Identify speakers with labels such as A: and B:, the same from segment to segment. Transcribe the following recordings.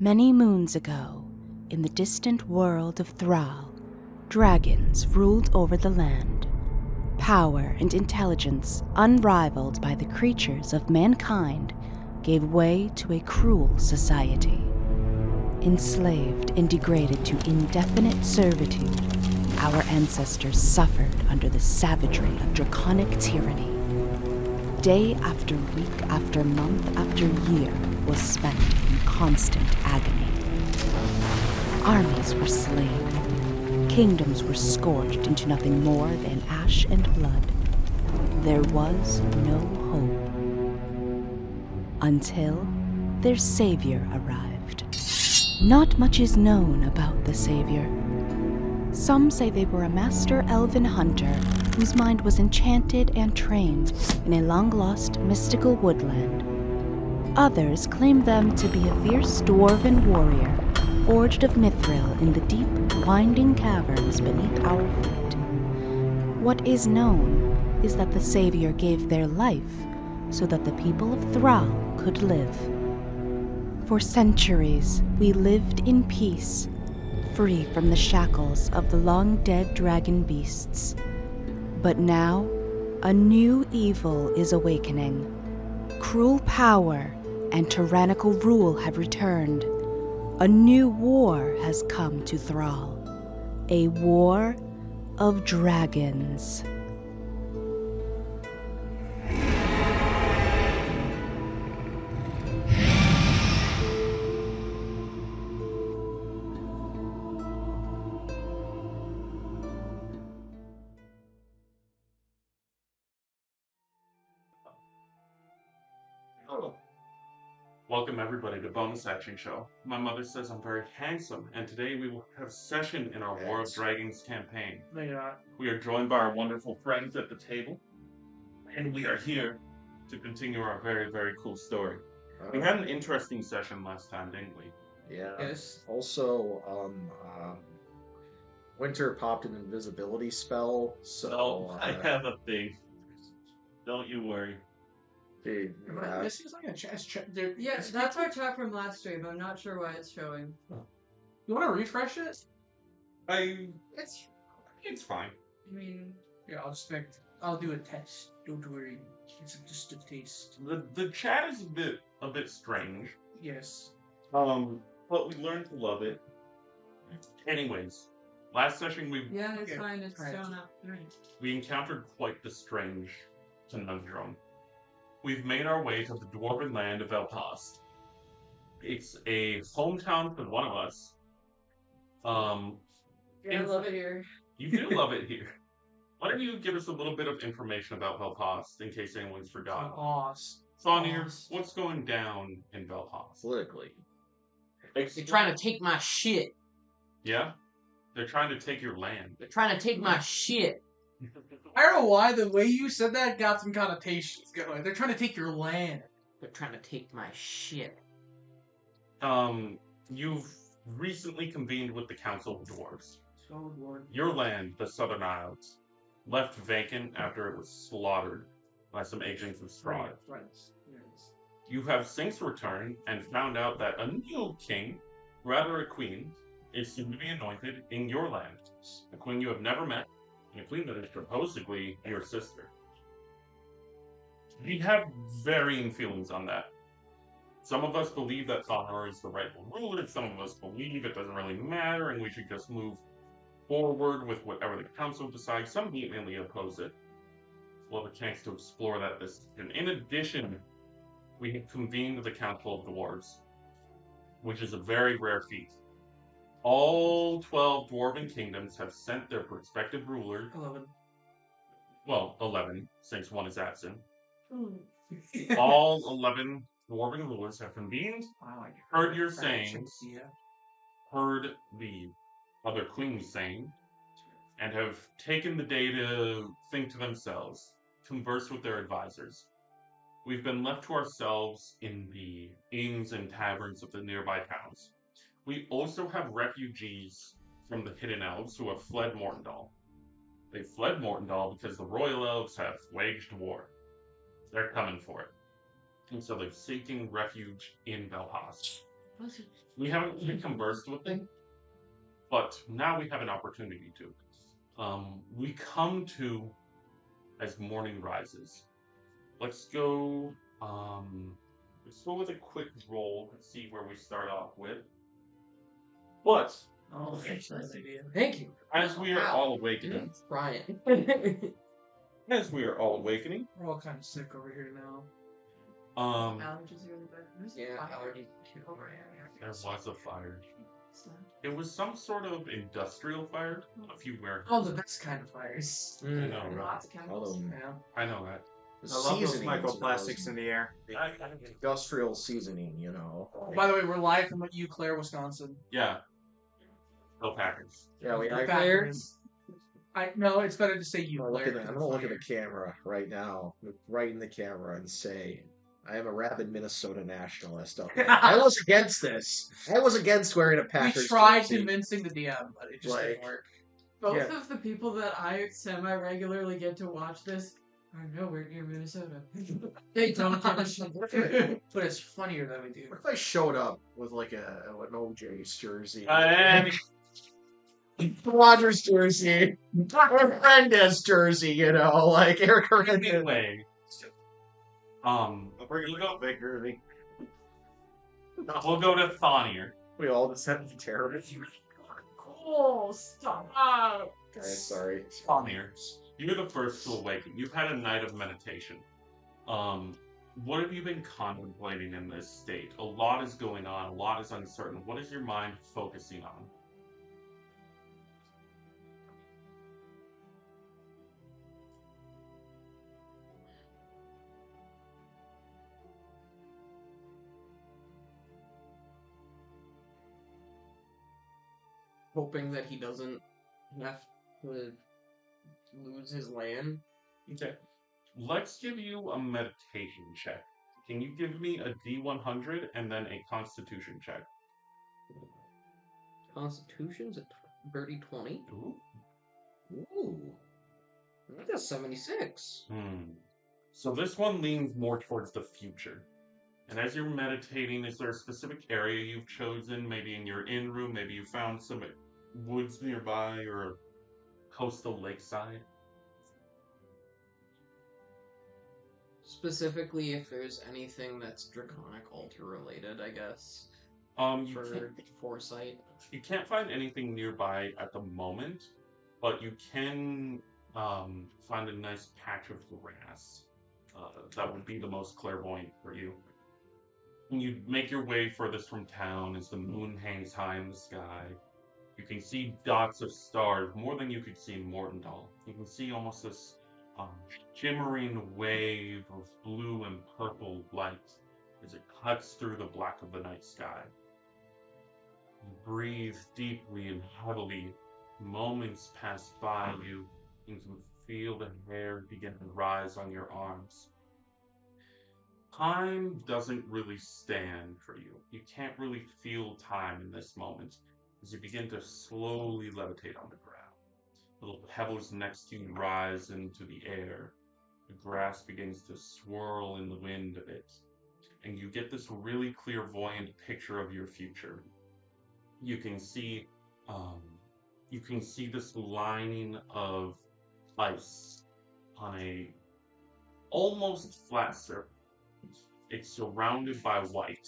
A: Many moons ago, in the distant world of Thrall, dragons ruled over the land. Power and intelligence unrivaled by the creatures of mankind gave way to a cruel society. Enslaved and degraded to indefinite servitude, our ancestors suffered under the savagery of draconic tyranny. Day after week after month after year was spent in constant agony. Armies were slain. Kingdoms were scorched into nothing more than ash and blood. There was no hope. Until their savior arrived. Not much is known about the savior. Some say they were a master elven hunter whose mind was enchanted and trained in a long-lost mystical woodland. Others claim them to be a fierce dwarven warrior, forged of mithril in the deep, winding caverns beneath our feet. What is known is that the savior gave their life so that the people of Thrall could live. For centuries, we lived in peace, free from the shackles of the long-dead dragon beasts. But now, a new evil is awakening. Cruel power and tyrannical rule have returned. A new war has come to Thrall. A war of dragons.
B: Welcome everybody to Bonus Action Show. My mother says I'm very handsome, and today we will have session in our War of Dragons campaign. We are joined by our wonderful friends at the table, and we are here to continue our very, very cool story. We had an interesting session last time, didn't we?
C: Yeah. Yes. Also, Winter popped an invisibility spell, so
B: I have a thing. Don't you worry.
C: Dude,
D: This is like a chest check.
E: Yes, that's our chat from last stream. I'm not sure why it's showing.
D: You want to refresh it?
B: It's fine.
E: I mean,
D: Yeah, I'll do a test. Don't worry. It's just a taste.
B: The chat is a bit strange.
D: Yes.
B: But we learned to love it. Anyways, last session
E: yeah, it's
D: Okay.
E: fine. It's
D: Right.
E: showing up.
B: we encountered quite the strange conundrum. We've made our way to the dwarven land of Elpast. It's a hometown for one of us.
E: Yeah, I love it here.
B: You do love it here. Why don't you give us a little bit of information about Velpast, in case anyone's forgotten? Thonir, what's going down in Velpast?
C: politically.
F: They're trying to take my shit.
B: Yeah? They're trying to take your land.
F: They're trying to take my shit.
D: I don't know why the way you said that got some connotations going. They're trying to take your land.
F: They're trying to take my shit.
B: You've recently convened with the Council of Dwarves. Your land, the Southern Isles, left vacant after it was slaughtered by some agents of Strahd.
D: Right.
B: You have since returned and found out that a new king, rather a queen, is soon to be anointed in your land. A queen you have never met, and a queen that is supposedly your sister. We have varying feelings on that. Some of us believe that Thonor is the rightful ruler, some of us believe it doesn't really matter and we should just move forward with whatever the council decides. Some vehemently oppose it. We'll have a chance to explore that this season. In addition, we have convened the Council of Dwarves, which is a very rare feat. All 12 dwarven kingdoms have sent their respective rulers.
D: 11.
B: Well, 11, since one is absent. All 11 dwarven rulers have convened, heard your sayings, heard the other queen's saying, and have taken the day to think to themselves, converse with their advisors. We've been left to ourselves in the inns and taverns of the nearby towns. We also have refugees from the Hidden Elves who have fled Mortendal. They fled Mortendal because the Royal Elves have waged war. They're coming for it. And so they're seeking refuge in Velpast. We haven't really conversed with them, but now we have an opportunity to. We come to as morning rises. Let's go. Let's go with a quick roll and see where we start off with. But
D: Oh, that's a nice idea.
F: Thank you.
B: as we are all awakening,
F: Brian.
B: as we are all awakening,
D: We're all kind of sick over here now.
E: Allergies really bad. There's
F: Yeah,
E: fire.
F: already.
B: there was a fire. It was some sort of industrial fire. A few where
D: Oh, the best kind of fires.
B: I know, right?
E: Lots of chemicals.
D: Yeah.
B: I know that.
C: The
G: I love those
C: seasonings,
G: microplastics in the air.
C: industrial seasoning, you know.
D: By the way, we're live from Eau Claire, Wisconsin.
B: Yeah. Go Packers.
C: Yeah, we.
D: The
C: I,
D: Packers. No, it's better to say
C: I'm
D: Eau
C: gonna look
D: Claire.
C: at the, I'm gonna look at the camera right now, right in the camera, and say, I am a rabid Minnesota nationalist. Okay. I was against this. I was against wearing a
D: We
C: Packers
D: tried
C: jersey.
D: convincing the DM, but it just didn't
C: Like-
D: work.
E: Both
C: Yeah.
E: of the people that I semi-regularly get to watch this are nowhere near Minnesota. They don't give a shit.
D: But it's funnier than we do.
C: What if I showed up with like an OJ's jersey?
B: And
C: Rogers jersey, or Hernandez jersey, you know, like Eric Hernandez.
B: anyway,
G: We're gonna go big early.
B: we'll go to Thonier.
C: We all just had to terrorists.
E: Oh, stop!
C: Okay, sorry.
B: Thonier, you're the first to awaken. You've had a night of meditation. What have you been contemplating in this state? A lot is going on. A lot is uncertain. What is your mind focusing on?
F: Hoping that he doesn't have to lose his land.
B: Okay. Let's give you a meditation check. Can you give me a D100 and then a Constitution check?
F: Constitution's a dirty 20.
B: Ooh.
C: Ooh.
F: That's a 76.
B: So this one leans more towards the future. And as you're meditating, is there a specific area you've chosen? Maybe in your inn room, maybe you found some woods nearby or a coastal lakeside?
F: Specifically, if there's anything that's Draconic Altar related, I guess.
B: You
F: For
B: can't,
F: foresight.
B: you can't find anything nearby at the moment, but you can find a nice patch of grass. That would be the most clairvoyant for you. When you make your way furthest from town as the moon hangs high in the sky, you can see dots of stars more than you could see in Mortendal. You can see almost this shimmering wave of blue and purple light as it cuts through the black of the night sky. You breathe deeply and heavily. Moments pass by you, and you can feel the hair begin to rise on your arms. Time doesn't really stand for you. You can't really feel time in this moment as you begin to slowly levitate on the ground. Little pebbles next to you rise into the air. The grass begins to swirl in the wind a bit, and you get this really clairvoyant picture of your future. You can see this lining of ice on a almost flat surface. It's surrounded by white,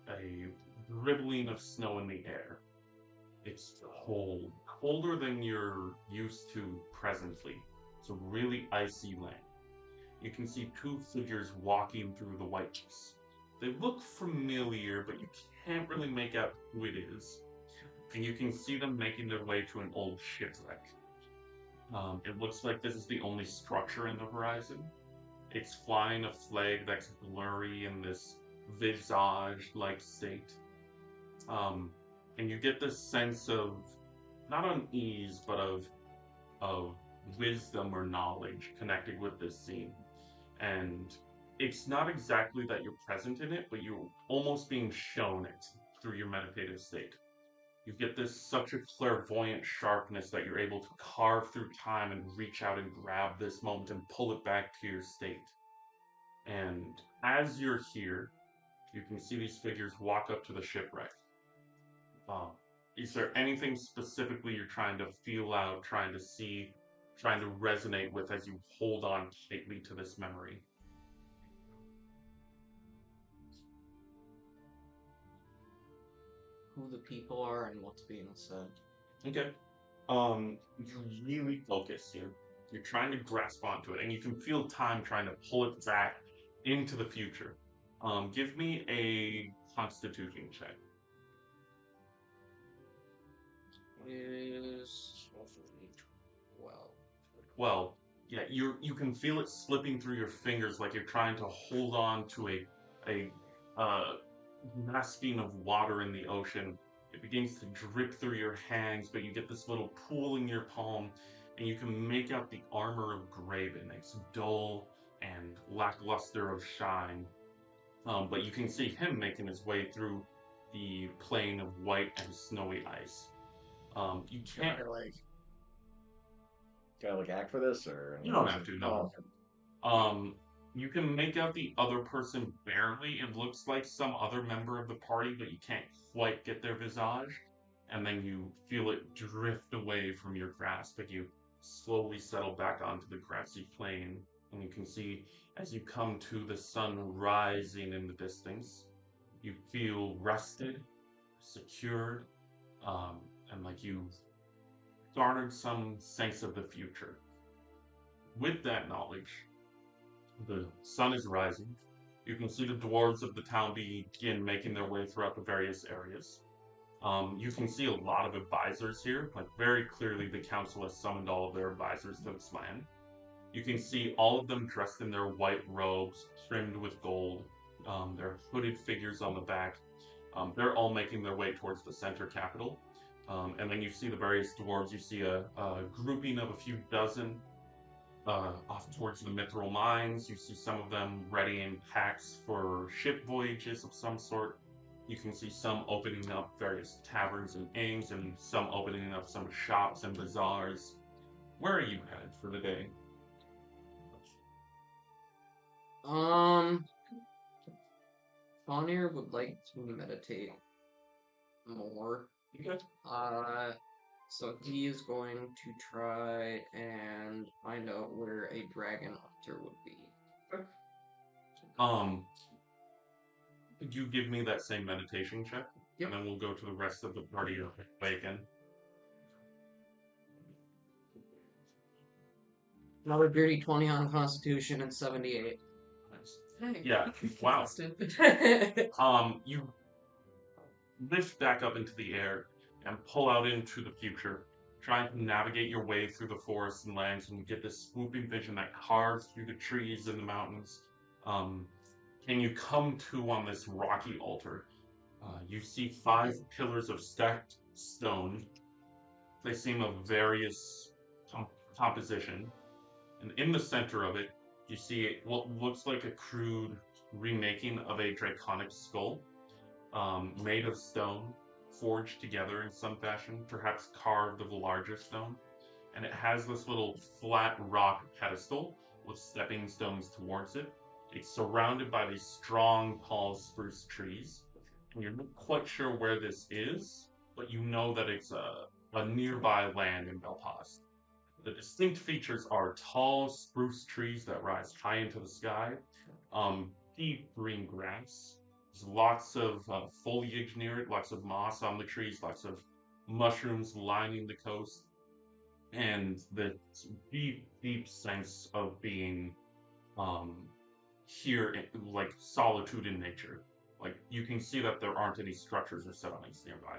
B: a dribbling of snow in the air. It's cold, colder than you're used to presently. It's a really icy land. You can see two figures walking through the whiteness. They look familiar, but you can't really make out who it is. And you can see them making their way to an old shipwreck. It looks like this is the only structure in the horizon. It's flying a flag that's blurry in this visage-like state. And you get this sense of, not unease, but of wisdom or knowledge connected with this scene. And it's not exactly that you're present in it, but you're almost being shown it through your meditative state. You get this such a clairvoyant sharpness that you're able to carve through time and reach out and grab this moment and pull it back to your state. And as you're here, you can see these figures walk up to the shipwreck. Is there anything specifically you're trying to feel out, trying to see, trying to resonate with as you hold on tightly to this memory?
F: Who the people are and what's being said.
B: Okay. You really focus here. You're trying to grasp onto it, and you can feel time trying to pull it back into the future. Give me a Constitution check.
F: Is 12.
B: Well, yeah, you can feel it slipping through your fingers like you're trying to hold on to a masking of water in the ocean. It begins to drip through your hands, but you get this little pool in your palm, and you can make out the armor of Graven. It's dull and lackluster of shine, but you can see him making his way through the plain of white and snowy ice. You can't.
C: Can I act for this or
B: You don't have to. No.
C: Oh,
B: You can make out the other person barely. It looks like some other member of the party, but you can't quite get their visage. And then you feel it drift away from your grasp, but you slowly settle back onto the grassy plain. And you can see as you come to the sun rising in the distance, you feel rested, secured, and like you've garnered some sense of the future. With that knowledge, the sun is rising. You can see the dwarves of the town begin making their way throughout the various areas. You can see a lot of advisors here, like very clearly the council has summoned all of their advisors to this land. You can see all of them dressed in their white robes, trimmed with gold, their hooded figures on the back. They're all making their way towards the center capital. And then you see the various dwarves. You see a grouping of a few dozen off towards the mithril mines. You see some of them readying packs for ship voyages of some sort. You can see some opening up various taverns and inns, and some opening up some shops and bazaars. Where are you headed for the day?
F: Bonnier would like to meditate more.
B: Okay.
F: So he is going to try and find out where a dragon altar would be.
B: Could you give me that same meditation check?
D: Yep.
B: And then we'll go to the rest of the party way again.
F: Another dirty 20 on Constitution and 78.
B: Nice. Yeah. Wow. You lift back up into the air and pull out into the future, trying to navigate your way through the forests and lands, and you get this swooping vision that carves through the trees and the mountains. And you come to on this rocky altar. You see 5 pillars of stacked stone. They seem of various composition. And in the center of it, you see what looks like a crude remaking of a draconic skull, made of stone, forged together in some fashion, perhaps carved of a larger stone. And it has this little flat rock pedestal with stepping stones towards it. It's surrounded by these strong, tall spruce trees. And you're not quite sure where this is, but you know that it's a nearby land in Belfast. The distinct features are tall spruce trees that rise high into the sky, deep green grass. There's lots of foliage near it, lots of moss on the trees, lots of mushrooms lining the coast, and the deep, deep sense of being here, like solitude in nature. Like you can see that there aren't any structures or settlements nearby.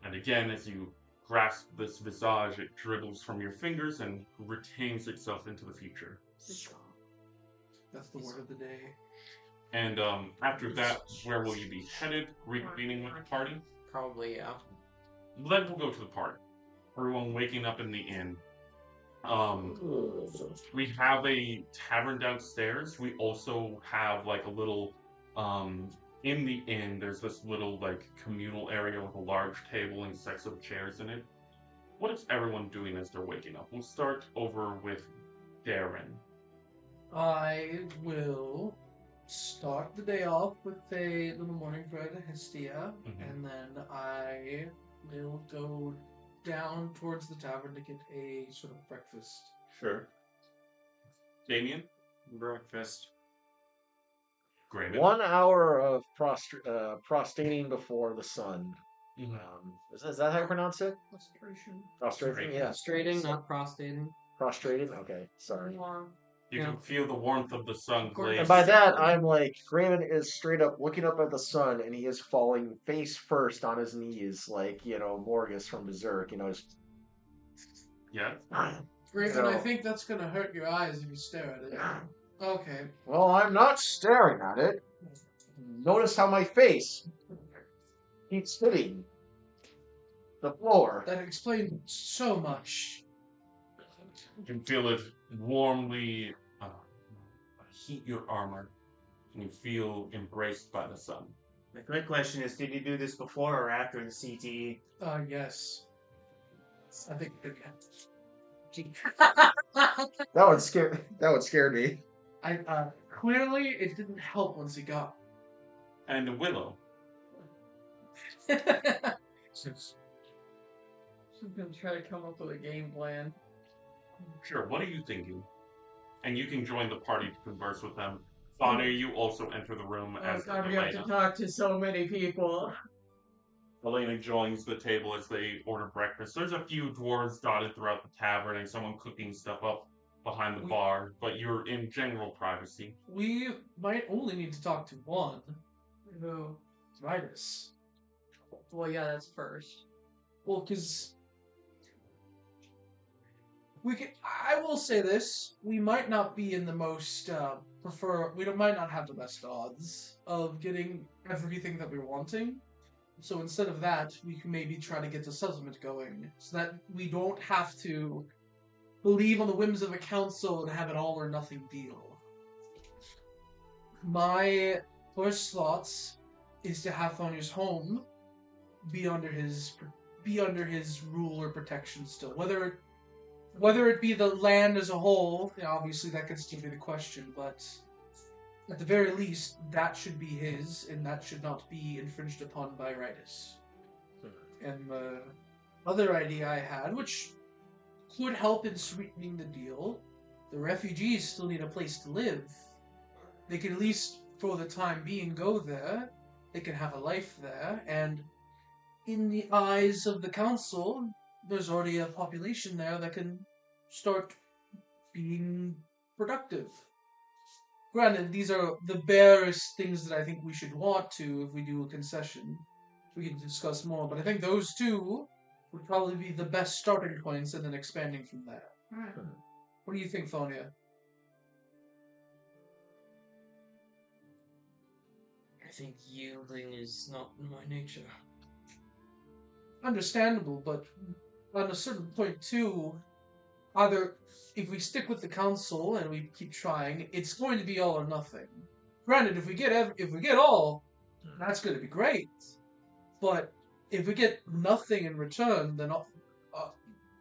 B: And again, as you grasp this visage, it dribbles from your fingers and retains itself into the future.
D: That's the word of the day.
B: And after that, where will you be headed? Reconvening with the party?
F: Probably, yeah.
B: Then we'll go to the party. Everyone waking up in the inn. We have a tavern downstairs. We also have like a little in the inn there's this little like communal area with a large table and sets of chairs in it. What is everyone doing as they're waking up? We'll start over with Darren.
D: I will start the day off with a little morning bread, a Hestia,
B: Mhm.
D: and then I will go down towards the tavern to get a sort of breakfast.
B: Sure. Damien?
G: Breakfast.
B: Graven?
C: 1 hour of prostrating before the sun.
B: Mhm.
C: Is that how you pronounce it?
D: Prostration.
C: Prostrating? Yeah.
F: Prostrating, not prostating.
C: Prostrating? Okay, sorry.
B: You
F: Yeah.
B: can feel the warmth of the sun glaze.
C: And by that, I'm like, Raymond is straight up looking up at the sun, and he is falling face first on his knees, like, Morgus from Berserk, just...
B: Yeah?
D: Raven, I
C: No.
D: think that's gonna hurt your eyes if you stare at it. Okay.
C: Well, I'm not staring at it. Notice how my face keeps hitting the floor.
D: That explains so much.
B: You can feel it warmly heat your armor, and you feel embraced by the sun.
G: The quick question is, did you do this before or after the CTE?
D: Yes. I think
C: That would scare me.
D: clearly it didn't help once he got.
B: And Willow.
E: She's gonna try to come up with a game plan.
B: Sure, what are you thinking? And you can join the party to converse with them. Fauna, you also enter the room
E: Oh
B: as
E: god, we have to
B: Elena.
E: talk to so many people.
B: Elena joins the table as they order breakfast. There's a few dwarves dotted throughout the tavern and someone cooking stuff up behind the bar, but you're in general privacy.
D: We might only need to talk to one.
E: Who?
D: Midas.
E: Well, yeah, that's first.
D: Well, because I will say this: we might not be in the most might not have the best odds of getting everything that we're wanting. So instead of that, we can maybe try to get a settlement going, so that we don't have to believe on the whims of a council and have an all or nothing deal. My first thoughts is to have Thonia's home be under his rule or protection still. Whether it be the land as a whole, obviously that could still be the question, but at the very least, that should be his, and that should not be infringed upon by Ritus. And the other idea I had, which could help in sweetening the deal, the refugees still need a place to live. They can at least, for the time being, go there. They can have a life there, and in the eyes of the council, there's already a population there that can start being productive. Granted, these are the barest things that I think we should want to if we do a concession. We can discuss more, but I think those two would probably be the best starting points and then expanding from there.
E: Alright.
D: What do you think, Thonia?
F: I think yielding is not in my nature.
D: Understandable, but on a certain point too, either if we stick with the council and we keep trying, it's going to be all or nothing. Granted, if we get all, that's going to be great. But if we get nothing in return, then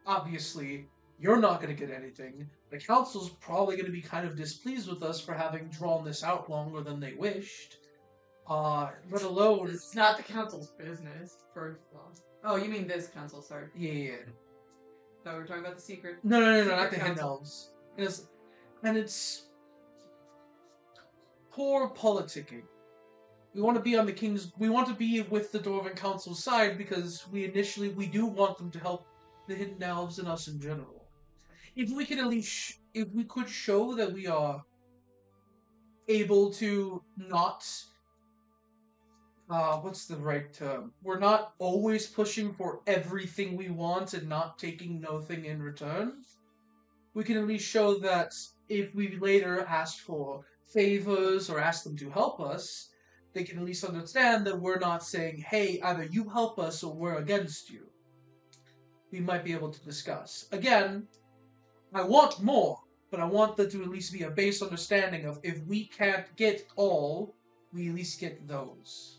D: obviously you're not going to get anything. The council's probably going to be kind of displeased with us for having drawn this out longer than they wished. Let alone...
E: It's not the council's business, first of all. Oh, you mean this council, sorry.
D: Yeah.
E: Thought we were talking about the secret.
D: No, not
E: Secret
D: the Hidden
E: council.
D: Elves. And it's poor politicking. We want to be on the king's. We want to be with the Dwarven Council's side because we do want them to help the Hidden Elves and us in general. If we could at least, if we could show that we are able to not. What's the right term? We're not always pushing for everything we want and not taking nothing in return. We can at least show that if we later ask for favors or ask them to help us, they can at least understand that we're not saying, hey, either you help us or we're against you. We might be able to discuss. Again, I want more, but I want there to at least be a base understanding of if we can't get all, we at least get those.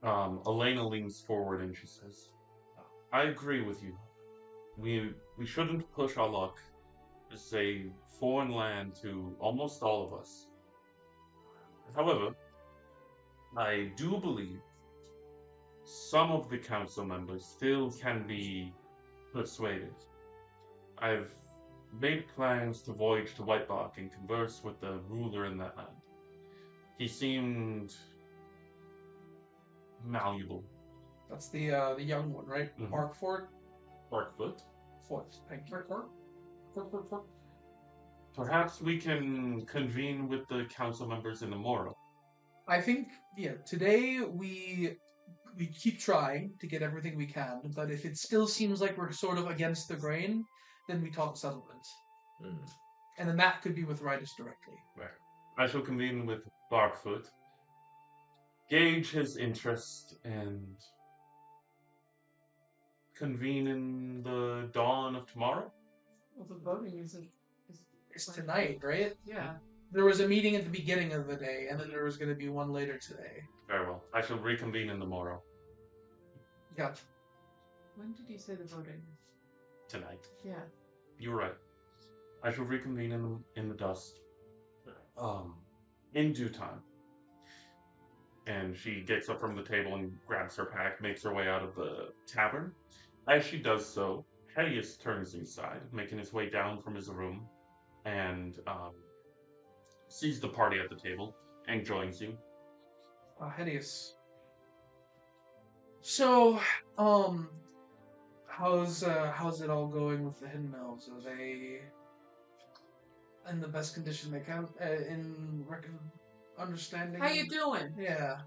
B: Elena leans forward and she says, I agree with you. We shouldn't push our luck. It's a foreign land to almost all of us. However, I do believe some of the council members still can be persuaded. I've made plans to voyage to Whitebark and converse with the ruler in that land. He seemed malleable.
D: That's the young one, right?
B: Mhm.
D: Arkfort?
B: Barkfoot.
D: Fort. Thank you. Fort.
B: Perhaps we can convene with the council members in the morrow.
D: I think, yeah, today we keep trying to get everything we can, but if it still seems like we're sort of against the grain, then we talk settlement. And then that could be with Ritus directly.
B: Right. I shall convene with Barkfoot, gauge his interest, and convene in the dawn of tomorrow.
E: Well, the voting isn't.
D: It's tonight, right?
E: Yeah.
D: There was a meeting at the beginning of the day, and then there was going to be one later today.
B: Very well. I shall reconvene in the morrow.
D: Gotcha.
E: When did you say the voting?
B: Tonight.
E: Yeah.
B: You're right. I shall reconvene in the dust. In due time. And she gets up from the table and grabs her pack, makes her way out of the tavern. As she does so, Hedius turns inside, making his way down from his room, and sees the party at the table and joins you.
D: Hideous. So, how's it all going with the Hidden Elves? Are they in the best condition they can? Understanding?
E: How you doing?
D: Yeah.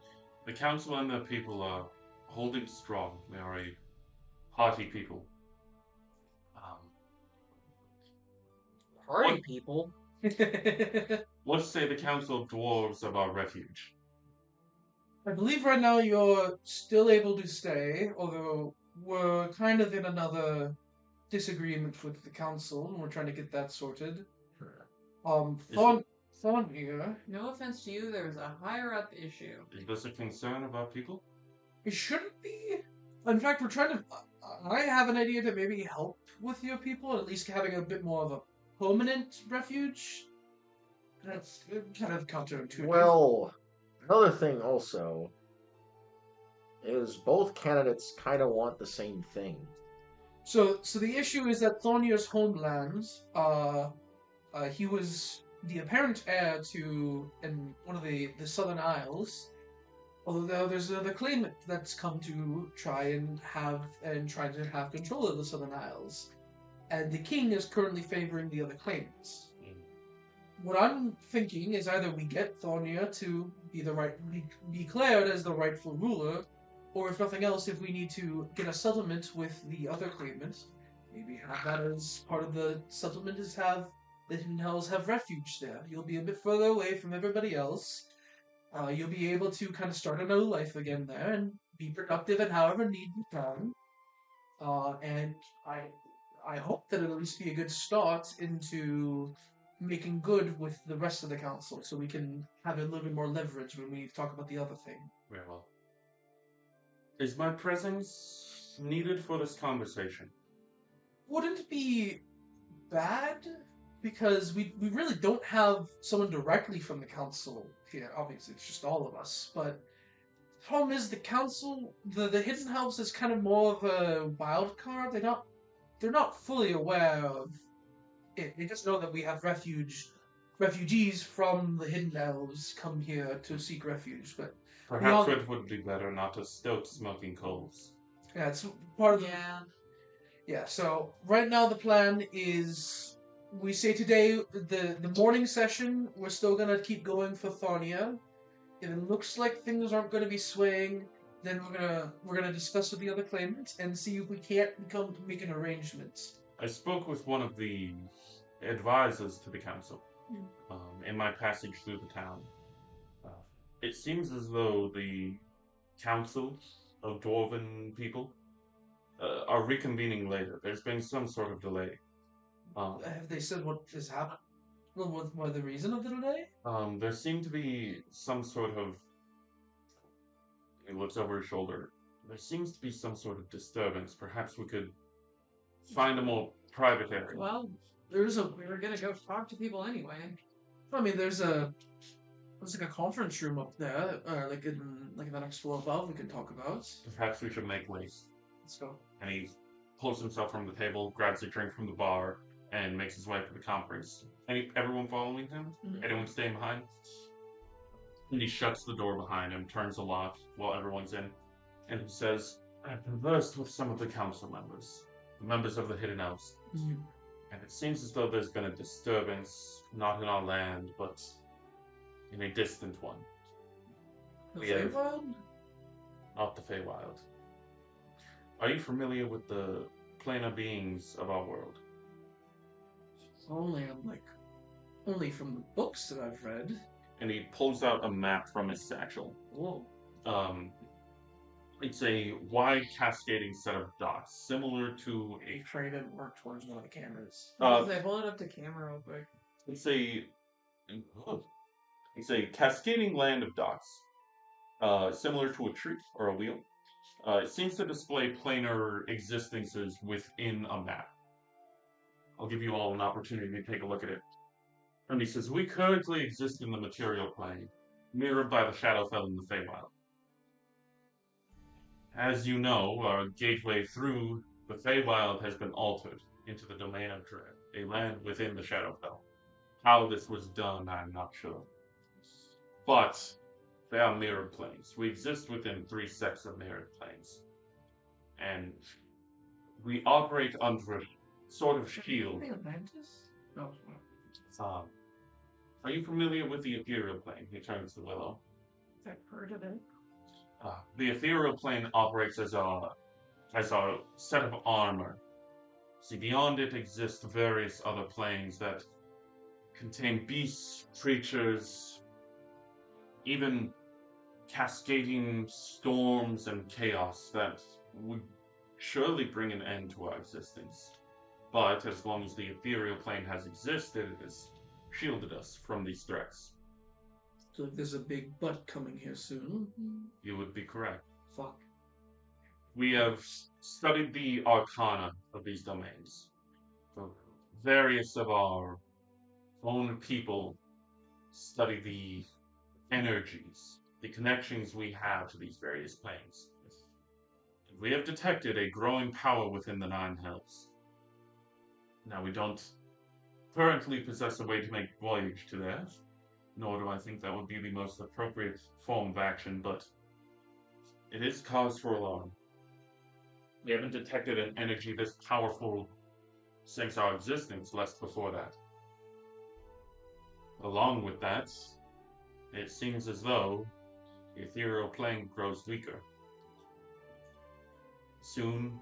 B: The council and the people are holding strong. They are a hearty people.
F: Party
B: What-
F: people.
B: What say the Council of Dwarves of our refuge?
D: I believe right now you're still able to stay, although we're kind of in another disagreement with the council, and we're trying to get that sorted. Thorn here.
E: No offense to you, there was a higher up issue.
B: Is this a concern of our people?
D: It shouldn't be. In fact, we're trying to. I have an idea to maybe help with your people, at least having a bit more of a permanent refuge. That's kind of counterintuitive.
C: Well, another thing also is both candidates kind of want the same thing.
D: So the issue is that Thornier's homelands, he was the apparent heir to in one of the Southern Isles. Although there's the claimant that's come to try to have control of the Southern Isles, and the king is currently favoring the other claimants. What I'm thinking is either we get Thornier to be declared as the rightful ruler, or if nothing else, if we need to get a settlement with the other claimants, maybe have that as part of the settlement is have the Hidden Hells have refuge there. You'll be a bit further away from everybody else. You'll be able to kind of start a new life again there and be productive in however need you can. And I hope that it'll at least be a good start into making good with the rest of the council, so we can have a little bit more leverage when we talk about the other thing.
B: Very well. Is my presence needed for this conversation?
D: Wouldn't be bad, because we really don't have someone directly from the council here. Obviously, it's just all of us. But the problem is the council, the Hidden House is kind of more of a wild card. They're not fully aware of it. They just know that we have refugees from the Hidden Elves come here to seek refuge. But
B: Perhaps it would be better not to stoke smoking coals.
D: yeah, it's part of the
E: Yeah.
D: So right now the plan is we say today the morning session we're still gonna keep going for Thornia. If it looks like things aren't gonna be swaying, then we're gonna discuss with the other claimants and see if we can't make an arrangement.
B: I spoke with one of the advisors to the council in my passage through the town. It seems as though the council of dwarven people are reconvening later. There's been some sort of delay.
D: Have they said what has happened? What the reason of the delay?
B: There seemed to be some sort of... He looks over his shoulder. There seems to be some sort of disturbance. Perhaps we could find a more private area.
E: Well,
D: There's a
E: we were gonna go talk to people anyway.
D: I mean, there's a There's like a conference room up there, like in the next floor above. We can talk about.
B: Perhaps we should make waste.
D: Let's go.
B: And he pulls himself from the table, grabs a drink from the bar, and makes his way to the conference. Everyone following him? Anyone staying behind? And he shuts the door behind him, turns the lock while everyone's in, and he says, I've conversed with some of the council members, the members of the Hidden Elves, and it seems as though there's been a disturbance, not in our land, but in a distant one.
D: The
B: We have-
D: Feywild?
B: Not the Feywild. Are you familiar with the planar beings of our world?
D: Only from the books that I've read.
B: And he pulls out a map from his satchel.
D: Whoa.
B: It's a wide cascading set of dots, similar to a.
D: Trey didn't work towards one of the cameras.
E: They hold it up to camera real quick.
B: It's a cascading land of dots, similar to a tree or a wheel. It seems to display planar existences within a map. I'll give you all an opportunity to take a look at it. And he says, we currently exist in the material plane, mirrored by the Shadowfell and the Feywild. As you know, our gateway through the Feywild has been altered into the domain of Dread, a land within the Shadowfell. How this was done, I'm not sure. But they are mirrored planes. We exist within 3 sets of mirrored planes. And we operate under a sort of shield.
E: Atlantis? No.
B: Are you familiar with the ethereal plane? He turns to Willow.
E: I've heard of it.
B: The ethereal plane operates as a set of armor. See, beyond it exist various other planes that contain beasts, creatures, even cascading storms and chaos that would surely bring an end to our existence. But as long as the ethereal plane has existed, it has shielded us from these threats.
D: So like there's a big butt coming here soon.
B: You would be correct.
D: Fuck.
B: We have studied the arcana of these domains. Various of our own people study the energies, the connections we have to these various planes. We have detected a growing power within the Nine Hells. Now, we don't currently possess a way to make voyage to there, nor do I think that would be the most appropriate form of action, but it is cause for alarm. We haven't detected an energy this powerful since our existence, less before that. Along with that, it seems as though the ethereal plane grows weaker. Soon,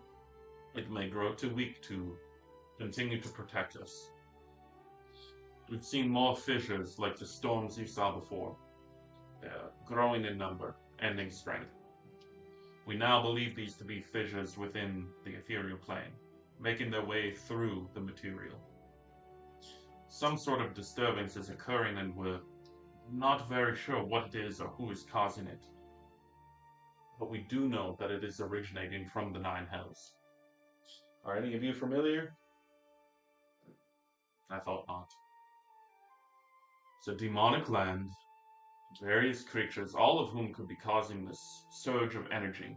B: it may grow too weak to continue to protect us. We've seen more fissures like the storms you saw before. They're growing in number, ending strength. We now believe these to be fissures within the ethereal plane, making their way through the material. Some sort of disturbance is occurring and we're not very sure what it is or who is causing it. But we do know that it is originating from the Nine Hells. Are any of you familiar? I thought not. It's a demonic land, various creatures, all of whom could be causing this surge of energy.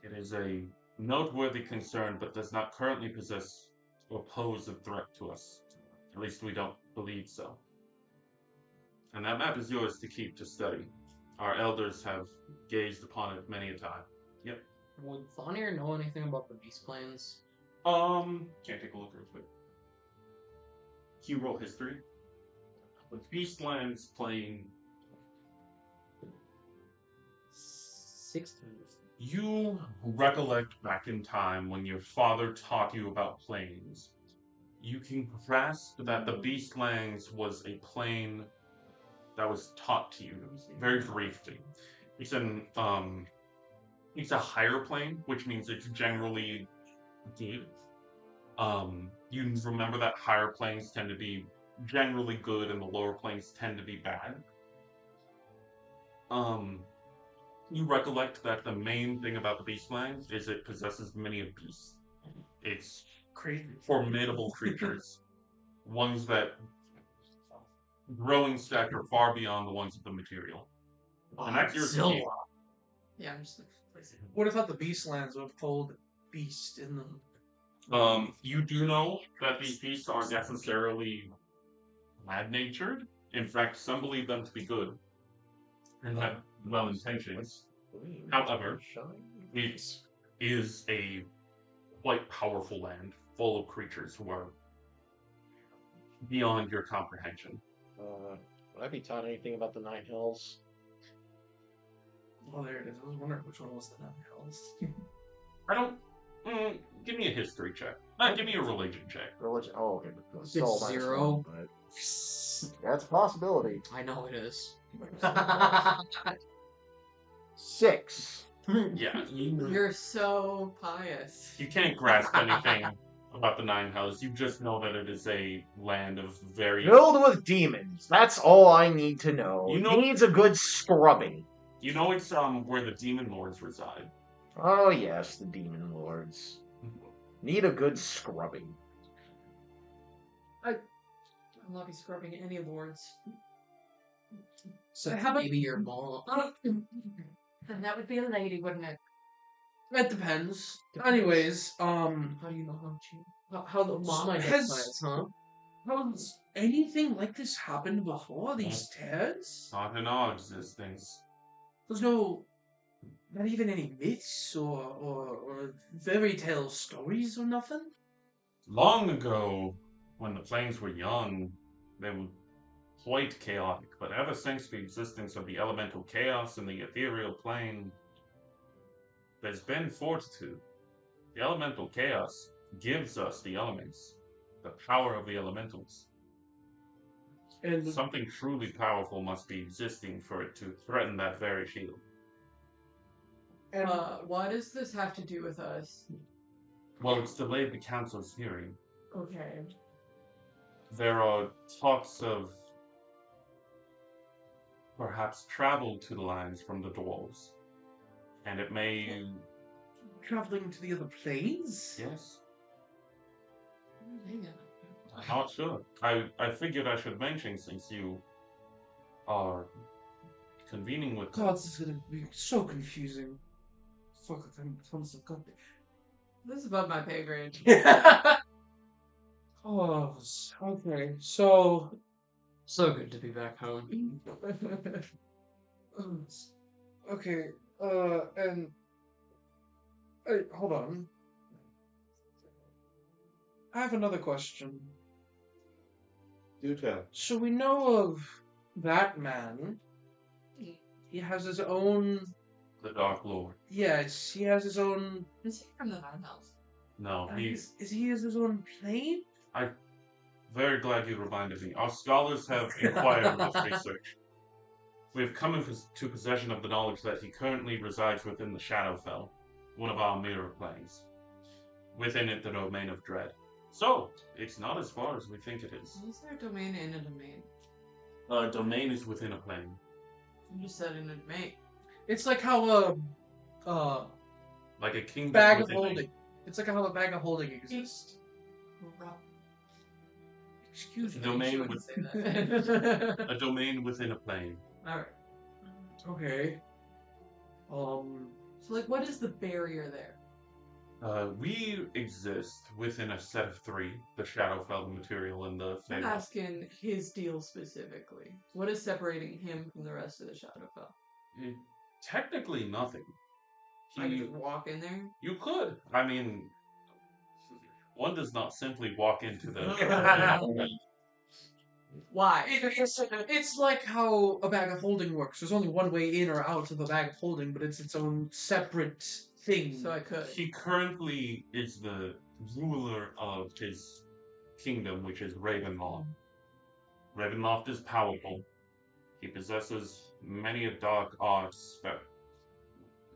B: It is a noteworthy concern, but does not currently possess or pose a threat to us. At least we don't believe so. And that map is yours to keep to study. Our elders have gazed upon it many a time. Yep.
F: Would Thonir know anything about the beast planes?
B: Can't take a look real quick. Can you roll history? With Beastlands playing,
F: 16.
B: you recollect back in time when your father taught you about planes. You can grasp that the Beastlands was a plane that was taught to you very briefly. It's a higher plane, which means it's generally good. You remember that higher planes tend to be generally good and the lower planes tend to be bad. You recollect that the main thing about the Beastlands is it possesses many of beasts. It's
D: Crazy.
B: formidable creatures. Ones that growing stature far beyond the ones of the material. And that's your key.
F: Godzilla. Yeah, I'm just like,
D: Would have thought the Beastlands would have pulled Beast in them.
B: You do know that these beasts aren't necessarily bad-natured. In fact, some believe them to be good and have well intentions. However, it is a quite powerful land full of creatures who are beyond your comprehension.
C: Would I be taught anything about the Nine Hills?
D: Oh, there it is. I was wondering which one was the Nine Hills.
B: I don't. Give me a history check. Give me a religion check.
C: Religion. Oh, okay.
F: It's
C: Still minus
F: 0.
C: one, but that's a possibility.
F: I know it is.
C: 6.
B: Yeah,
E: You're so pious.
B: you can't grasp anything about the Nine Hells. You just know that it is a land of very.
C: Filled with demons. That's all I need to know.
B: You know-
C: Needs a good scrubbing.
B: You know it's where the demon lords reside.
C: Oh yes, the demon lords. Need a good scrubbing.
E: I'll not be scrubbing any lords.
F: So
E: How about-
F: maybe your mom.
E: Then that would be a lady, wouldn't it?
D: That depends. Anyways,
F: How do you know how the mom identifies, huh?
D: has anything like this happened before? These tears?
B: Not in our existence.
D: There's not even any myths or fairy tale stories or nothing?
B: Long ago, when the planes were young, they were quite chaotic, but ever since the existence of the elemental chaos in the ethereal plane, there's been fortitude. The elemental chaos gives us the elements, the power of the elementals.
D: And
B: Something truly powerful must be existing for it to threaten that very shield.
E: What does this have to do with us?
B: Well, it's delayed the council's hearing.
E: Okay.
B: There are talks of perhaps travel to the lands from the dwarves. And it may.
D: traveling to the other planes?
B: Yes,
E: Hang on.
B: I'm not sure. I figured I should mention since you are convening with.
D: God, this is gonna be so confusing. Fuck, I'm so goddamn.
E: This is above my pay grade.
D: Oh, okay. So,
F: So good to be back home.
D: okay. And hey, hold on. I have another question.
C: Do tell.
D: So we know of that man. He has his own.
B: The Dark Lord.
D: Yes, he has his own.
E: Is he from the Nine Hells?
B: No, he's.
D: Is he his own plane?
B: Very glad you reminded me. Our scholars have inquired with research. We have come into possession of the knowledge that he currently resides within the Shadowfell, one of our mirror planes. Within it, the domain of dread. So, it's not as far as we think it is.
E: Is there a domain in a domain?
B: A domain is within a plane.
E: You just said in a domain.
D: It's like how
B: Like a kingdom
D: bag of
B: within a-
D: holding. It's like how a bag of holding exists. Excuse me.
B: Domain with a domain within a plane.
E: Alright.
D: Okay.
E: So, like, what is the barrier there?
B: We exist within a set of 3, the Shadowfell material and the
E: I'm
B: Feywild.
E: asking his deal specifically. What is separating him from the rest of the Shadowfell?
B: Technically nothing.
E: I can just walk in there?
B: You could. I mean, one does not simply walk into the.
E: Why?
D: It's like how a bag of holding works. There's only one way in or out of a bag of holding, but it's its own separate thing.
E: So I could.
B: He currently is the ruler of his kingdom, which is Ravenloft. Ravenloft is powerful. He possesses many a dark arts that.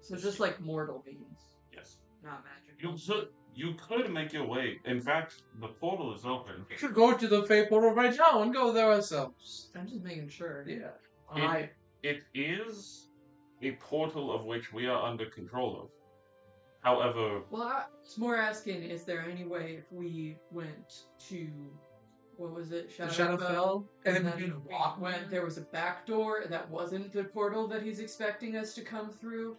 E: So just like mortal beings,
B: Yes.
E: not magic.
B: You could make your way. In fact, the portal is open.
D: We could go to the Fey portal right now and go there ourselves.
E: I'm just making sure.
D: Yeah.
B: It is a portal of which we are under control of. However,
E: Well, I was more asking, is there any way if we went to what was it?
D: The Shadowfell, and then we do walk.
E: When there was a back door that wasn't the portal that he's expecting us to come through.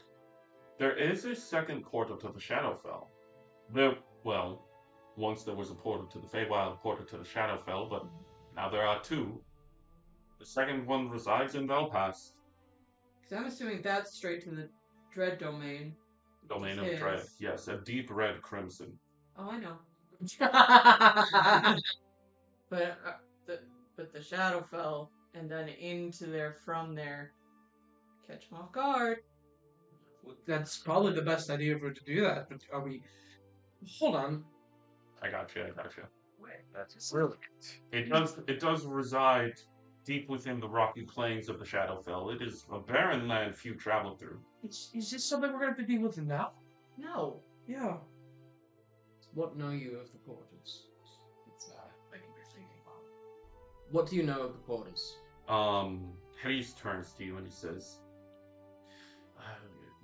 B: There is a second portal to the Shadowfell. Well, once there was a portal to the Feywild, a portal to the Shadowfell, but now there are two. The second one resides in Belpast.
E: Because I'm assuming that's straight to the Dread Domain.
B: Domain of
E: His.
B: Dread. Yes, a deep red crimson.
E: Oh, I know. But the Shadowfell, and then into there from there. Catch him off guard.
D: That's probably the best idea for it to do that. But are we? Hold on.
B: I got you.
C: Wait, that's brilliant.
B: It does reside deep within the rocky plains of the Shadowfell. It is a barren land few travel through.
D: Is this something we're going to have to deal with now?
E: No.
D: Yeah.
F: What know you of the portals? What do you know of the portals?
B: Hayes turns to you and he says,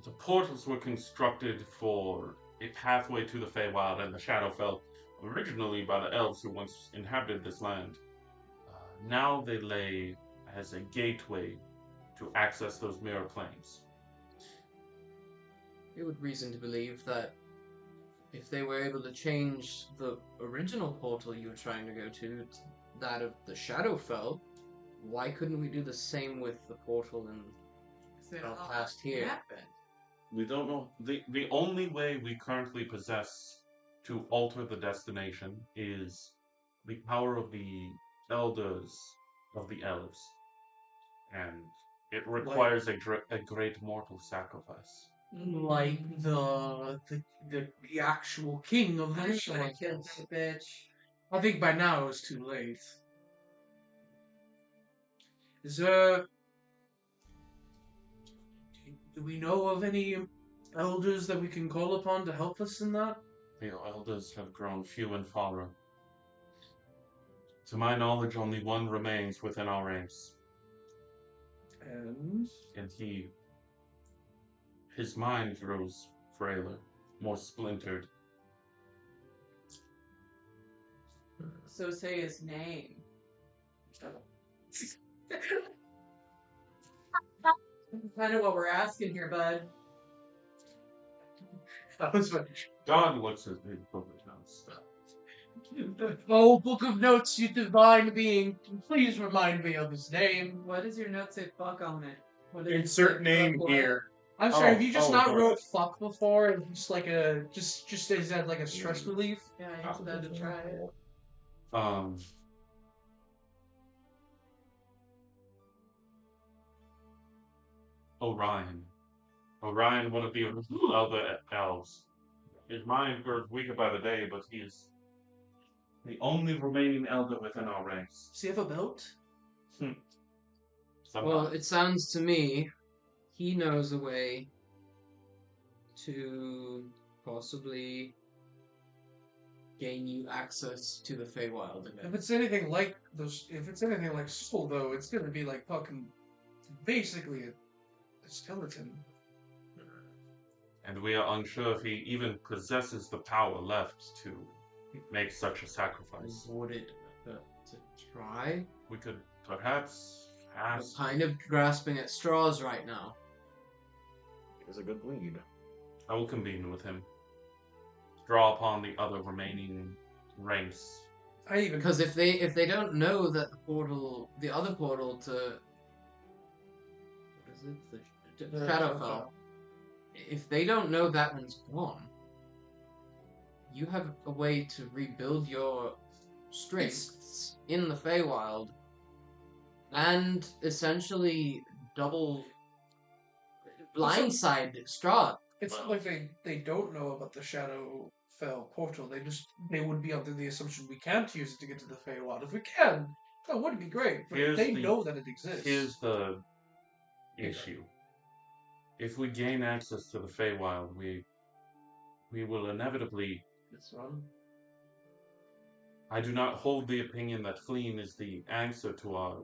B: the portals were constructed for a pathway to the Feywild and the Shadowfell, originally by the elves who once inhabited this land. Now they lay as a gateway to access those mirror planes.
F: You would reason to believe that if they were able to change the original portal you were trying to go to that of the Shadowfell, why couldn't we do the same with the portal in past here?
B: We don't know. The only way we currently possess to alter the destination is the power of the elders of the elves. And it requires a great mortal sacrifice.
D: Like the actual king of
E: I'm
D: this
E: gonna
D: land.
E: kill that bitch.
D: I think by now it's too late. Do we know of any elders that we can call upon to help us in that?
B: The elders have grown few and far. To my knowledge, only one remains within our ranks.
D: And
B: And his mind grows frailer, more splintered.
E: So say his name. Kind of what we're asking here, bud.
D: that was funny.
B: God looks at his book of notes.
D: Oh, book of notes, you divine being, please remind me of his name.
E: What does your note say? Fuck on it. What does it
G: Insert
E: say?
G: name
E: Fuck what?
G: here.
D: I'm sorry,
B: Oh,
D: have you just
B: oh,
D: not
B: go
D: wrote
B: ahead.
D: fuck before and just like a just is that like a stress relief?
E: Yeah, I just had to try it.
B: Orion. Orion, one of the other elves. His mind grows weaker by the day, but he is the only remaining elder within our ranks.
D: Does he have a belt?
F: Well, it sounds to me he knows a way to possibly gain you access to the Feywild
D: If
F: again.
D: it's anything like Soul, though, it's gonna be like fucking basically a skeleton.
B: And we are unsure if he even possesses the power left to make such a sacrifice.
F: Would it hurt to try?
B: We could perhaps
F: We're
B: ask.
F: kind of grasping at straws right now.
C: It's a good lead.
B: I will convene with him. Draw upon the other remaining ranks.
D: I even
F: Because if they don't know that the other portal to what is it, the Shadowfell, if they don't know that one's gone, you have a way to rebuild your strengths in the Feywild and essentially double blindside Strahd.
D: it's not like they don't know about the Shadowfell portal. They would be under the assumption we can't use it to get to the Feywild. If we can, that would be great. But they know that it exists.
B: Here's the issue. If we gain access to the Feywild, we will inevitably.
D: This one.
B: I do not hold the opinion that fleeing is the answer to our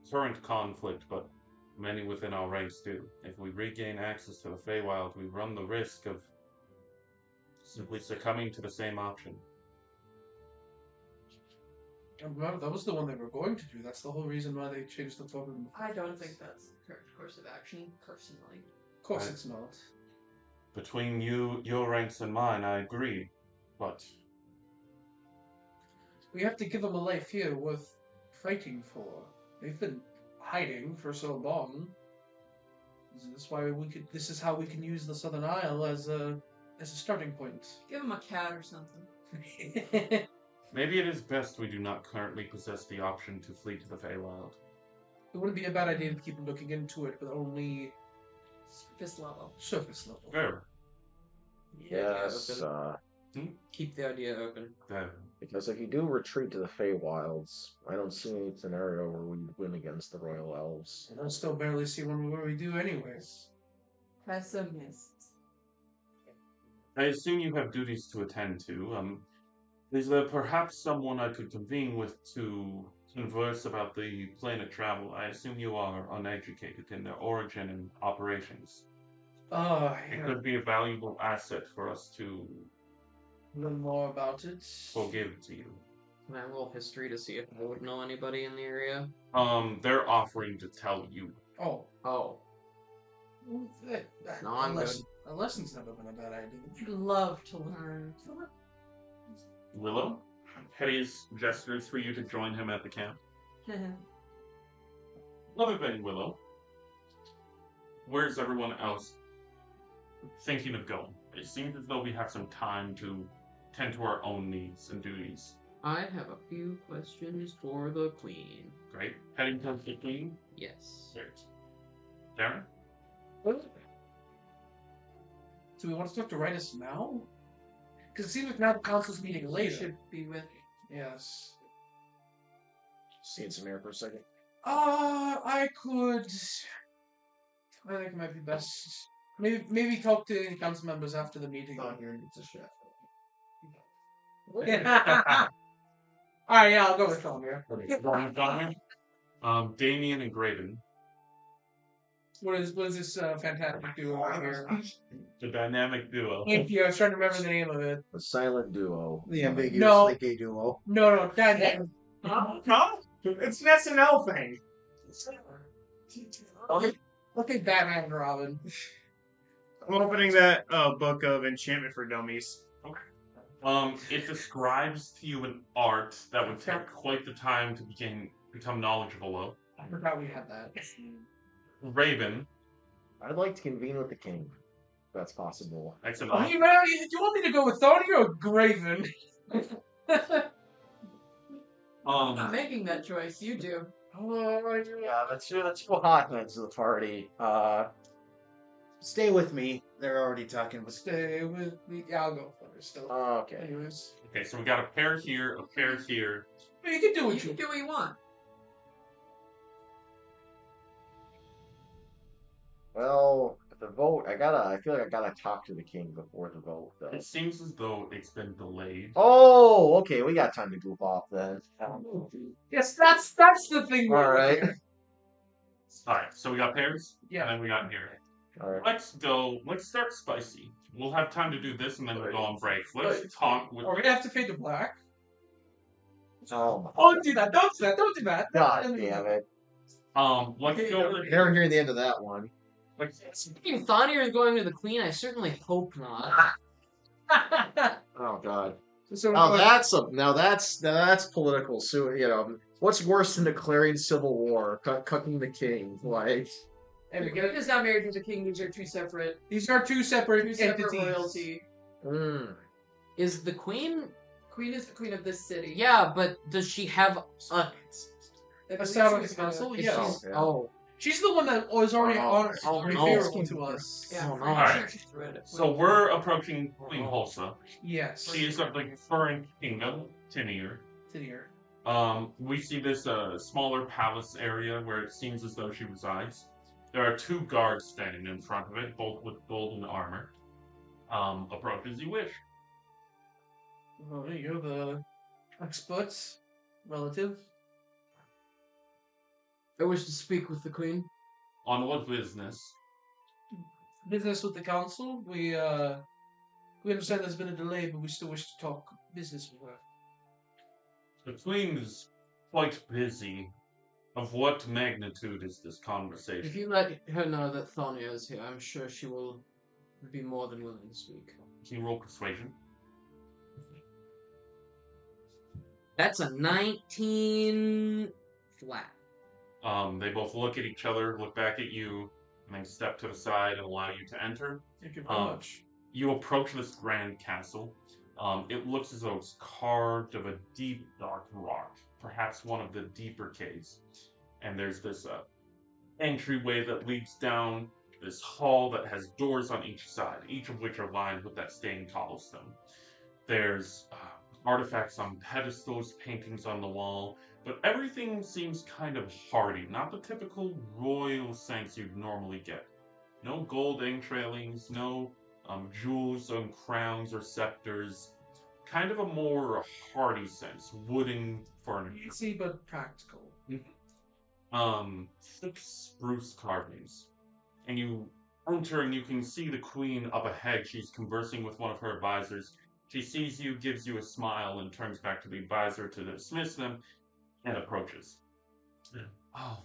B: current conflict, but many within our ranks do. If we regain access to the Feywild, we run the risk of simply succumbing to the same option.
D: Remember, that was the one they were going to do. That's the whole reason why they changed the program.
E: I don't think that's the correct course of action, personally.
D: Of course,
B: Right.
D: it's not.
B: Between your ranks and mine, I agree. But
D: We have to give them a life here worth fighting for. They've been hiding for so long. This is why we could. This is how we can use the Southern Isle as a starting point.
E: Give him a cat or something.
B: maybe it is best we do not currently possess the option to flee to the Feywild.
D: It wouldn't be a bad idea to keep looking into it, but only
E: Surface level.
D: surface level.
B: Fair.
C: Yes,
F: Keep the idea open.
B: Fair.
C: because if you do retreat to the Feywilds, I don't see any scenario where we win against the Royal Elves.
D: And I'll still barely see one where we do anyways.
E: Pessimist.
B: I assume you have duties to attend to. Is there perhaps someone I could convene with to converse about the planet travel? I assume you are uneducated in their origin and operations. It
D: Yeah.
B: could be a valuable asset for us to
D: Learn more about it.
B: forgive to you.
F: Can I roll history to see if I would know anybody in the area?
B: They're offering to tell you.
D: Oh.
F: Oh. No, I'm good.
D: A lesson's never been a bad idea.
E: I'd love to learn.
B: Willow? Hetty's gestures for you to join him at the camp. Other than Willow, where's everyone else thinking of going? It seems as though we have some time to tend to our own needs and duties.
F: I have a few questions for the Queen.
B: Great. Heading towards the Queen?
F: Yes.
B: Great. Darren?
D: Do we want to talk to Rhinus now? Because it seems like now the council's meeting
E: He
D: later.
E: should be with.
D: Yes.
C: Seeing some air for a second.
D: I could. I think it might be best. Maybe talk to any council members after the meeting.
C: Here needs a chef.
D: Alright, yeah, I'll go with Tomir.
B: Damien and Graven.
D: What is this fantastic duo over here?
B: The dynamic duo.
D: Thank you, I was trying to remember the name of it.
C: The silent duo.
H: The ambiguously gay duo.
D: No, that.
G: Huh? It's an SNL thing.
D: Okay, Batman and Robin.
G: I'm opening that book of Enchantment for Dummies.
B: It describes to you an art that would take quite the time to become knowledgeable of.
D: I forgot we had that.
B: Raven.
C: I'd like to convene with the king. If that's possible.
B: Excellent.
D: Oh, you want me to go with Thorny or Graven?
E: I'm not making that choice. You do.
C: Yeah, that's two hotheads of the party.
H: Stay with me. They're already talking with.
D: Stay with me. Yeah, I'll go for it still.
C: Okay.
D: Anyways.
B: Okay, so we got a pair here, a pair here.
D: But you can do
E: You
D: what
E: can
D: you
E: do what you want.
C: Well, the vote, I feel like I gotta talk to the king before the vote, though.
B: It seems as though it's been delayed.
C: Oh, okay, we got time to goof off then.
D: Yes, that's the thing.
C: All right.
B: Alright, so we got pairs,
D: Yeah.
B: and then we got here.
C: All right.
B: Let's start spicy. We'll have time to do this and then we'll go on break. Let's talk with
D: Are we gonna have to fade to black?
C: Oh my
D: Don't do that! Don't do that! Don't do that!
C: God damn it.
B: let's go with
C: Never hear the end of that one.
F: Speaking Thonir is going to the Queen, I certainly hope not.
C: Oh god.
D: So
C: That's political. So what's worse than declaring civil war? Cucking the king, like.
D: and we
E: You're
D: get
E: just not married to the king. These are two separate
D: these are two separate entities.
E: royalty.
F: Is the Queen?
E: Queen is the queen of this city.
F: Yeah, but does she have a?
E: I
D: A
E: believe
D: sound
E: she's
D: council?
E: gonna-
F: Is
D: Yes.
F: she-
C: yeah.
F: Oh,
D: She's the one that was already
C: Oh,
D: favorable to us.
E: Yeah,
F: Oh,
E: I'm
F: no.
E: sure
B: Alright.
E: she's read it.
B: So we're approaching Queen Hulsa.
D: Yes.
B: She is of the current kingdom, Tinir.
D: Here.
B: We see this smaller palace area where it seems as though she resides. There are two guards standing in front of it, both with golden armor. Approach as you wish.
D: Oh, you're the experts relative.
F: I wish to speak with the Queen.
B: On what business?
D: Business with the council. We understand there's been a delay, but we still wish to talk business with her.
B: The Queen is quite busy. Of what magnitude is this
F: If
B: conversation?
F: you let her know that Thonia is here, I'm sure she will be more than willing to speak.
B: Can you roll persuasion?
F: That's a 19 flat.
B: They both look at each other, look back at you, and then step to the side and allow you to enter.
D: Thank you very much.
B: You approach this grand castle. It looks as though it's carved of a deep, dark rock, perhaps one of the deeper caves. And there's this entryway that leads down this hall that has doors on each side, each of which are lined with that stained cobblestone. There's artifacts on pedestals, paintings on the wall, but everything seems kind of hardy, not the typical royal sense you'd normally get. No gold entrailings, no jewels on crowns or scepters. Kind of a more hardy sense, wooden furniture.
D: Easy but practical.
B: Thick spruce carvings. And you enter and you can see the queen up ahead. She's conversing with one of her advisors. She sees you, gives you a smile, and turns back to the advisor to dismiss them, and approaches. Oh,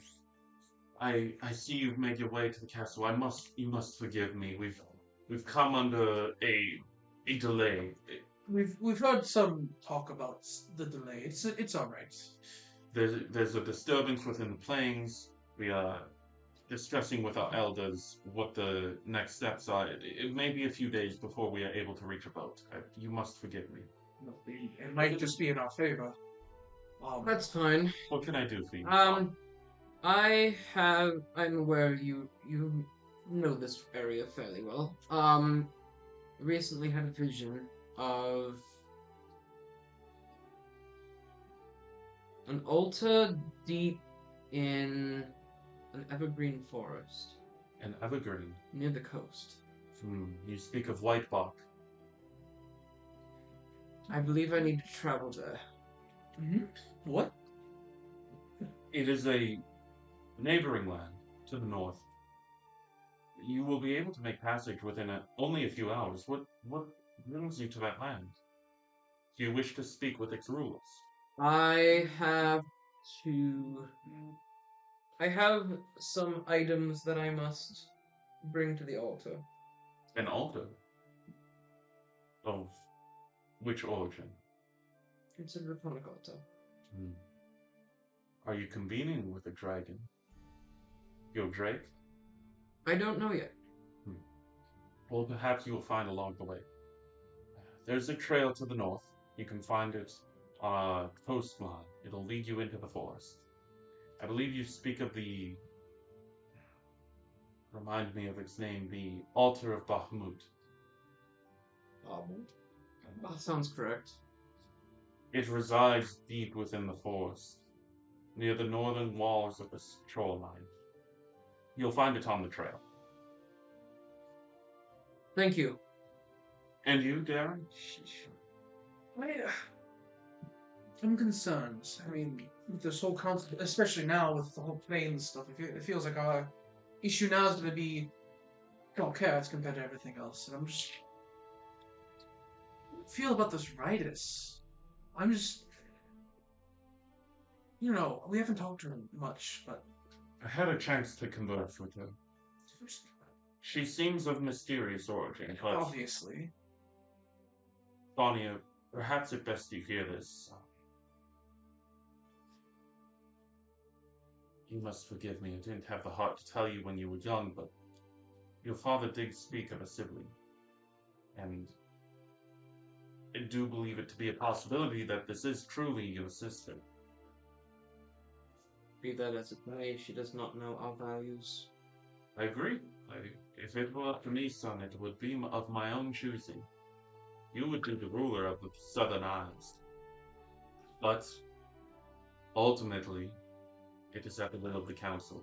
B: I see you've made your way to the castle. You must forgive me. We've come under a delay.
D: We've heard some talk about the delay. It's all right.
B: There's a disturbance within the plains. We are discussing with our elders what the next steps are. It may be a few days before we are able to reach a boat. You must forgive me.
D: It might just be in our favor.
F: That's fine.
B: What can I do for you?
F: I'm aware you know this area fairly well. Recently had a vision of an altar deep in an evergreen forest
B: An evergreen.
F: near the coast.
B: You speak of white bark.
F: I believe I need to travel there.
D: What?
B: It is a neighboring land to the north. You will be able to make passage within only a few hours. What brings you to that land? Do you wish to speak with its rulers?
F: I have some items that I must bring to the altar.
B: An altar? Of which origin?
F: It's a draconic altar.
B: Are you convening with a dragon? Your drake?
F: I don't know yet.
B: Well, perhaps you will find along the way. There's a trail to the north. You can find it on a coastline. It'll lead you into the forest. I believe you speak of the... Remind me of its name, the Altar of Bahamut.
F: That sounds correct.
B: It resides deep within the forest, near the northern walls of the shoreline. You'll find it on the trail.
F: Thank you.
B: And you, Darren?
D: I'm concerned. I mean, with this whole concept, especially now with the whole planes stuff, it feels like our issue now is going to be as compared to everything else. And I'm just... feel about this Ritus. I'm just... we haven't talked to her much, but...
B: I had a chance to converse with her. She seems of mysterious origin, but...
D: Obviously.
B: Thonia, perhaps it best you hear this. You must forgive me. I didn't have the heart to tell you when you were young, but your father did speak of a sibling. And I do believe it to be a possibility that this is truly your sister.
F: Be that as it may, she does not know our values.
B: I agree. If it were up to me, son, it would be of my own choosing. You would be the ruler of the Southern Isles. But, ultimately, it is at the will of the Council.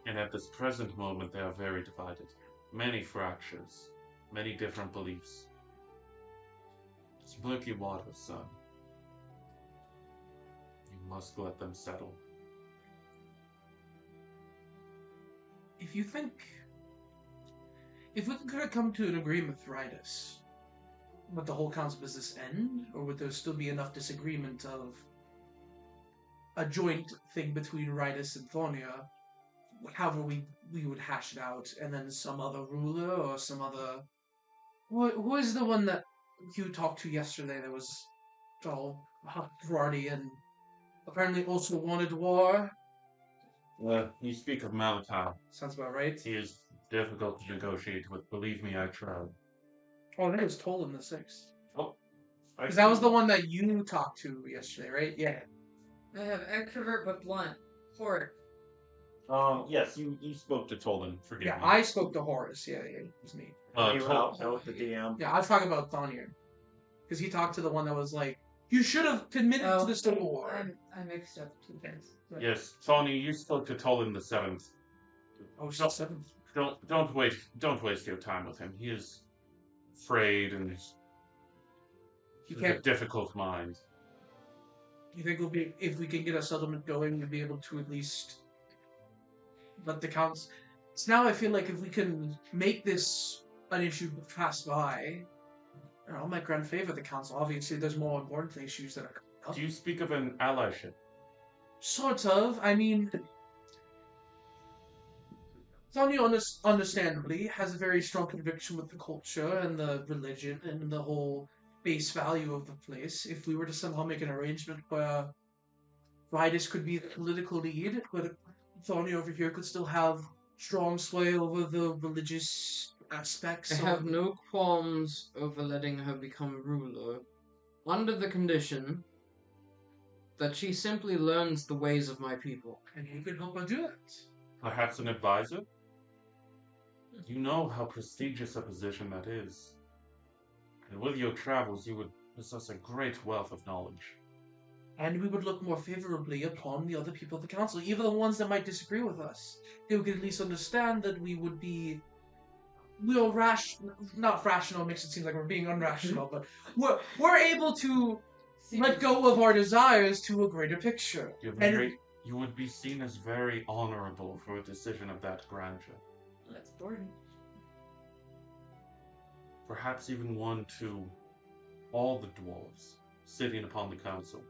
B: And at this present moment, they are very divided. Many fractures, many different beliefs. It's murky waters, son. You must let them settle.
D: If you think... if we could come to an agreement with Ritus, would the whole council business end, or would there still be enough disagreement of a joint thing between Rydas and Thonia? However, we would hash it out, and then some other ruler or some other. Who is the one that you talked to yesterday that was all karate and apparently also wanted war?
B: You speak of Malachi.
D: Sounds about right.
B: He is difficult to negotiate with. Believe me, I tried.
D: Oh, I think it was Tolan the Sixth.
B: Oh,
D: Because that was the one that you talked to yesterday, right? Yeah.
E: I have extrovert but blunt. Horrid.
B: Yes, you spoke to Tolan. Forgive
D: Yeah,
B: me.
D: I spoke to Horace. Yeah, it was me.
H: You
B: Tol-
H: out with the DM.
D: Yeah, I was talking about Thonia. Because he talked to the one that was like, you should have committed to the Civil War.
E: I mixed up two things. But-
B: Yes, Tony, you spoke to Tolan the Seventh.
D: Oh, she's 7.
B: Don't waste your time with him. He is afraid and
D: You
B: has
D: can't.
B: a difficult mind.
D: You think we'll be, if we can get a settlement going, we'll be able to at least let the counts. So now I feel like if we can make this an issue pass by, I might grant favor the council. Obviously, there's more important issues that are coming up.
B: Do you speak of an allyship?
D: Sort of. I mean, Sonia understandably has a very strong conviction with the culture and the religion and the whole base value of the place. If we were to somehow make an arrangement where Vitus could be the political lead, but Thorny over here could still have strong sway over the religious aspects.
F: I have no qualms over letting her become ruler, under the condition that she simply learns the ways of my people.
D: And you can help her do it.
B: Perhaps an advisor? You know how prestigious a position that is. And with your travels, you would possess a great wealth of knowledge.
D: And we would look more favorably upon the other people of the council, even the ones that might disagree with us. They would at least understand that we would be... not rational, makes it seem like we're being unrational, but we're able to let go of our desires to a greater picture.
B: You would be seen as very honorable for a decision of that grandeur.
E: That's important.
B: Perhaps even one to all the dwarves sitting upon the council.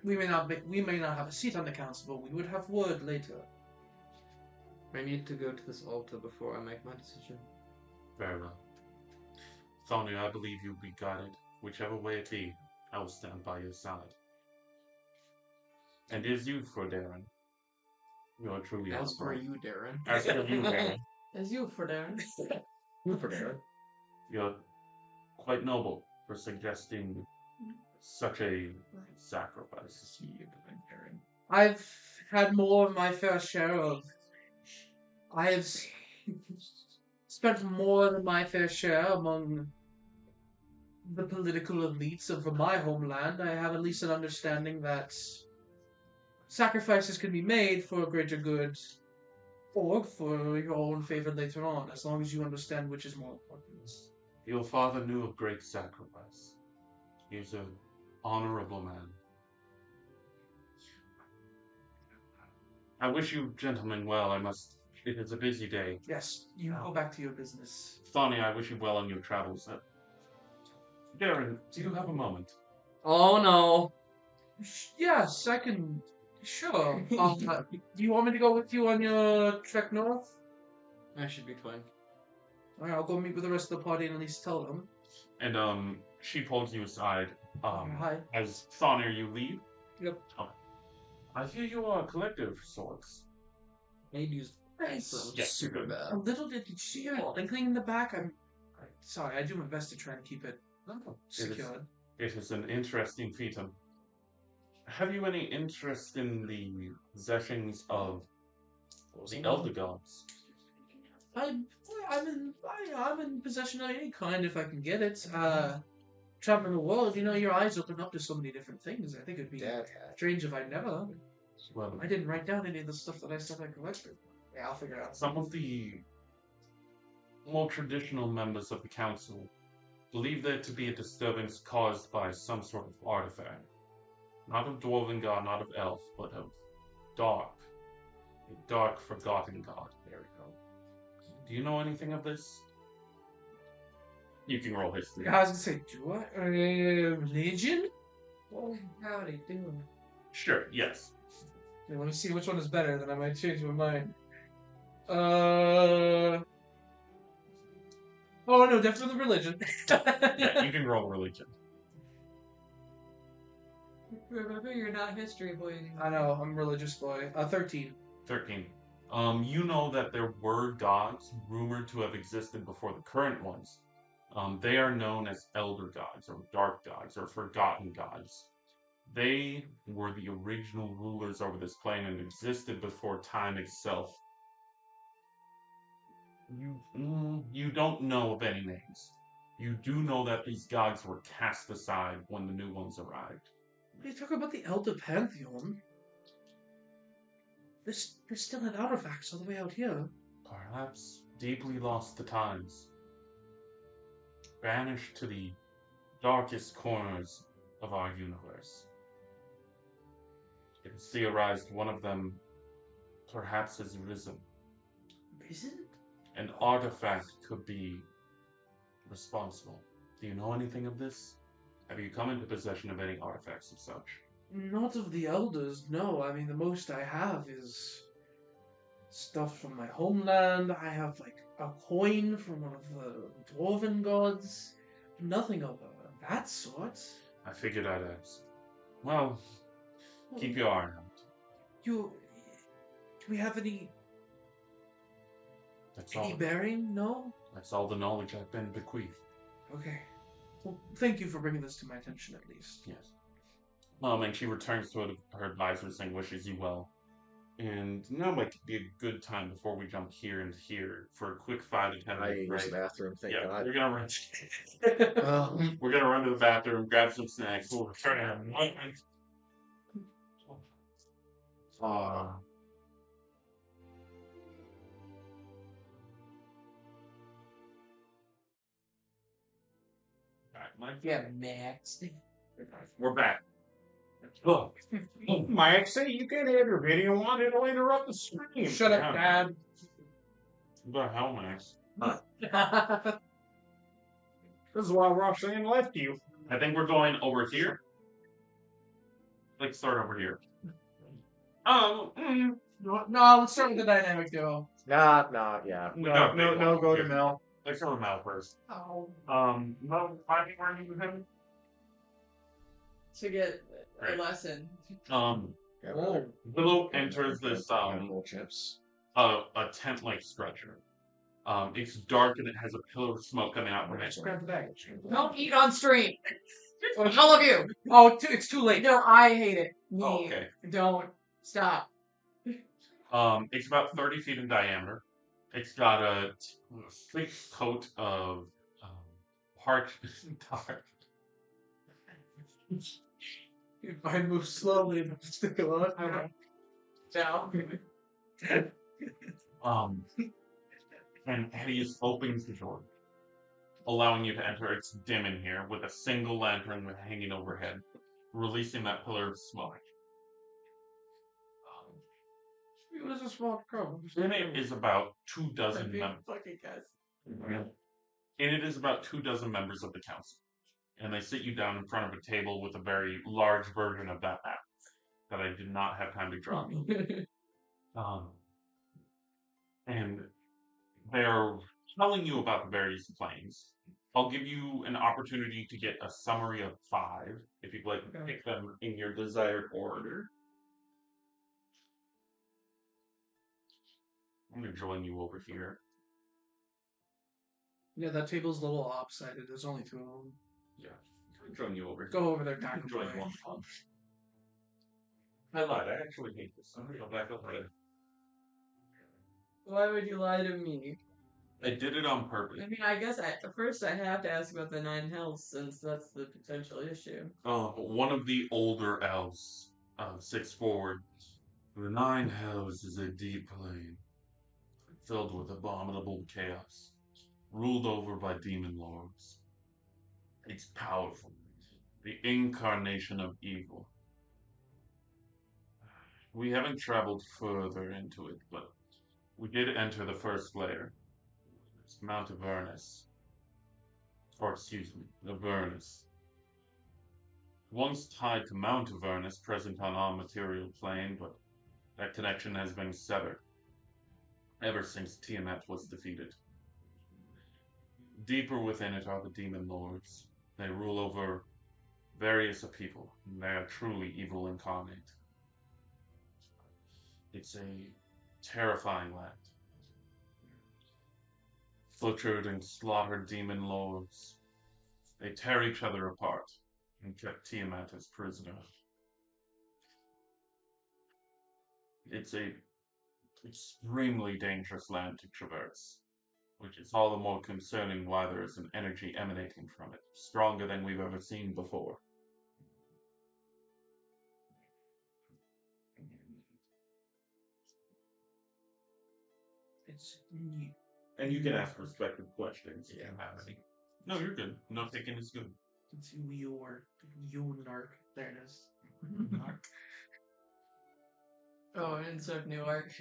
D: We may not have a seat on the council, but we would have word later.
F: I need to go to this altar before I make my decision.
B: Very well. Thorny, I believe you'll be guided. Whichever way it be, I will stand by your side. And as you for Darren. You are truly
F: As for
B: honorable.
F: you, Darren.
B: As for you, Darren.
E: As you for Darren.
C: You for Darren.
B: You're quite noble for suggesting such a sacrifice.
D: I've had more of my fair share of... I have spent more than my fair share among the political elites of my homeland. I have at least an understanding that sacrifices can be made for a greater good or for your own favor later on, as long as you understand which is more important.
B: Your father knew of great sacrifice. He was an honorable man. I wish you gentlemen well. It is a busy day.
D: Yes, you go back to your business.
B: Thorny, I wish you well on your travels. Darren, do you have a moment?
F: Oh no.
D: Yes, I can. Sure. Do you want me to go with you on your trek north?
F: I should be fine.
D: Alright, I'll go meet with the rest of the party and at least tell them.
B: And she pulls you aside.
D: Hi.
B: As Thorny, you leave.
D: Yep.
B: Oh. I hear you are a collector of sorts.
F: I'd use
D: Nice.
B: Yes,
F: super
B: good.
F: bad.
D: A little did you see an inkling in the back? I'm sorry, I do my best to try and keep it secured.
B: It is an interesting feat. Have you any interest in the possessions of the Elder Gods?
D: I'm in possession of any kind if I can get it. Traveling the world, your eyes open up to so many different things. I think it'd be
C: Dad
D: strange if I never.
B: Well,
D: I didn't write down any of the stuff that I said I collected. Yeah, I'll figure it out.
B: some of the more traditional members of the council believe there to be a disturbance caused by some sort of artifact. Not of Dwarven God, not of Elf, but of Dark. A dark, forgotten god. There we go. Do you know anything of this? You can roll history.
D: I was gonna say, do I? Religion?
E: Oh, howdy doing?
B: Sure, yes.
D: Okay, let me see which one is better, then I might change my mind. Oh no, definitely religion.
B: Yeah, you can roll religion.
E: Remember, you're not history boy anymore.
D: I know, I'm a religious boy. 13.
B: 13. You know that there were gods rumored to have existed before the current ones. They are known as elder gods, or dark gods, or forgotten gods. They were the original rulers over this plane and existed before time itself. You don't know of any names. You do know that these gods were cast aside when the new ones arrived.
D: What are you talking about the Elder Pantheon? They still have artifacts all the way out here.
B: Perhaps deeply lost to times, banished to the darkest corners of our universe. It is theorized one of them perhaps has risen.
D: Risen?
B: An artifact could be responsible. Do you know anything of this? Have you come into possession of any artifacts of such?
D: Not of the elders, no. I mean, the most I have is stuff from my homeland. I have, like, a coin from one of the dwarven gods. Nothing of that sort.
B: I figured I'd ask. Well, keep your eye out.
D: Do we have any
B: That's all.
D: bearing? No?
B: That's all the knowledge I've been bequeathed.
D: Okay. Well, thank you for bringing this to my attention, at least.
B: Yes. And she returns to her advisors and wishes you well. And now might be a good time before we jump here and here for a quick 5 to 10
C: I
B: minute
C: use
B: break.
C: the bathroom. Thank
B: Yeah,
C: God.
B: we're gonna run. We're gonna run to the bathroom, grab some snacks. We'll return in a moment.
F: Max.
B: We're back. Look,
G: Maxie, you can't have your video on. It'll interrupt the stream.
D: Shut up, Dad.
B: what the hell, Max?
G: This is why Roxanne left you.
B: I think we're going over here. Let's start over here.
D: No, let's start with the dynamic duo.
C: Yeah.
G: No, go to Mel.
B: Let's go to Mal first.
E: Oh.
B: Mel, finding where you with him?
E: To get a
B: Great.
E: lesson.
B: Willow enters this
C: chips.
B: a tent-like structure. It's dark and it has a pillar of smoke coming out from it.
D: Grab the bag.
E: Don't eat on stream. All of you.
D: Oh, it's too late.
E: No, I hate it. Me.
B: Oh, okay.
E: Don't. Stop.
B: It's about 30 feet in diameter. It's got a thick coat of parchment tar.
D: If I move slowly, it'll stick a lot.
E: Down.
B: And Hedius opens the door, allowing you to enter. It's dim in here, with a single lantern hanging overhead, releasing that pillar of smoke.
D: It was a small crowd.
B: In it is about 2 dozen members.
E: Fucking guys.
B: In it is about 2 dozen members of the council. And they sit you down in front of a table with a very large version of that map that I did not have time to draw. And they're telling you about the various planes. I'll give you an opportunity to get a summary of 5, if you'd like to pick them in your desired order. I'm going to join you over here.
D: Yeah, that table's a little lopsided. There's only 2 of them.
B: Yeah, I'll join you over here.
D: Go over there,
B: You
D: tackle
B: can join
D: play.
B: one punch. I lied. I actually hate this. I'm going to go back up later.
E: Why would you lie to me?
B: I did it on purpose.
E: I mean, I guess first I have to ask about the 9 hells since that's the potential issue.
B: One of the older elves sits forward. The 9 hells is a deep plane, filled with abominable chaos, ruled over by demon lords. It's powerful, the incarnation of evil. We haven't traveled further into it, but we did enter the first layer. It's Mount Avernus. or excuse me, Avernus. Once tied to Mount Avernus, present on our material plane, but that connection has been severed ever since Tiamat was defeated. Deeper within it are the demon lords. They rule over various people, and they are truly evil incarnate. It's a terrifying land. Butchered and slaughtered demon lords. They tear each other apart and kept Tiamat as prisoner. It's a extremely dangerous land to traverse, which is all the more concerning why there is an energy emanating from it, stronger than we've ever seen before.
D: It's new.
B: And you can ask respective questions if
C: Yeah.
B: you have any. No, you're good. No taking is good.
D: It's Newark. There it is. Narc.
E: Oh, instead of Newark.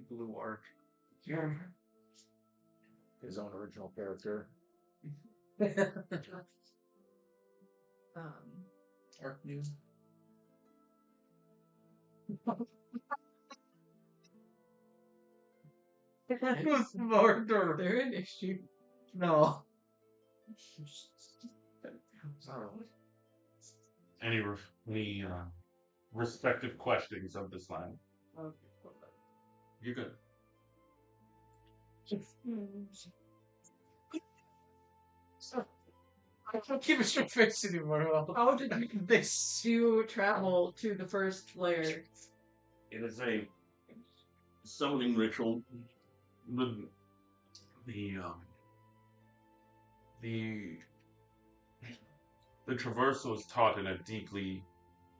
D: Blue Arc.
C: His own original character.
D: Arc News. Murder.
E: They're an issue.
D: No.
B: Any respective questions of this land? You're good.
D: I can't keep a straight face anymore.
E: How did you travel to the first layer?
B: It is a summoning ritual. The the traversal is taught in a deeply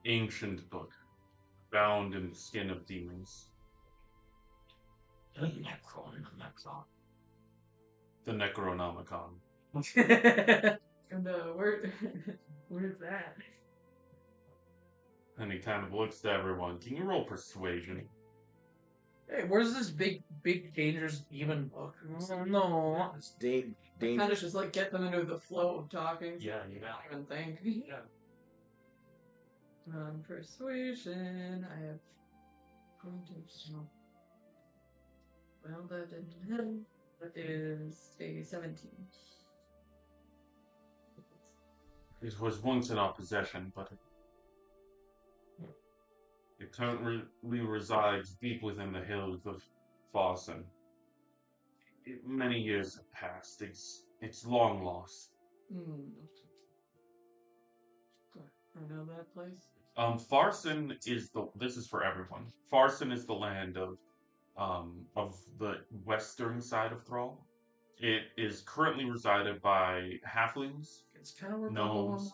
B: ancient book, bound in the skin of demons. The Necronomicon.
E: And where's that?
B: And he kind of looks to everyone. Can you roll persuasion?
D: Hey, where's this big, dangerous demon book? No.
C: It's
E: Kind
C: dangerous.
E: of just like get them into the flow of talking.
B: Yeah, you
E: I don't even think.
B: Yeah.
E: Persuasion. I have. Well, that is a 17.
B: It was once in our possession, but it currently resides deep within the hills of Farson. Many years have passed. It's long lost.
E: I know that place.
B: Farson is this is for everyone. Farson is the land of the western side of Thrall. It is currently resided by halflings,
D: It's kind of where
B: gnomes.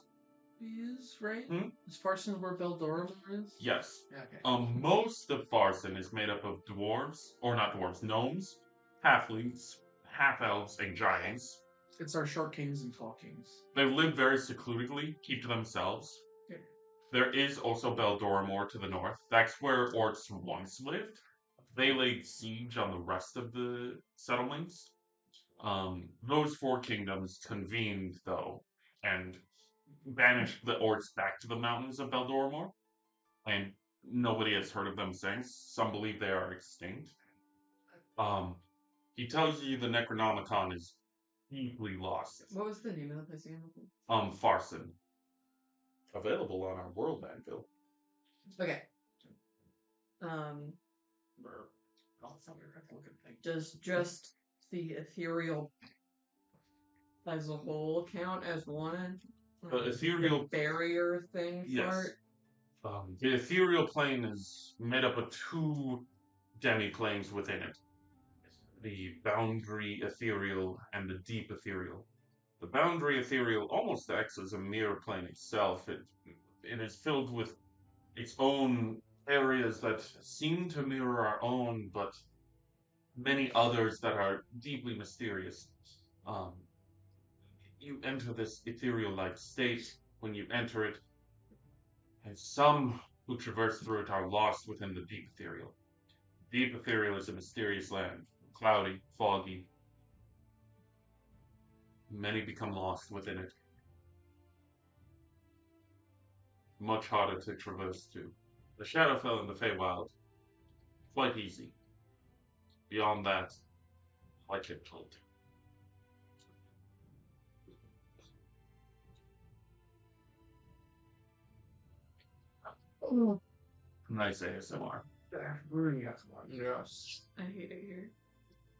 D: Beldorum is, right?
B: Hmm?
D: Is Farson where Beldorum is?
B: Yes.
D: Yeah, okay.
B: Most of Farson is made up of dwarves, or not dwarves, gnomes, halflings, half-elves, and giants.
D: It's our short kings and tall kings.
B: They live very secludedly, keep to themselves.
D: Okay.
B: There is also Beldoramor to the north. That's where orcs once lived. They laid siege on the rest of the settlements. Those four kingdoms convened, though, and banished the orcs back to the mountains of Beldoramor. And nobody has heard of them since. Some believe they are extinct. He tells you the Necronomicon is deeply lost.
E: What was the name of the place again?
B: Farson. Available on our world anvil.
E: Okay. Does just the ethereal as a whole count as one?
B: The ethereal
E: barrier thing
B: Yes.
E: part?
B: The ethereal plane is made up of two demi-planes within it. The boundary ethereal and the deep ethereal. The boundary ethereal almost acts as a mirror plane itself. It is filled with its own areas that seem to mirror our own, but many others that are deeply mysterious. You enter this ethereal-like state. When you enter it, and some who traverse through it are lost within the deep ethereal. Deep ethereal is a mysterious land, cloudy, foggy, Many become lost within it. Much harder to traverse to. The Shadowfell and the Feywild, quite easy. Beyond that, quite difficult. Nice ASMR.
F: Yes.
E: I hate it here.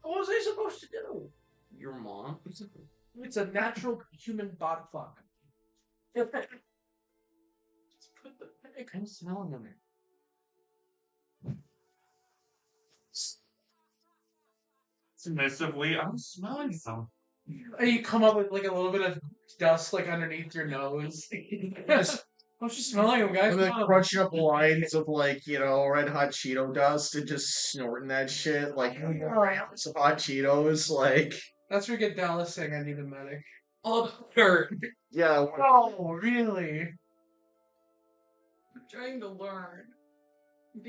D: What was I supposed to do?
F: Your mom?
D: It's a natural human bot fuck.
E: Just put the
F: I can smell them.
B: Submissively, I'm smelling some.
D: And you come up with like a little bit of dust like underneath your nose. Just, I'm just smelling them, guys.
C: I'm like
D: Come on.
C: crunching up lines of like, red hot Cheeto dust and just snorting that shit like grams of hot Cheetos. Like,
D: That's where you get Dallas saying I need a medic.
F: Oh, dirt.
C: yeah,
D: Oh, really?
E: I'm trying to learn.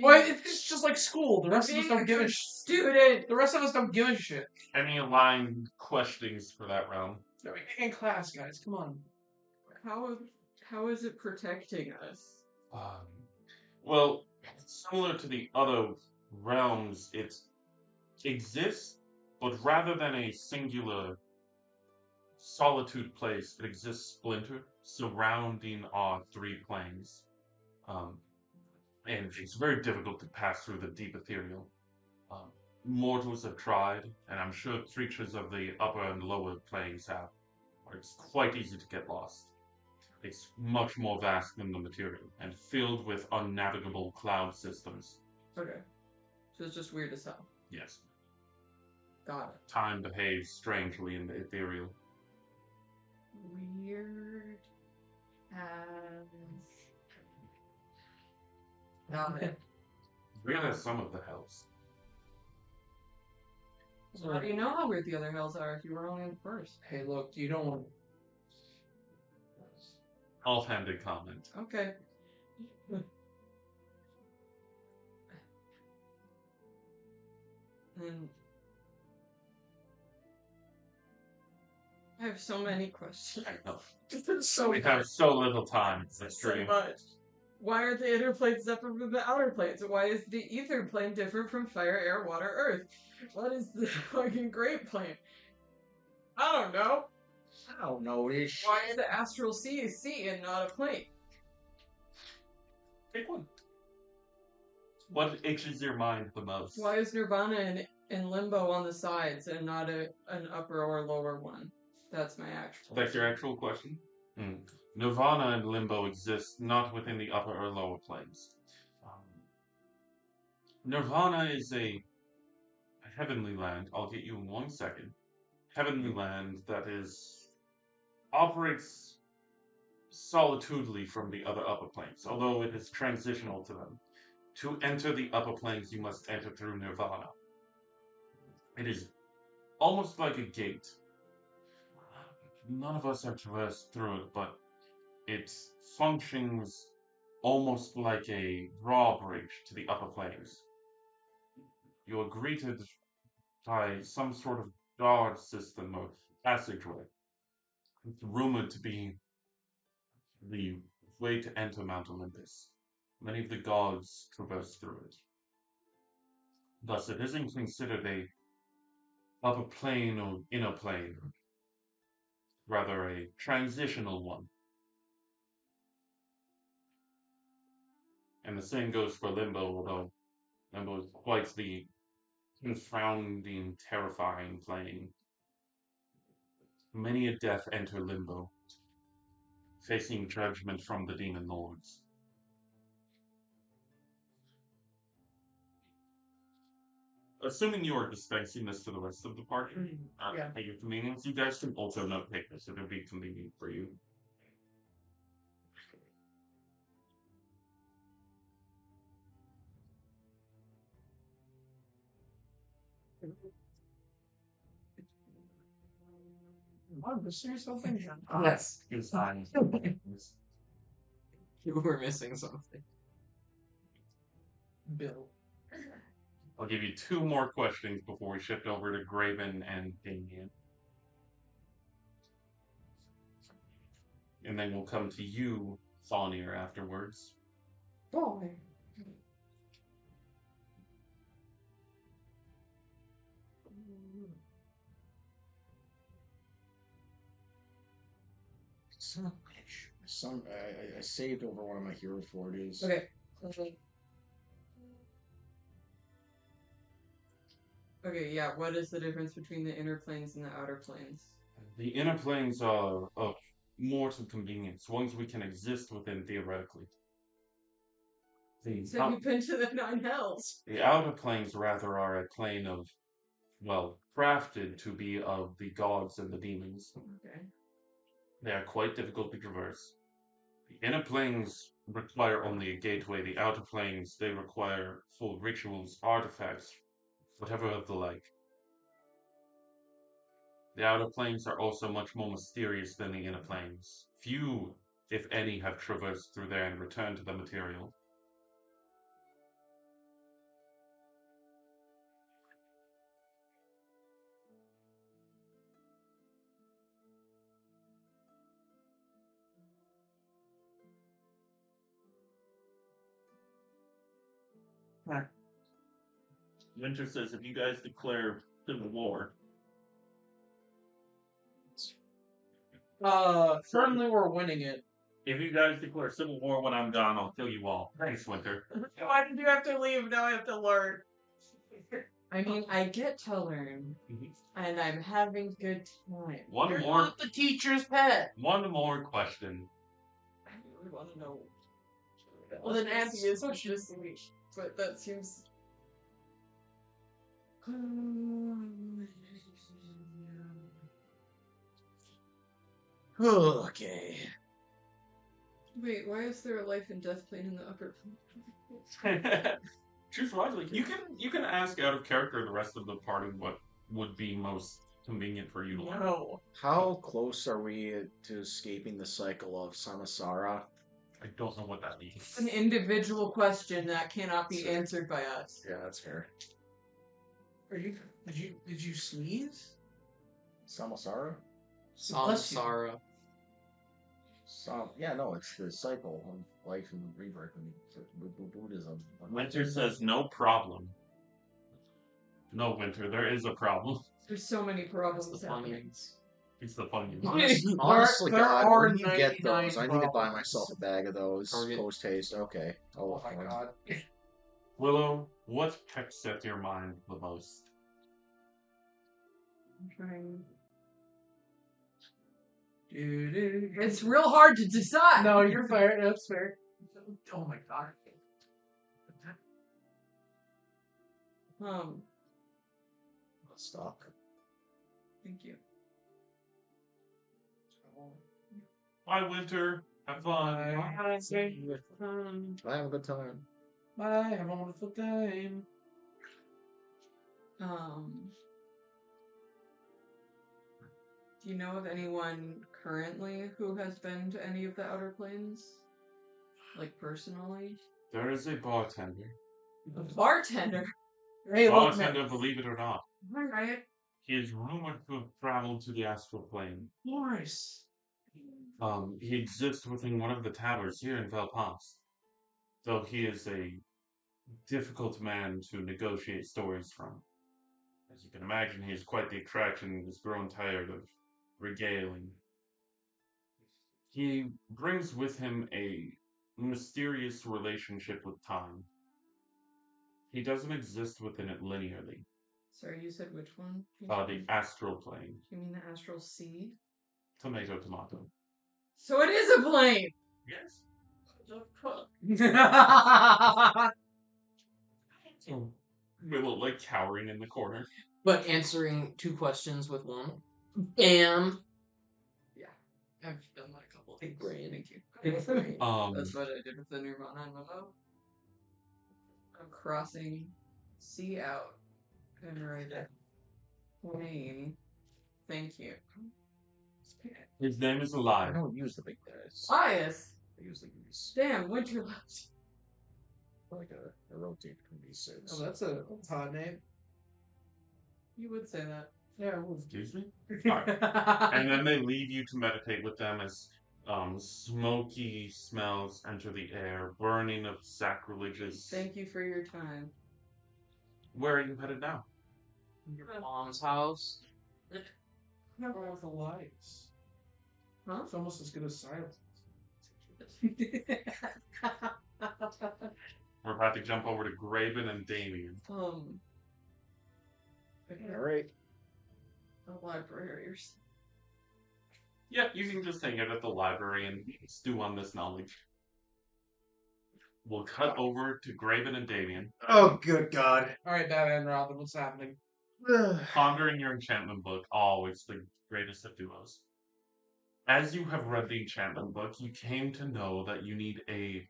D: Well, it's just like school. The rest of us
E: Being
D: don't
E: a
D: give a
E: good
D: shit.
E: student.
D: The rest of us don't give a shit.
B: Any aligned questionings for that round?
D: In class, guys. Come on.
E: How is it protecting us?
B: Well, similar to the other realms, it exists, but rather than a singular solitude place, it exists splintered, surrounding our three planes. Um, and it's very difficult to pass through the deep ethereal. Um, Mortals have tried, and I'm sure creatures of the upper and lower planes have. But it's quite easy to get lost. It's much more vast than the material, and filled with unnavigable cloud systems.
E: Okay. So it's just weird as hell.
B: Yes.
E: Got it.
B: Time behaves strangely in the ethereal.
E: Weird as. Got it.
B: Weird as some of the hells.
E: So how do you know how weird the other hells are if you were only in the first?
D: Hey, look, you don't want.
B: Offhanded comment.
E: Okay. And I have so many questions.
B: No.
E: So
B: We have so little time. That's
E: so
B: true.
E: much. Why are the inner planes separate from the outer planes? Why is the ether plane different from fire, air, water, earth? What is the fucking great plane? I don't know.
C: I don't know.
E: Why is the astral sea a sea and not a plane?
B: Pick one. What itches your mind the most?
E: Why is Nirvana in limbo on the sides and not an upper or lower one? That's my actual.
B: That's your actual question? Nirvana and Limbo exist not within the upper or lower planes. Nirvana is a heavenly land. I'll get you in 1 second. Heavenly land that operates solitudely from the other upper planes, although it is transitional to them. To enter the upper planes, you must enter through Nirvana. It is almost like a gate. None of us have traversed through it, but it functions almost like a drawbridge to the upper planes. You are greeted by some sort of guard system or passageway. It's rumored to be the way to enter Mount Olympus. Many of the gods traverse through it. Thus, it isn't considered a upper plane or inner plane, rather a transitional one. And the same goes for Limbo, although Limbo is quite the confounding, terrifying plane. Many a death enter Limbo, facing judgment from the demon lords. Assuming you are dispensing this to the rest of the party, at your convenience, you guys can also note take this if it would be convenient for you.
D: I'm missing something.
F: Yes.
B: It's fine.
F: You were missing something.
D: Bill.
B: I'll give you 2 more questions before we shift over to Graven and Damien. and then we'll come to you, Thonir, afterwards.
E: Boy.
C: Son of a bitch. I saved over one of my hero forties.
E: Okay. Okay, yeah, what is the difference between the inner planes and the outer planes?
B: The inner planes are of mortal convenience, ones we can exist within theoretically.
E: So you've been to the nine hells.
B: The outer planes, rather, are a plane of, well, crafted to be of the gods and the demons.
E: Okay.
B: They are quite difficult to traverse. The inner planes require only a gateway. The outer planes, they require full rituals, artifacts, whatever of the like. The outer planes are also much more mysterious than the inner planes. Few, if any, have traversed through there and returned to the material. Winter says if you guys declare civil war,
D: Certainly we're winning it.
B: if you guys declare civil war when I'm gone, I'll kill you all. Thanks, Winter.
E: Why did you have to leave? Now I have to learn. I mean, I get to learn, and I'm having good time.
B: One
F: You're
B: more.
F: not the teacher's pet.
B: One more question.
E: I really want to know. Well, then Auntie is just me, but that seems.
C: Okay.
E: Wait, why is there a life and death plane in the upper plane?
B: Choose wisely. You can ask out of character the rest of the party what would be most convenient for you to learn.
E: No.
C: How close are we to escaping the cycle of Samsara?
B: I don't know what that means.
E: An individual question that cannot be answered by us.
C: Yeah, that's fair.
D: Did you sneeze?
C: Samsara?
F: Samsara.
C: Yeah, no, it's the cycle of life and rebirth in Buddhism.
B: Winter says no problem. No, Winter, there is a problem.
E: There's so many problems
F: That's the
E: happening.
F: Funyuns.
B: It's the fun.
C: Honestly,
D: There
C: God,
D: are
C: when you get
D: 99
C: those, I need to buy
D: problems.
C: myself a bag of those
F: Target.
C: post haste. Okay.
D: Oh my god.
B: Willow, what pecks at your mind the most?
E: I'm trying.
D: It's
E: It's real hard to decide.
D: no, you're fair. That's fair. Oh my god.
C: Stop.
E: Thank you.
B: Bye, Winter. Have fun.
D: Bye.
C: I have a good time.
D: Bye. Have a wonderful time.
E: Do you know of anyone currently who has been to any of the outer planes? Like personally?
B: There is a bartender.
E: A bartender?
D: Hey, look,
B: Bartender,
D: man.
B: believe it or not.
E: Alright.
B: He is rumored to have traveled to the astral plane.
D: Morris.
B: He exists within one of the towers here in Valpas. Though he is a difficult man to negotiate stories from. As you can imagine, he is quite the attraction and has grown tired of regaling. He brings with him a mysterious relationship with time. He doesn't exist within it linearly.
E: Sorry, you said which one?
B: The astral plane.
E: You mean the astral sea?
B: Tomato, tomato.
E: So it is a plane!
B: Yes. Willow, like, cowering in the corner.
F: But answering two questions with one. And
E: Yeah. I've done that a couple of
F: Big
E: times.
F: brain.
E: Thank you.
B: That's
E: what I did with the Nirvana memo. I'm crossing C out and write it. Plane. Thank you.
B: His name is
C: I
B: Alive.
C: don't use the big guys.
E: Bias!
C: I usually use
E: Damn, winter left.
C: like a rotate between these six.
D: Oh, that's a hot name.
E: You would say that.
D: Yeah, it was.
B: Excuse me? Alright. And then they leave you to meditate with them as Smoky smells enter the air, burning of sacrilegious.
E: Thank you for your time.
B: Where are you headed now?
F: Your mom's house.
D: Never with the lights.
E: Huh?
D: It's almost as good as silence.
B: We're about to jump over to Graven and Damien.
C: All right.
E: The libraries.
B: Yeah, you can just hang out at the library and stew on this knowledge. We'll cut over to Graven and Damien.
G: Oh, good God.
D: All right, Batman and Robin, what's happening?
B: Pondering your enchantment book, always the greatest of duos. As you have read the enchantment book, you came to know that you need a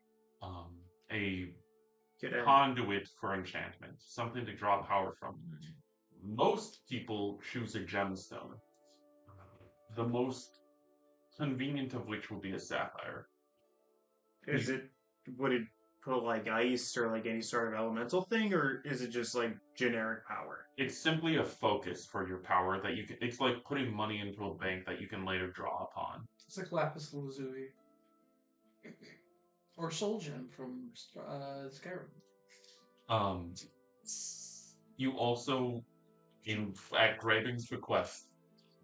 B: conduit for enchantment, something to draw power from. Most people choose a gemstone, the most convenient of which would be a sapphire.
G: Would it put like ice or like any sort of elemental thing, or is it just like generic power?
B: It's simply a focus for your power that you can. It's like putting money into a bank that you can later draw upon.
D: It's like lapis lazuli. Or soul gem from Skyrim.
B: You also, at Graven's request,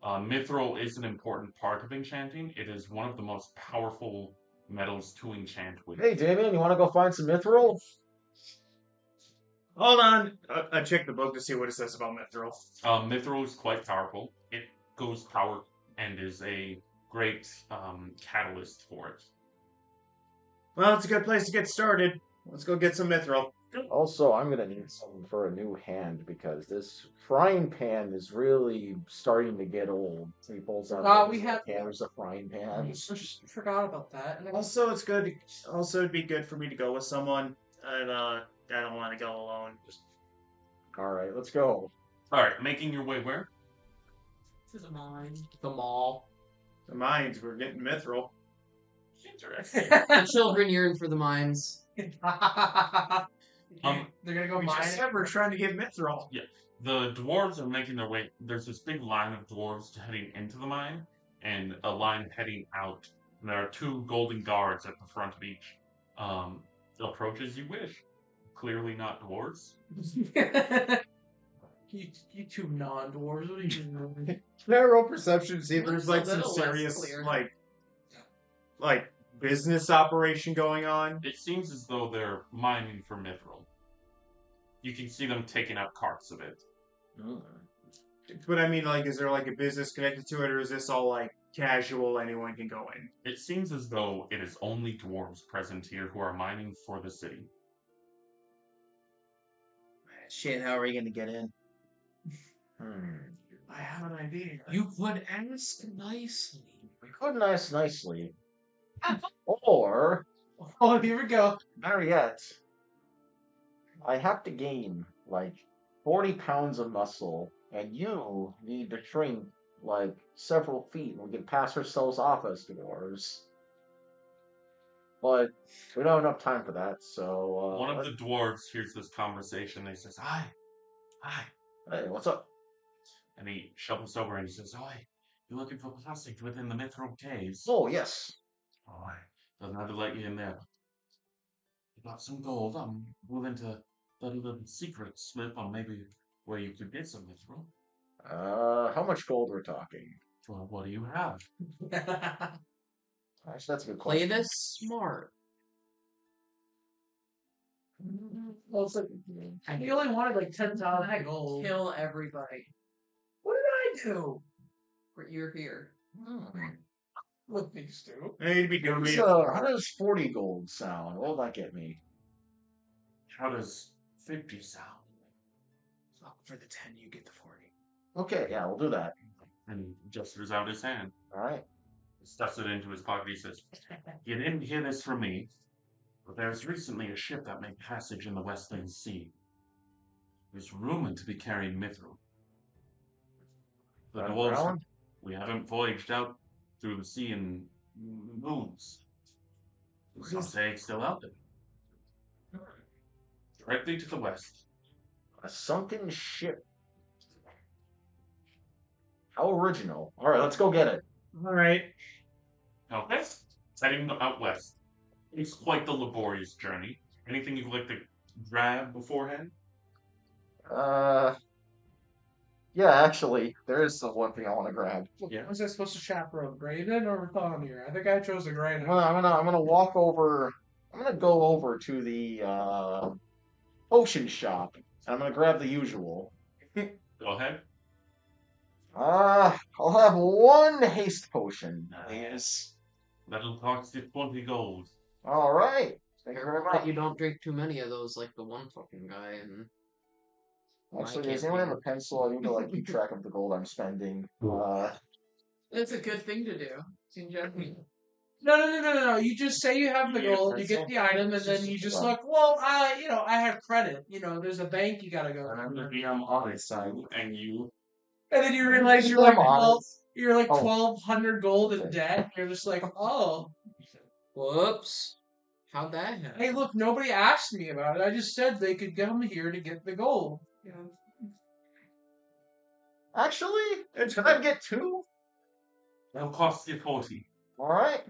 B: mithril is an important part of enchanting. It is one of the most powerful metals to enchant with.
C: Hey, Damien, you want to go find some mithril?
G: Hold on. I checked the book to see what it says about mithril.
B: Mithril is quite powerful. It goes power and is a great catalyst for it.
G: Well, it's a good place to get started. Let's go get some mithril.
C: Also, I'm gonna need some for a new hand because this frying pan is really starting to get old. So he pulls out. There's a frying pan.
D: I just forgot about that.
G: Also, it's good. Also, it'd be good for me to go with someone. And I don't want to go alone.
C: All right, let's go.
B: All right, making your way where?
E: To the mine.
F: The mall.
G: The mines. We're getting mithril.
B: Interesting.
F: The children yearn for the mines.
D: They're gonna go
G: We
D: mine.
G: just said we're trying to get mithril.
B: Yeah, the dwarves are making their way. There's this big line of dwarves heading into the mine, and a line heading out. And there are two golden guards at the front of each. Approach as you wish. Clearly not dwarves.
D: you two non-dwarves. What are you doing?
G: Can I roll perception to see if
E: Well,
G: there's
E: so
G: like some
E: that'll less
G: serious
E: clear.
G: like business operation going on?
B: It seems as though they're mining for mithril. You can see them taking out carts of it.
G: But I mean, like, is there like a business connected to it, or is this all like casual? Anyone can go in.
B: It seems as though it is only dwarves present here who are mining for the city.
H: Shit, how are we gonna get in?
D: I have an idea.
F: You could ask nicely.
C: We could ask nicely, or
D: Oh, here we go.
C: better yet, I have to gain like 40 pounds of muscle, and you need to shrink like several feet, and we can pass ourselves off as dwarves. But we don't have enough time for that, so
B: One of the dwarves hears this conversation and he says, Hi.
C: hey, what's up?
B: And he shuffles over and he says, Hi, you're looking for passage within the mithril caves.
C: Oh yes.
B: Oh, doesn't have to let you in there. You got some gold. I'm willing to let a little secret slip on maybe where you could get some mithril.
C: How much gold we're talking?
B: Well, what do you have?
C: Actually, that's a good
F: Play
C: question.
F: this smart.
D: Well, it's like, he only wanted like 10,000 gold.
E: Kill everybody.
D: What did I do?
E: You're here.
D: With these two.
G: Hey, it'd be good.
C: How does 40 gold sound? What will that get me?
B: How does 50 sound?
H: For the 10, you get the 40.
C: Okay, yeah, we'll do that.
B: And he gestures out his hand.
C: All right.
B: Stuffs it into his pocket. He says, You didn't hear this from me, but there's recently a ship that made passage in the Western Sea. It was rumored to be carrying mithril. The dwarves,
C: Underground?
B: we haven't voyaged out through the sea in moons. Some say it's still out there. Directly to the west.
C: A sunken ship. How original. All right, let's go get it.
G: All right.
B: Okay. Heading out west. It's quite the laborious journey. Anything you'd like to grab beforehand?
C: Uh, yeah, actually, there is the one thing I want to grab.
B: Yeah.
D: Was I supposed to chaperone Graydon or Thonir? I think I chose a Graydon.
C: I'm gonna walk over. I'm gonna go over to the potion shop, and I'm gonna grab the usual.
B: Go ahead.
C: I'll have one haste potion, please.
B: That'll cost you 20 gold.
C: All right. Thank you very
F: But
C: much.
F: you don't drink too many of those like the one fucking guy and
C: Actually,
F: I
C: does
F: can't
C: anyone have
F: be-
C: a pencil? I need to like keep track of the gold I'm spending.
E: That's a good thing to do. In general.
D: No. You just say you have the
B: Yeah,
D: gold, you get the item, and then you just look. Well, I have credit. There's a bank you gotta go.
B: I'm the DM on its side, and you.
D: And then you realize you're like 1,200 gold in debt. You're just like, oh,
F: Whoops. How'd that happen?
D: hey, look, nobody asked me about it. I just said they could come here to get the gold.
C: Actually, can I get two?
B: That'll cost you 40.
C: All right.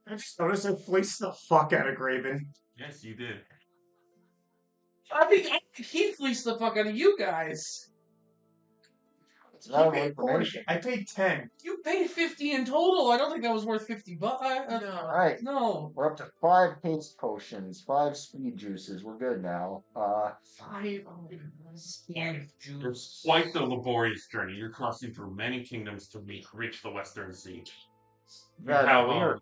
G: I just noticed I fleeced the fuck out of Graven.
B: Yes, you did.
D: I think he fleeced the fuck out of you guys.
C: It's
G: He
C: not
G: paid 40.
C: information.
G: I paid 10.
D: You paid 50 in total. I don't think that was worth 50 bucks.
C: All right.
D: No.
C: We're up to 5 haste potions, 5 speed juices. We're good now.
D: 5
B: It's quite the laborious journey. You're crossing through many kingdoms to reach the Western Sea.
C: Yeah, no, we are.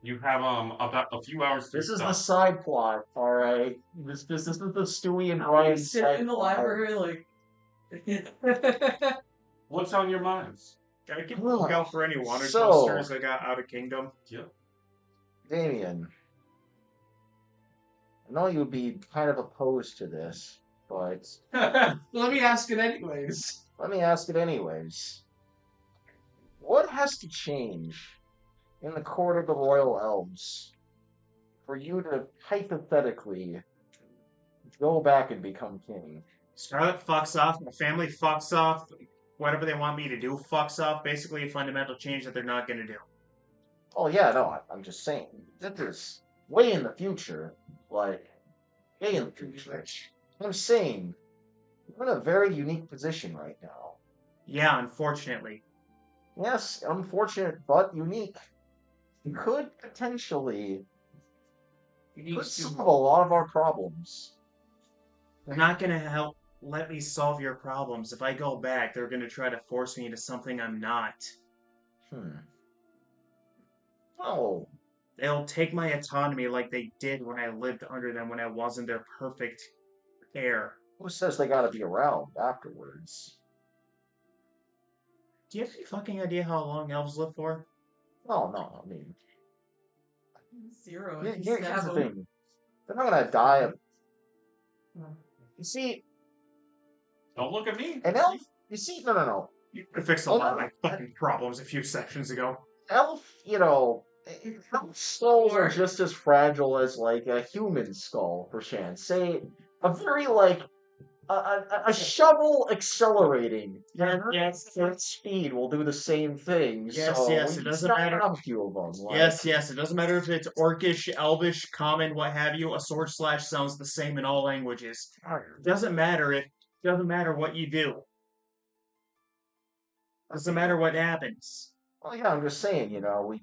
B: You have about a few hours to
C: This is the
B: yourself.
C: side plot. All right. This is the Stewie and Ryan
E: Sit
C: side
E: in the
C: plot.
E: library like.
B: What's on your minds?
G: Gotta keep a lookout for any water
C: So-
G: monsters that got out of kingdom.
B: Yep.
C: Damien, I know you'd be kind of opposed to this, but
D: Let me ask it anyways.
C: let me ask it anyways. What has to change in the court of the Royal Elves for you to hypothetically go back and become king?
G: Scarlet fucks off, my family fucks off, whatever they want me to do fucks off. Basically, a fundamental change that they're not going to do.
C: Oh yeah, no, I'm just saying that is way in the future, like way in the future. I'm saying you're in a very unique position right now.
G: Yeah, unfortunately.
C: Yes, unfortunate but unique. You could potentially solve a lot of our problems.
G: They're not going to help let me solve your problems. If I go back, they're going to try to force me into something I'm not.
C: Oh,
G: They'll take my autonomy like they did when I lived under them when I wasn't their perfect heir.
C: who says they gotta be around afterwards?
G: Do you have any fucking idea how long elves live for?
C: No, I mean,
E: 0.
C: here-
E: If you
C: here's
E: stab
C: the
E: 'em.
C: thing. They're not gonna die of... You see,
B: Don't look at me.
C: an elf... You see, no.
G: You could fix a lot of my fucking problems a few sessions ago.
C: Elf, elf skulls are just as fragile as, like, a human skull, perchance. Say, a very, like, a shovel accelerating at speed will do the same thing.
G: Yes,
C: so
G: yes,
C: we
G: it
C: just
G: doesn't
C: gotta
G: matter.
C: have a few of them. Like,
G: Yes, it doesn't matter if it's orcish, elvish, common, what have you, a sword slash sounds the same in all languages. It doesn't matter what you do. Doesn't matter what happens.
C: Well, yeah, I'm just saying, we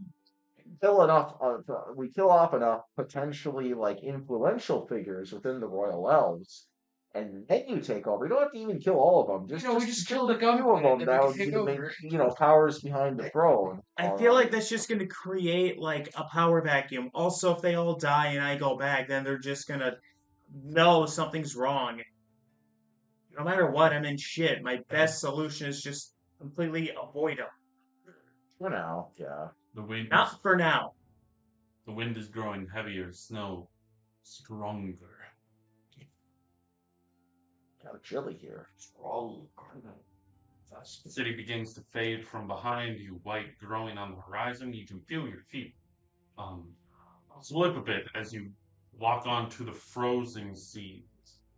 C: we kill off enough potentially like influential figures within the Royal Elves, and then you take over. You don't have to even kill all of them.
D: We just
C: kill
D: killed a
C: a few of
D: gunman
C: them
D: and then
C: that
D: we
C: would
D: can
C: be
D: take
C: the main,
D: over.
C: powers behind the throne.
G: I feel like that's just gonna create like a power vacuum. Also, if they all die and I go back, then they're just gonna know something's wrong. No matter what, I'm in shit. My best solution is just completely avoid them.
C: For now, yeah.
B: The wind.
G: Not for now.
B: The wind is growing heavier. Snow stronger.
C: Kind of chilly here.
B: The city begins to fade from behind you, white growing on the horizon. You can feel your feet slip a bit as you walk onto the frozen sea.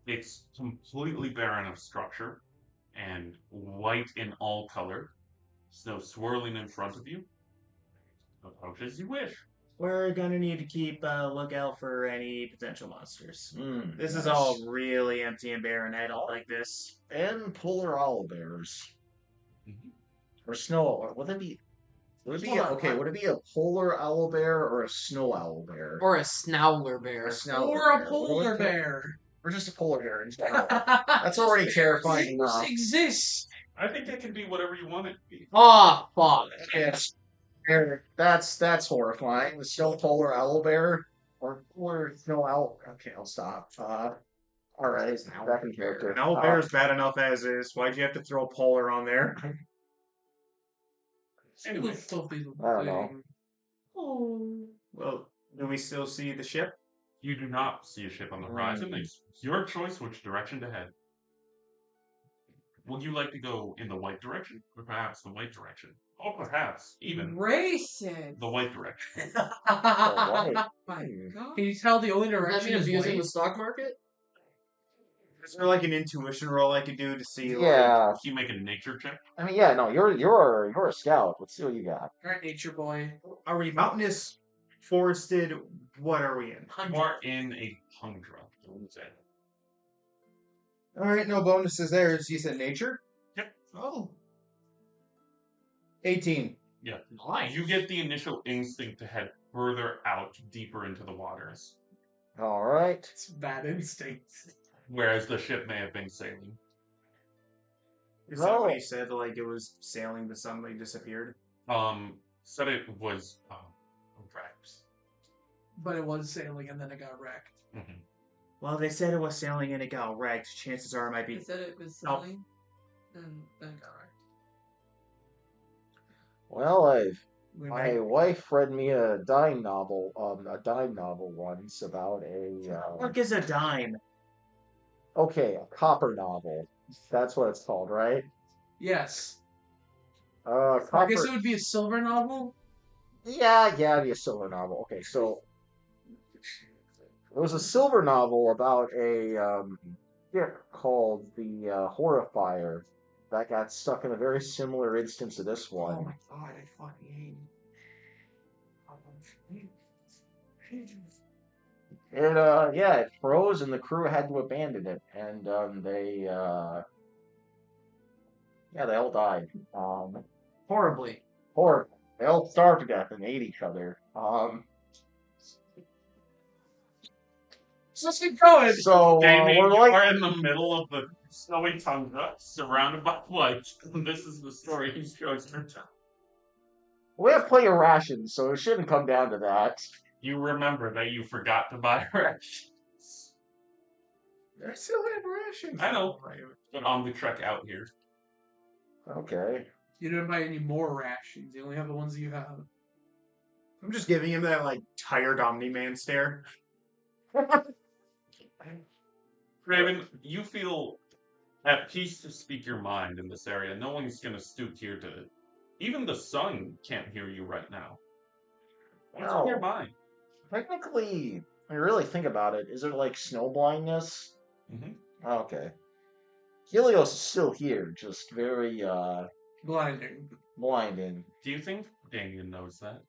B: It's completely barren of structure and white in all color. Snow swirling in front of you. Approach as you wish.
G: We're gonna need to keep a lookout for any potential monsters. This is
C: Yes.
G: all really empty and barren. I don't like this.
C: And polar owl bears.
B: Mhm.
C: Or snow. Or would it be?
F: Hold on,
C: Okay?
F: what?
C: Would it be a polar owl bear or a snow owl bear?
F: Or a snowler bear.
C: A snowler
D: Or a
C: bear.
D: polar bear.
C: Or just a polar bear in general. That's already terrifying enough.
D: Exists.
B: I think it can be whatever you want it to be.
F: Oh, fuck.
C: Yes. That's horrifying. The snow polar owl bear or snow owl. Okay, I'll stop. All right, back in character.
G: An owl bear is bad enough as is. Why'd you have to throw a polar on there?
B: Anyway,
C: I don't know.
G: Well, do we still see the ship?
B: you do not see a ship on the horizon. It's your choice which direction to head. Would you like to go in the white direction, or perhaps the white direction, or perhaps even
E: Racing.
B: the white direction?
C: Alright.
E: My
C: Hmm.
E: God.
D: Can you tell the only
F: Does that
D: direction
F: mean
D: is
F: abusing
D: white?
F: the stock market?
G: Is there like an intuition roll I could do to see?
C: Yeah.
B: You make a nature check.
C: I mean, yeah. No, you're a scout. Let's see what you got.
D: Alright, nature boy.
G: Like, are we mountainous, forested? What are we in?
B: You are in a tundra.
H: All right, no bonuses there. You said nature?
B: Yep.
H: Oh. 18.
B: Yeah.
F: Nice.
B: You get the initial instinct to head further out, deeper into the waters,
C: All right.
D: It's bad instinct.
B: whereas the ship may have been sailing.
G: Is that what
C: No.
G: he said? Like it was sailing, but suddenly disappeared.
B: Said it was wrecked.
D: But it was sailing and then it got wrecked.
B: Mhm.
G: Well, they said it was sailing and it got wrecked. Chances are it might
E: He
G: be.
E: said it was
G: Oh.
E: silly. And then got wrecked.
C: Well,
G: We
C: my
G: might.
C: wife read me a dime novel once about
G: What is a dime?
C: a copper novel. That's what it's called, right?
D: Yes.
C: Uh,
D: I guess
C: copper.
D: it would be a silver novel.
C: Yeah, it'd be a silver novel. Okay, so it was a silver novel about a ship called the Horrifier that got stuck in a very similar instance to this
H: Oh
C: one.
H: my god, I fucking hate
C: It froze and the crew had to abandon it, and they all died.
F: Horribly.
C: Horrible. They all starved to death and ate each other.
D: So let's keep going.
C: So
B: Damien,
C: we're
B: you
C: like,
B: are in the middle of the snowy tundra, surrounded by white. This is the story he's chosen to tell.
C: we have plenty of rations, so it shouldn't come down to that.
B: You remember that you forgot to buy rations.
G: I still have rations.
B: I know. But on the trek out here.
C: Okay.
D: You didn't buy any more rations. You only have the ones that you have.
G: I'm just giving him that like tired Omni-Man stare.
B: Craven, you feel at peace to speak your mind in this area. No one's going to stoop here to... Even the sun can't hear you right now. What's on your
C: No.
B: mind?
C: Technically, when you really think about it, is it like snow blindness?
B: Mhm.
C: Okay. Helios is still here, just very
D: Blinding.
C: blinding.
B: Do you think Damien knows that?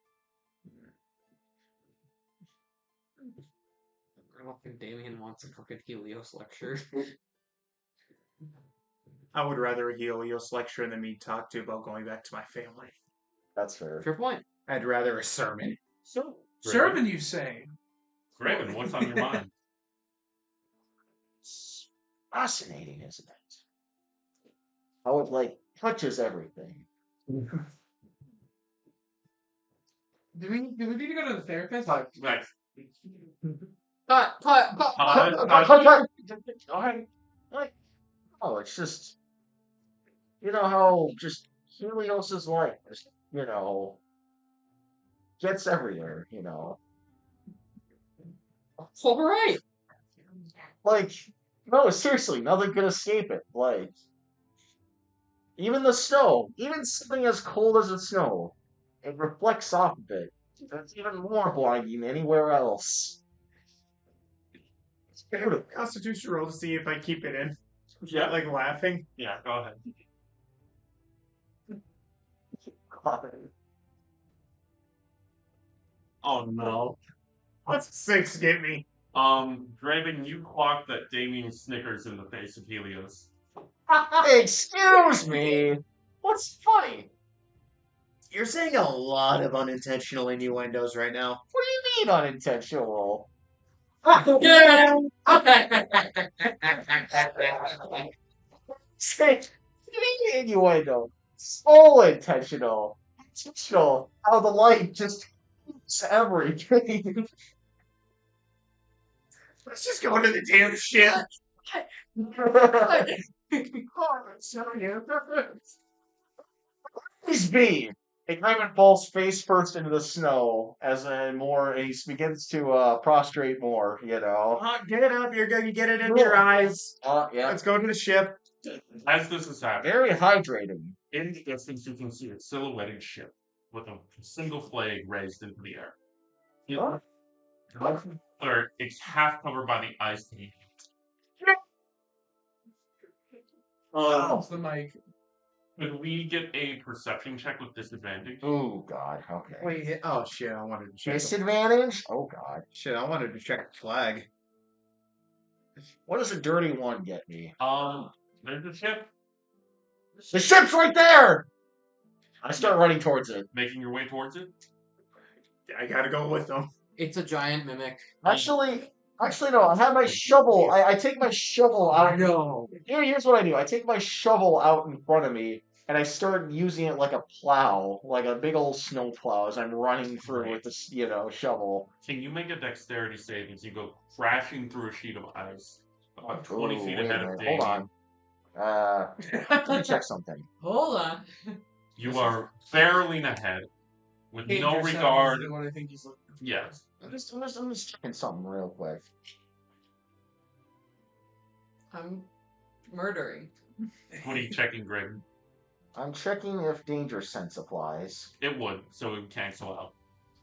F: I don't think Damien wants a fucking Helios lecture.
G: I would rather a Helios lecture than me talk to about going back to my family.
C: That's fair.
F: Fair point.
G: I'd rather a sermon.
B: So,
D: Servant, you say?
B: Craven, what's on your mind?
C: It's fascinating, isn't it? How it like touches everything.
D: Do we need to go to the therapist?
B: Nice.
F: Cut.
C: Go ahead. Like, oh, it's just, you know how just Helios is like, just, gets everywhere,
F: All right.
C: Like, no, seriously, nothing can escape it. Like, even the snow, even something as cold as the snow, it reflects off of it. That's even more blinding than anywhere else. It's beautiful.
G: Constitution roll to see if I keep it in.
B: Yeah.
G: Like laughing.
B: Yeah, go ahead.
C: God.
B: Oh no.
G: What's 6 get me?
B: Draven, you clocked that Damien snickers in the face of Helios.
C: Excuse me. What's funny?
G: You're saying a lot of unintentional innuendos right now.
C: What do you mean unintentional? Say, innuendo. Full intentional. Intentional. How the light just hits everything.
G: Let's just go into the damn ship.
C: Please be. A Raven falls face first into the snow as he begins to prostrate more, you know.
G: Get it up. You're going to get it in your eyes.
C: Yeah.
G: Let's go to the ship.
B: As this is happening,
C: Very hydrating.
B: in the distance you can see a silhouetted ship with a single flag raised into the air.
C: Huh?
B: It's half covered by the ice.
D: It's the mic.
B: Could we get a perception check with disadvantage?
C: Oh God. Okay.
G: Wait, oh shit, I wanted to check.
C: Disadvantage? Oh God.
G: Shit, I wanted to check the flag.
C: What does a dirty one get me?
B: There's a ship.
C: The ship's right there! I start running towards it.
B: Making your way towards it.
G: I gotta go with them.
F: It's a giant mimic.
C: Actually, no. I have my shovel. I take my shovel out.
G: No.
C: Here's what I do. I take my shovel out in front of me, and I start using it like a plow, like a big old snow plow, as I'm running through with this, shovel.
B: Can you make a dexterity save as you go crashing through a sheet of ice about 20
C: Ooh,
B: feet
C: wait a
B: ahead of
C: minute,
B: Damien?
C: hold on. Let me check something.
E: Hold on.
B: You are barreling ahead with no
D: Danger sense
B: regard.
D: is the one I think he's looking for.
B: Yes.
C: I'm just checking something real quick.
E: I'm murdering.
B: What are you checking, Graydon?
C: I'm checking if danger sense applies.
B: It would, so it would cancel out.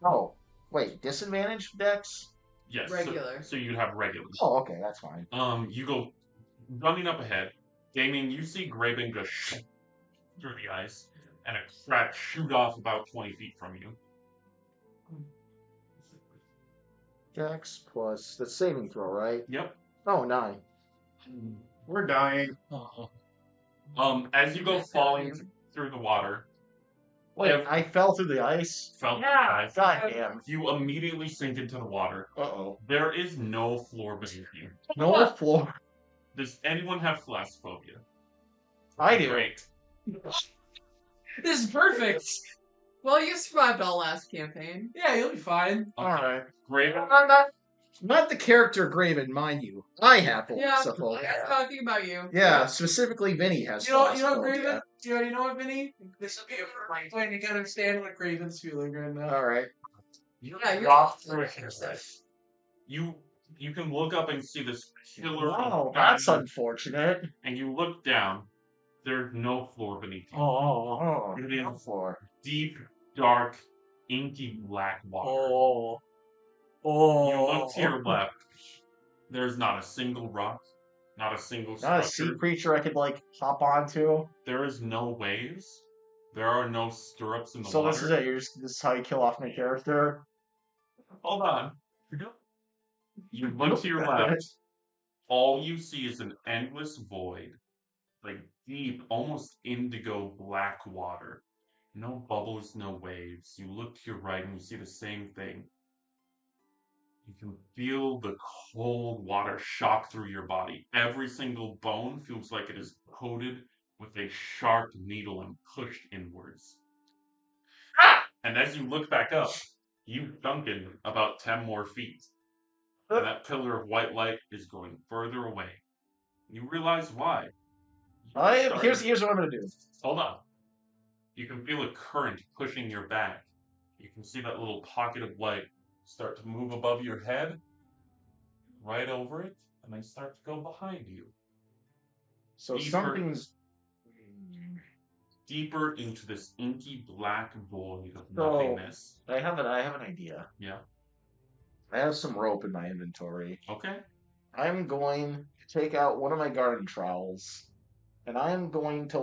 C: Oh, wait, disadvantage dex?
B: Yes.
E: Regular.
B: So you'd have regular.
C: Oh, okay, that's fine.
B: You go running up ahead. Damien, you see Graven go through the ice, and a crack shoot off about 20 feet from you.
C: Dex plus the saving throw, right?
B: Yep.
C: Oh, 9.
G: We're dying.
B: As you go falling through the water,
C: Wait, I fell through the ice?
B: felt
C: God damn.
B: you immediately sink into the water.
C: Uh-oh.
B: There is no floor beneath you.
C: No floor.
B: Does anyone have thalassophobia?
C: I do.
B: Great.
D: This is perfect.
E: Well, you survived all last campaign.
D: Yeah, you'll be fine.
C: Alright.
B: Graven,
C: Not the character Graven, mind you. I have
E: Yeah,
C: thalassophobia.
E: I was talking about you.
C: Yeah, specifically Vinny has
D: You know,
C: thalassophobia.
D: Graven. You know what, Vinny? This will be a great way to understand what Graven's feeling right now.
C: Alright.
E: Yeah, you're
B: walk through it. You can look up and see this killer.
C: Wow,
B: of
C: that's
B: diamond,
C: unfortunate.
B: and you look down. There's no floor beneath you.
C: Oh,
B: It
C: no
B: is
C: floor.
B: deep, dark, inky black water.
G: Oh.
B: You look to your left. There's not a single rock, not a single
C: Not a
B: structure.
C: sea creature I could, hop onto.
B: There is no waves. There are no stirrups in the
C: So
B: water.
C: this is it. This is how you kill off my character.
B: Hold on. You look to your left. All you see is an endless void, like deep, almost indigo black water. No bubbles, no waves. You look to your right and you see the same thing. You can feel the cold water shock through your body. Every single bone feels like it is coated with a sharp needle and pushed inwards. And as you look back up, you've sunken about 10 more feet. And that pillar of white light is going further away. You realize why.
C: Here's what I'm gonna do.
B: Hold on. You can feel a current pushing your back. You can see that little pocket of light start to move above your head, right over it, and then start to go behind you.
C: So
B: Deeper-
C: something's
B: Deeper into this inky black void of
C: So-
B: nothingness.
C: I have an idea.
B: Yeah.
C: I have some rope in my inventory.
B: Okay.
C: I'm going to take out one of my garden trowels, and I'm going to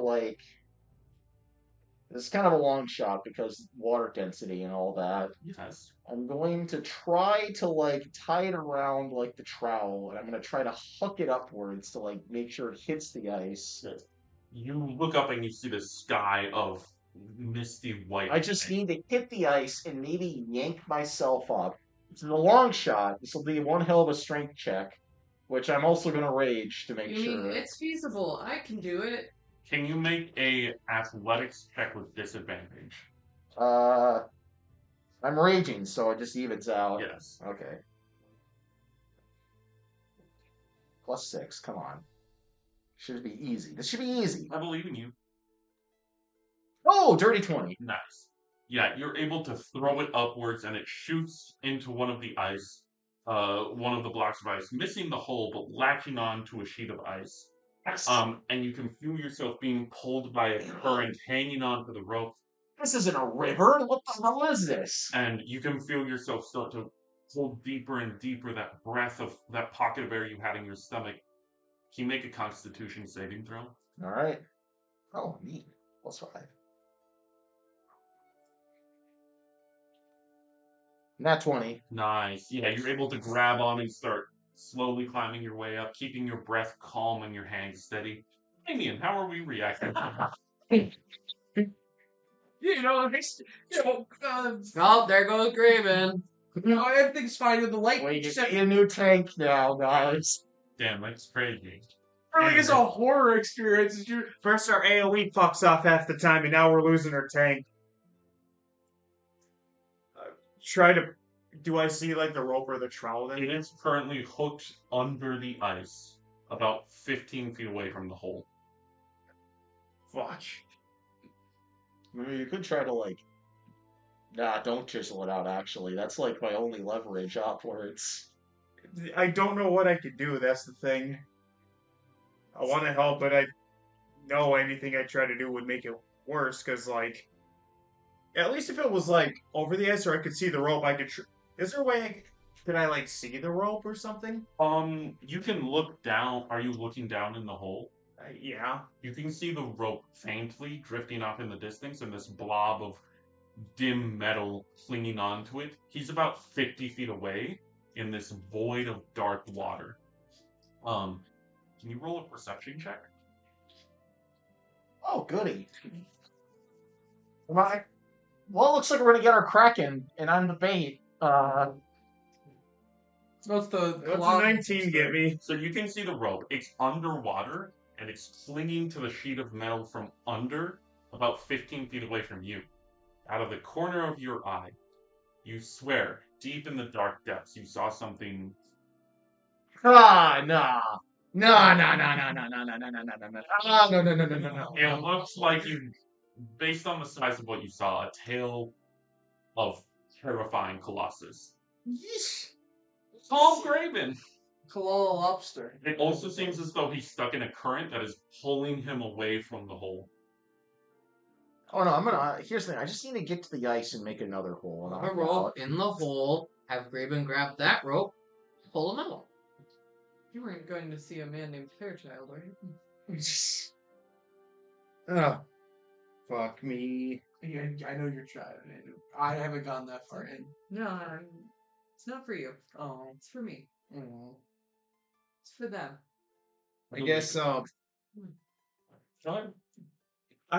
C: This is kind of a long shot because water density and all that.
B: Yes.
C: I'm going to try to like tie it around like the trowel, and I'm going to try to hook it upwards to like make sure it hits the ice.
B: Yes. You look up and you see the sky of misty white.
C: I just need to hit the ice and maybe yank myself up. This is a long shot. This will be one hell of a strength check, which I'm also going to rage to make
E: You mean
C: sure.
E: it's feasible? I can do it.
B: Can you make a athletics check with disadvantage?
C: I'm raging, so it just evens out.
B: Yes.
C: Okay. +6. Come on. Should be easy. This should be easy.
B: I believe in you.
C: Oh, dirty 20.
B: Nice. Yeah, you're able to throw it upwards and it shoots into one of the ice, one of the blocks of ice, missing the hole but latching on to a sheet of ice.
C: Yes.
B: And you can feel yourself being pulled by a current hanging onto the rope,
C: This isn't a river. What the hell is this?
B: and you can feel yourself start to hold deeper and deeper that breath of that pocket of air you had in your stomach. Can you make a Constitution saving throw?
C: All right. Oh, neat. +5. Nat 20.
B: Nice. Yeah, you're able to grab on and start slowly climbing your way up, keeping your breath calm and your hands steady. Damien, how are we reacting?
F: Oh, there goes Graven.
D: Everything's fine with the light.
C: We
D: Just
C: get a new tank now, guys.
B: Damn, that's crazy.
D: everything is a horror experience.
G: First, our AoE fucks off half the time, and now we're losing our tank. Try to. Do I see like the rope or the trowel then?
B: It is currently hooked under the ice, about 15 feet away from the hole.
G: Fuck.
C: I mean, you could try to like. Nah, don't chisel it out. Actually, that's like my only leverage upwards.
G: I don't know what I could do. That's the thing. I want to help, but I know anything I try to do would make it worse. Cause like, at least if it was like over the ice or I could see the rope, I could. Is there a way? Could I like see the rope or something?
B: You can look down. Are you looking down in the hole?
G: Yeah.
B: You can see the rope faintly drifting off in the distance and this blob of dim metal clinging onto it. He's about 50 feet away in this void of dark water. Can you roll a perception check?
C: Oh, goody. Well, it looks like we're gonna get our Kraken, and I'm the bait.
D: What's the
G: What's a 19 get me?
B: So you can see the rope. It's underwater, and it's clinging to the sheet of metal from under, about 15 feet away from you. Out of the corner of your eye, you swear, deep in the dark depths, you saw something.
C: Nah. No.
B: It looks like you, based on the size of what you saw, a tail of terrifying colossus.
C: Yeesh.
B: Tall Graven!
D: Kalala lobster?
B: It also seems as though he's stuck in a current that is pulling him away from the hole.
C: Oh no, I'm gonna. Here's the thing. I just need to get to the ice and make another hole. And
F: Put a rope in the hole. Have Graven grab that rope. Pull him out.
E: You weren't going to see a man named Fairchild, were you?
H: Oh, fuck me.
D: Yeah, I know you're trying. I haven't gone that far in.
E: No, it's not for you.
D: Oh.
E: It's for me.
D: Oh.
E: It's for them.
H: I guess
G: I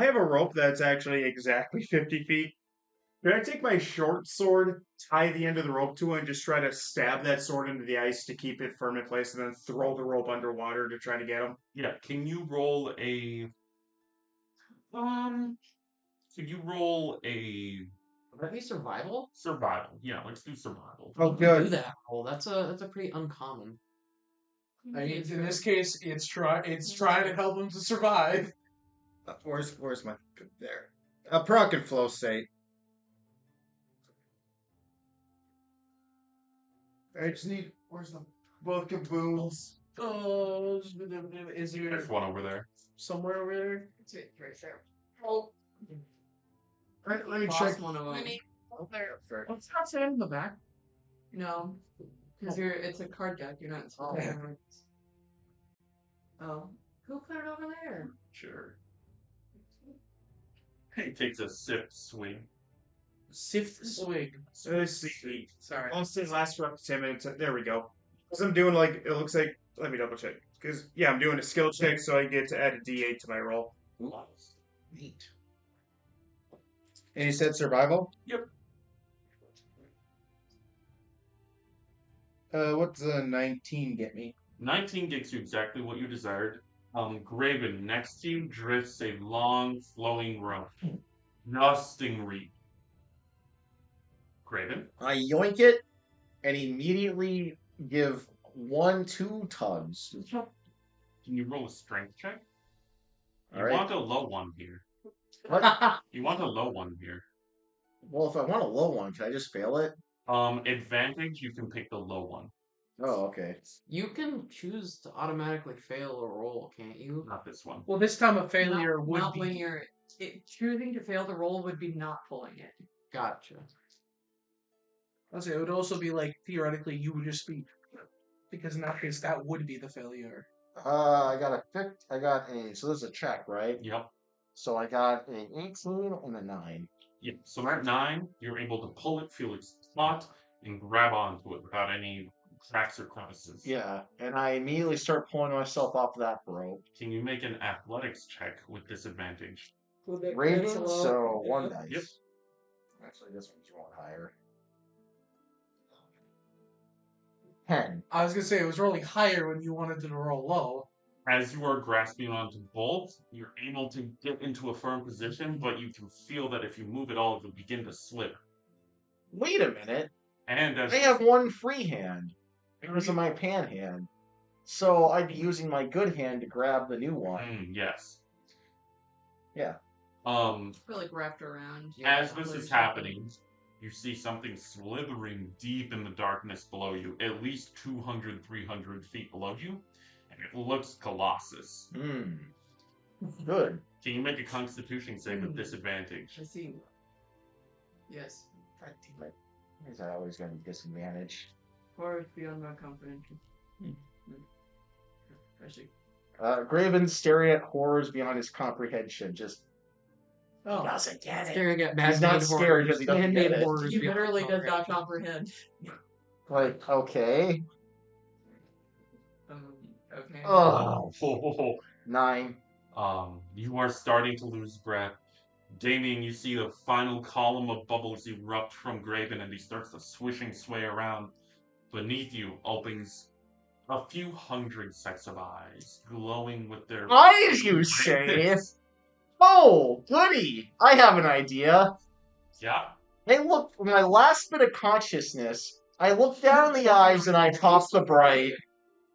G: have a rope that's actually exactly 50 feet. Could I take my short sword, tie the end of the rope to it, and just try to stab that sword into the ice to keep it firm in place, and then throw the rope underwater to try to get him?
B: Yeah, can you roll a... Could you roll a...
F: Would that be survival?
B: Survival. Yeah, let's do survival.
H: oh
F: Do
H: good.
F: that. Oh, that's a pretty uncommon.
D: I mean, in this case, it's trying to help him to survive.
H: Where's my there? A proc and flow state. I just need
D: Where's the?
H: both kaboons.
D: Is there
B: There's one over there.
D: somewhere over there?
E: It's right there.
D: Oh,
H: Right, let me
E: Lost
H: check.
E: one of them.
H: Oh, there. Fair.
D: it's not saying in the back.
E: No, because it's a card deck. You're not.
D: Oh.
E: Oh, who put it over there?
B: Sure. He takes a sip swing.
D: Sift swing.
G: Let's see.
D: Sorry.
G: Almost last for up to 10 minutes. There we go. Because I'm doing like, it looks like, let me double check. Because, yeah, I'm doing a skill check, so I get to add a d8 to my roll.
H: Neat. And you said survival?
B: Yep.
H: What's a 19 get me?
B: 19 gets you exactly what you desired. Graven, next to you drifts a long, flowing rope. Dusting reek. Graven?
C: I yoink it and immediately give 2 tugs.
B: Can you roll a strength check? You
C: All right.
B: want a low one here.
C: What?
B: You want a low one here.
C: Well, if I want a low one, can I just fail it?
B: Advantage, you can pick the low one.
C: Oh, okay.
F: You can choose to automatically fail a roll, can't you?
B: Not this one.
D: Well, this time a failure
E: not,
D: would
E: not
D: be.
E: when you're choosing to fail the roll would be not pulling it.
F: Gotcha.
D: I'll say it would also be like theoretically you would just be, because in that case that would be the failure.
C: I got a. So this is a check, right?
B: Yep.
C: So I got an 18 and a 9.
B: Yep. So at 9, you're able to pull it, feel its spot, and grab onto it without any cracks or crevices.
C: Yeah, and I immediately start pulling myself off that rope.
B: Can you make an athletics check with disadvantage?
C: Raven, so 1 dice.
B: Yep.
C: Actually, this one's one higher. 10.
D: I was gonna say it was rolling higher when you wanted to roll low.
B: As you are grasping onto both, you're able to get into a firm position, but you can feel that if you move at all, it will begin to slip.
C: Wait a minute.
B: And as
C: I have 1 free hand. Because of my pan hand. So I'd be using my good hand to grab the new one.
B: Yes.
C: Yeah.
E: I feel like wrapped around.
B: As this is happening, you see something slithering deep in the darkness below you, at least 200, 300 feet below you, and it looks colossus.
C: Good.
B: Can you make a constitution save with disadvantage?
E: I see. Yes.
C: Is that always going to be disadvantage?
E: Or beyond my comprehension. I see.
C: Graven's staring at horrors beyond his comprehension. Just doesn't get it.
F: Staring at
C: He's not scared because he doesn't get it.
E: He literally does not comprehend.
C: Like, okay.
E: Okay.
C: Oh. 9.
B: You are starting to lose breath. Damien, you see the final column of bubbles erupt from Graven, and he starts to swishing sway around. Beneath you opens a few hundred sets of eyes, glowing with their
C: Eyes, you say? Oh, goody! I have an idea.
B: Yeah.
C: Hey, look, my last bit of consciousness, I look down the eyes and I pop the bright.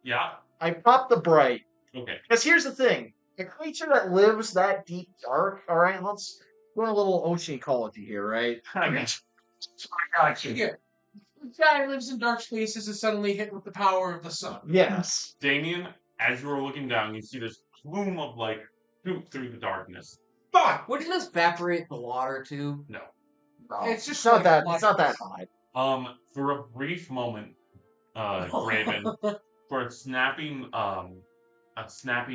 B: Yeah.
C: I pop the bright.
B: Okay.
C: Because here's the thing. A creature that lives that deep dark, alright, let's go a little ocean ecology here, right?
B: I got you.
D: Yeah. The guy who lives in dark spaces is suddenly hit with the power of the sun.
C: Yes.
B: Damien, as you are looking down, you see this plume of light shoot through the darkness.
F: Fuck! Wouldn't this evaporate the water too?
B: No.
D: It's just
C: not
D: like
C: that.
D: water.
C: It's not that hot.
B: For a brief moment, Graven, for a snapping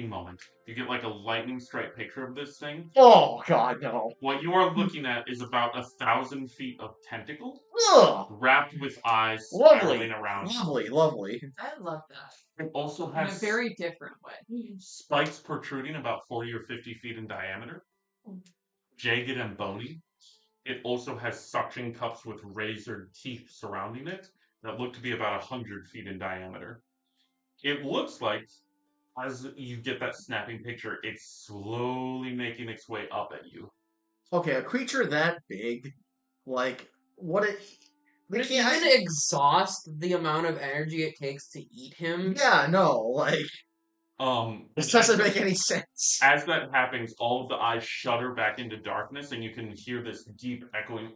B: moment, you get like a lightning strike picture of this thing.
C: Oh God, no!
B: What you are looking at is about 1,000 feet of tentacle,
C: Ugh!
B: wrapped with eyes
C: Lovely,
B: spiraling around.
C: lovely.
E: I love that.
B: It also
E: In a
B: has
E: very different way.
B: spikes protruding about 40 or 50 feet in diameter, jagged and bony. It also has suction cups with razored teeth surrounding it that look to be about 100 feet in diameter. It looks like, as you get that snapping picture, it's slowly making its way up at you.
C: Okay, a creature that big, like what it.
F: Would it even exhaust the amount of energy it takes to eat him?
C: Yeah, no, like this doesn't make any sense.
B: As that happens, all of the eyes shudder back into darkness, and you can hear this deep echoing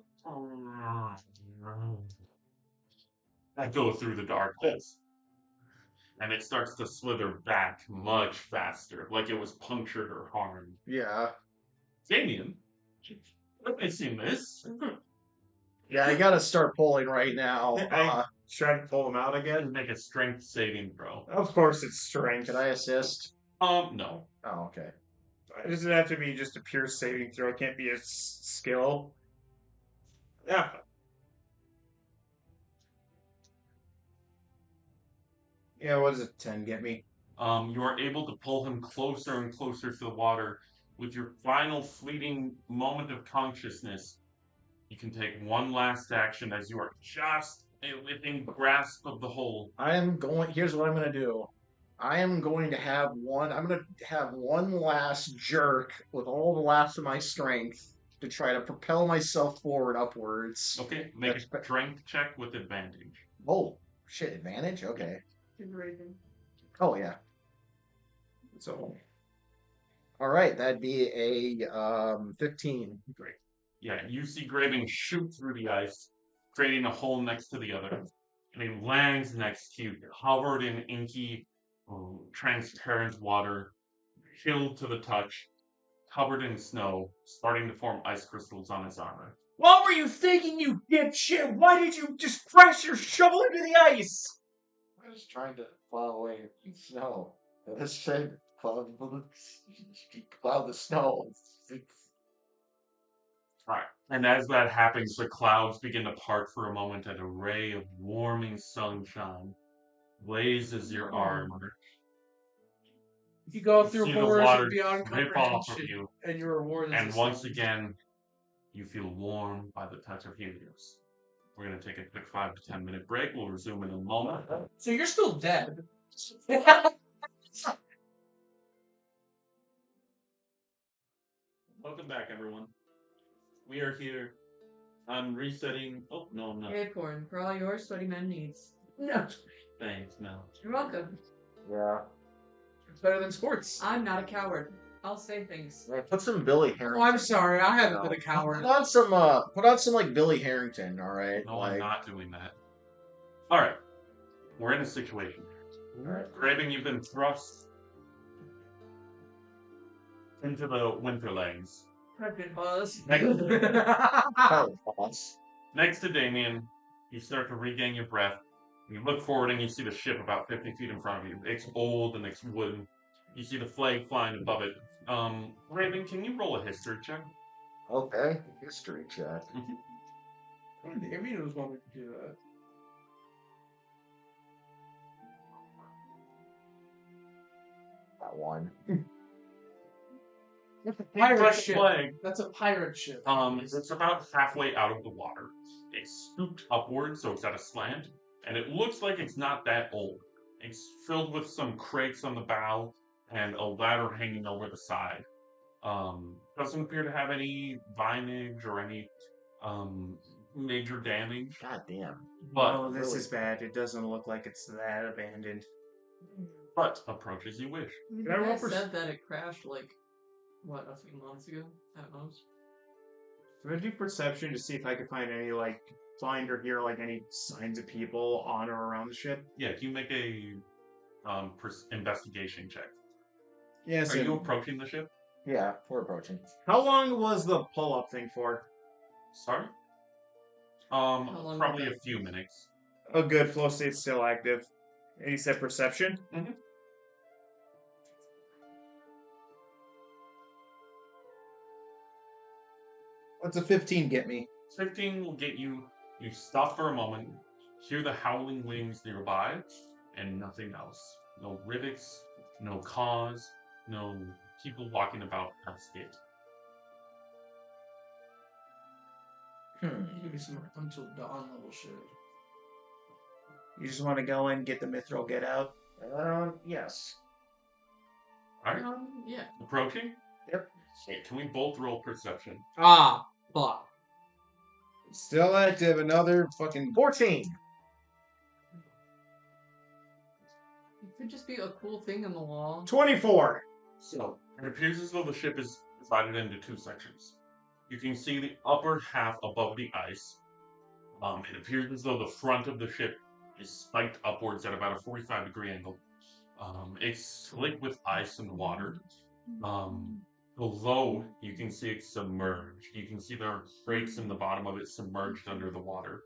B: echo through the darkness. And it starts to slither back much faster, like it was punctured or harmed.
C: Yeah.
B: Damien, have I seen this?
C: Yeah, I gotta start pulling right now.
G: I try to pull him out again.
B: Make a strength saving throw.
G: Of course, it's strength.
C: Can I assist?
B: No.
C: Oh, okay.
G: Does it have to be just a pure saving throw? It can't be a skill. Yeah. Yeah, what does a 10 get me?
B: You are able to pull him closer and closer to the water. With your final fleeting moment of consciousness, you can take one last action as you are just within grasp of the hole.
C: Here's what I'm going to do. I'm going to have one last jerk with all the last of my strength to try to propel myself forward upwards.
B: Okay, make a strength check with advantage.
C: Oh, shit, advantage? Okay.
E: Narration.
C: Oh, yeah.
G: So,
C: all right, that'd be a 15.
B: Great. Yeah, you see Graven shoot through the ice, creating a hole next to the other, and he lands next to you, covered in inky, transparent water, chilled to the touch, covered in snow, starting to form ice crystals on his armor.
G: what were you thinking, you dipshit? Why did you just crash your shovel into the ice?
C: I was trying to plow away snow. This said plow the snow.
B: Right. And as that happens, the clouds begin to part for a moment, and a ray of warming sunshine blazes your armor.
D: You go
B: You
D: through
B: see the
D: horrors
B: water
D: beyond
B: drip off of
D: comprehension,
B: you,
D: and your reward is
B: and
D: the
B: once
D: sun.
B: again, you feel warm by the touch of Helios. We're going to take a quick 5 to 10 minute break. We'll resume in a moment.
D: So you're still dead.
B: Welcome back, everyone. We are here. I'm resetting. Oh, no, I'm not.
E: Acorn, for all your sweaty man needs.
D: No.
B: Thanks, Mel.
E: You're welcome.
C: Yeah.
D: It's better than sports.
E: I'm not a coward. I'll say things.
C: Yeah, put some Billy Harrington.
D: Oh, I'm sorry. I haven't been a coward.
C: Put on some like Billy Harrington, all right?
B: No,
C: like,
B: I'm not doing that. All right. We're in a situation.
C: all right.
B: Graven, you've been thrust into the Winterlands.
E: Pregnant buzz.
C: Oh, boss.
B: Next to Damien, you start to regain your breath. You look forward and you see the ship about 50 feet in front of you. It's old and it's wooden. You see the flag flying above it. Raven, can you roll a history check?
C: Okay, history check.
D: Damien was wanting to do that.
C: That one.
D: That's a pirate
B: Press
D: ship.
B: flag.
D: That's a pirate ship.
B: It's about halfway out of the water. It's scooped upward, so it's at a slant, and it looks like it's not that old. It's filled with some crates on the bow and a ladder hanging over the side. Doesn't appear to have any vinage or any major damage.
C: God damn.
B: But
G: Oh, this is bad. It doesn't look like it's that abandoned.
B: but approach as you wish.
G: Can I roll
E: I
G: for-
E: said that it crashed like, what, a few months ago? At most.
G: Can I do perception to see if I can find any, like, find or hear, like, any signs of people on or around the ship?
B: Yeah, can you make a investigation check?
G: Yes.
B: Are you approaching the ship?
C: Yeah, we're approaching.
G: How long was the pull-up thing for?
B: Sorry?
E: long
B: Probably
E: was
B: a few minutes.
G: Oh, good. Flow state's still active. And you said perception?
B: Mhm.
H: What's a 15 get me?
B: 15 will get you. You stop for a moment, hear the howling winds nearby, and nothing else. No rivets, no cause, no people walking about past it.
D: It's gonna be some until dawn level shit.
G: You just want to go in, get the mithril, get out?
C: Yes.
B: Alright,
E: Yeah.
B: approaching?
C: Yep.
B: Okay, can we both roll perception?
E: Ah, fuck.
H: Still active. Another fucking
C: 14.
E: It could just be a cool thing on the wall.
G: 24!
B: So, it appears as though the ship is divided into two sections. You can see the upper half above the ice. It appears as though the front of the ship is spiked upwards at about a 45-degree angle. It's slick with ice and water. Below, you can see it submerged. You can see there are crates in the bottom of it submerged under the water.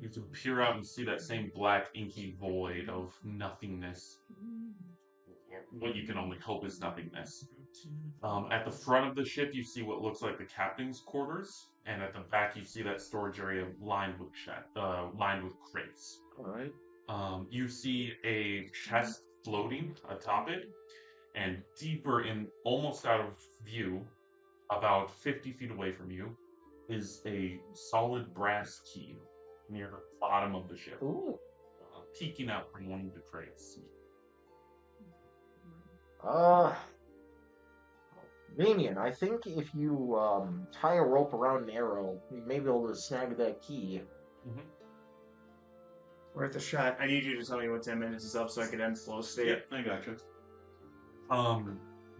B: You can peer out and see that same black, inky void of nothingness. What you can only hope is nothingness. At the front of the ship, you see what looks like the captain's quarters, and at the back, you see that storage area lined with crates.
C: All right.
B: You see a chest floating atop it, and deeper in, almost out of view, about 50 feet away from you, is a solid brass key near the bottom of the ship,
C: Ooh.
B: peeking out from one of the crates.
C: Damien, I think if you tie a rope around an arrow, you may be able to snag that key.
G: Worth a shot. I need you to tell me what 10 minutes is up so I can end flow state.
B: I gotcha.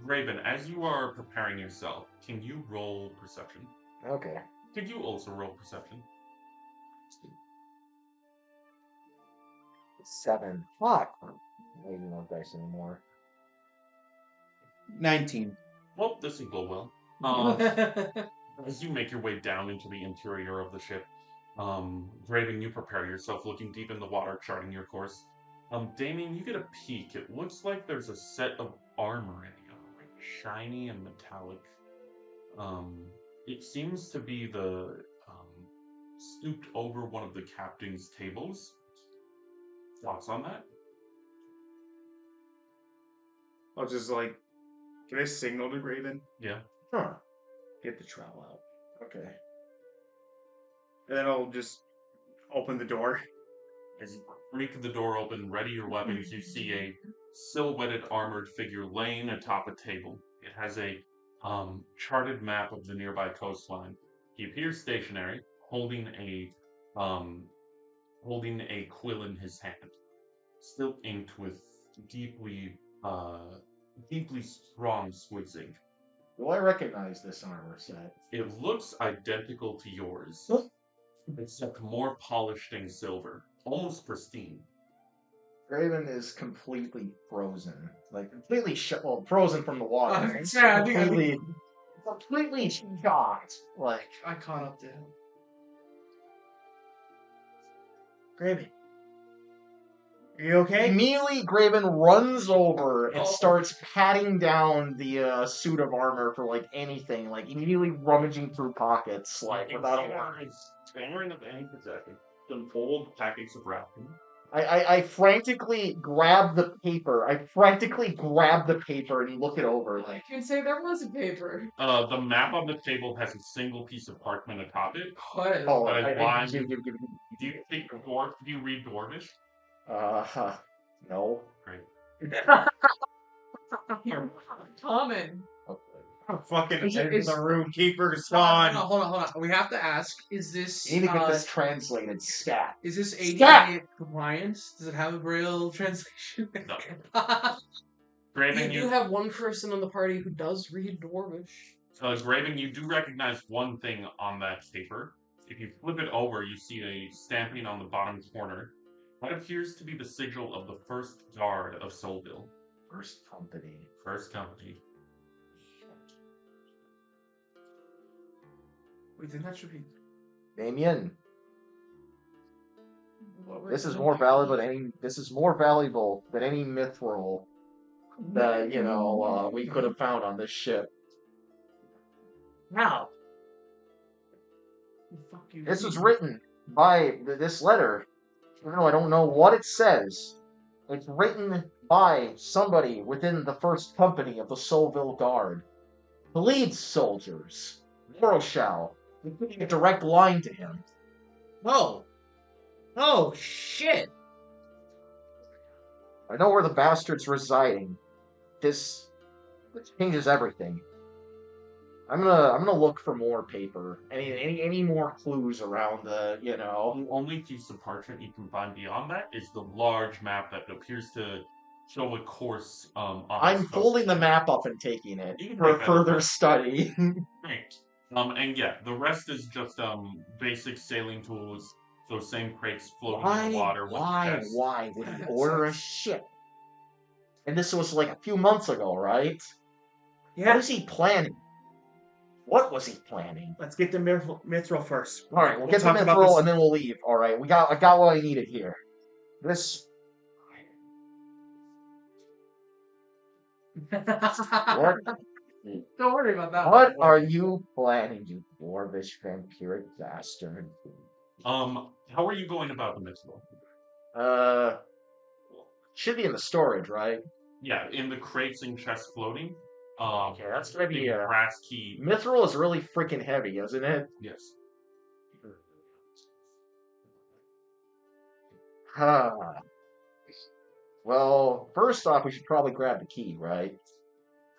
B: Raven, as you are preparing yourself, can you roll perception?
C: Okay.
B: Could you also roll perception?
C: 7. Fuck. I don't even know dice anymore.
H: 19.
B: Well, this will go well. As you make your way down into the interior of the ship, Raven, you prepare yourself, looking deep in the water, charting your course. Damien, you get a peek. It looks like there's a set of armor in here, like shiny and metallic. It seems to be the stooped over one of the captain's tables. Thoughts on that?
G: I'll just can I signal to Graven?
B: Yeah.
C: Huh.
G: Get the trowel out.
C: Okay.
G: And then I'll just open the door.
B: As you break the door open, ready your weapons, you see a silhouetted armored figure laying atop a table. It has a charted map of the nearby coastline. He appears stationary, holding a quill in his hand, still inked with deeply strong squid ink.
C: Do I recognize this armor set?
B: It looks identical to yours, except more polished and silver, almost pristine.
C: Graven is completely frozen. Like, completely frozen from the water.
D: Yeah, I think-
C: completely shocked. Like,
D: I caught up to him.
G: Graven. Are you okay?
C: immediately Graven runs over and
D: Oh.
C: starts patting down the suit of armor for, like, anything. Like, immediately rummaging through pockets, like, without a word.
B: Staring at the hand possession, some old packets of wrapping.
C: I frantically grab the paper. And look it over. Like,
E: You can say there was a paper.
B: The map on the table has a single piece of parchment atop it.
D: What?
C: oh,
B: But
C: I,
B: why-
C: give.
B: Do you think Dwarf? Do you read Dwarvish?
C: No.
B: Great.
E: Common.
G: Fucking
D: Is-
G: the room keeper's
D: Hold
G: gone.
D: on. We have to ask: Is this
C: You need to get this translated. Stat.
D: is this
C: Stop!
D: ADA compliant? Does it have a braille translation?
B: No.
F: You
B: Graven,
F: do have one person on the party who does read Dwarvish.
B: Graven, you do recognize one thing on that paper. If you flip it over, you see a stamping on the bottom corner. That appears to be the sigil of the first guard of Soulville.
C: First company.
B: First company.
D: Wait, then that should be.
C: Damien,
E: What were
C: this is
E: you
C: more
E: looking
C: valuable
E: at?
C: than any. This is more valuable than any myth roll that we could have found on this ship. Now,
D: Fuck you.
C: this was written by this letter. I don't know what it says. It's written by somebody within the first company of the Soulville Guard. The lead soldiers, Moroshal, including a direct line to him.
G: Oh. Oh, shit.
C: I know where the bastard's residing. This changes everything. I'm gonna look for more paper. Any more clues around the,
B: The only piece of parchment you can find beyond that is the large map that appears to show a course on
C: I'm
B: this coast.
C: folding the map up and taking it
B: You can
C: for
B: take that
C: further
B: over.
C: study.
B: Great. And yeah, the rest is just basic sailing tools. Those same crates floating in the water with chests.
C: Why would he
D: That
C: order a
D: sounds-
C: ship? And this was like a few months ago, right?
G: Yeah.
C: What is he planning? What was he planning?
G: Let's get the mithril first.
C: All right, we'll get the
G: talk about
C: mithril
G: this-
C: and then we'll leave. All right, I got what I needed here. This what?
E: Don't worry about that.
C: What are you planning, you dwarvish vampiric bastard?
B: How are you going about the mithril?
C: Should be in the storage, right?
B: Yeah, in the crates and chests floating.
C: Okay, that's gonna be
B: the brass key.
C: Mithril is really freaking heavy, isn't it?
B: Yes.
C: Well, first off, we should probably grab the key, right?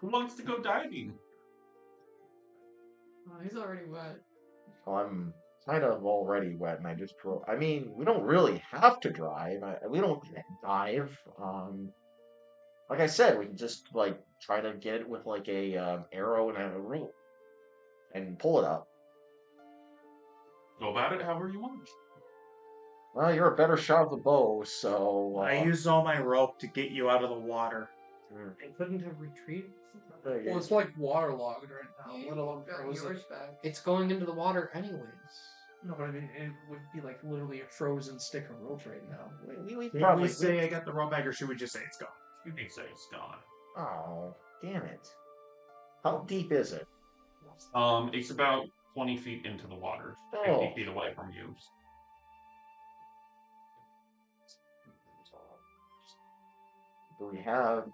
B: Who wants to go diving?
E: Oh, he's already wet.
C: Well, I'm kind of already wet, and I just I mean, we don't really have to drive. We don't dive. Like I said, we can just like try to get it with like a arrow and a rope and pull it up.
B: Go about it however you want.
C: Well, you're a better shot of the bow, so
G: I used all my rope to get you out of the water.
F: I couldn't have retreated.
D: Well, it's like waterlogged right now, let alone
E: Got
D: frozen.
E: yours back.
F: It's going into the water anyways.
D: No, but I mean, it would be like literally a frozen stick of rope right now.
C: we
G: Should
C: probably
G: we say I got the rope back, or should we just say it's gone?
B: You can say it's gone.
C: Oh, damn it! How deep is it?
B: It's about 20 feet into the water, 50
C: Oh.
B: feet away from you.
C: Do we have?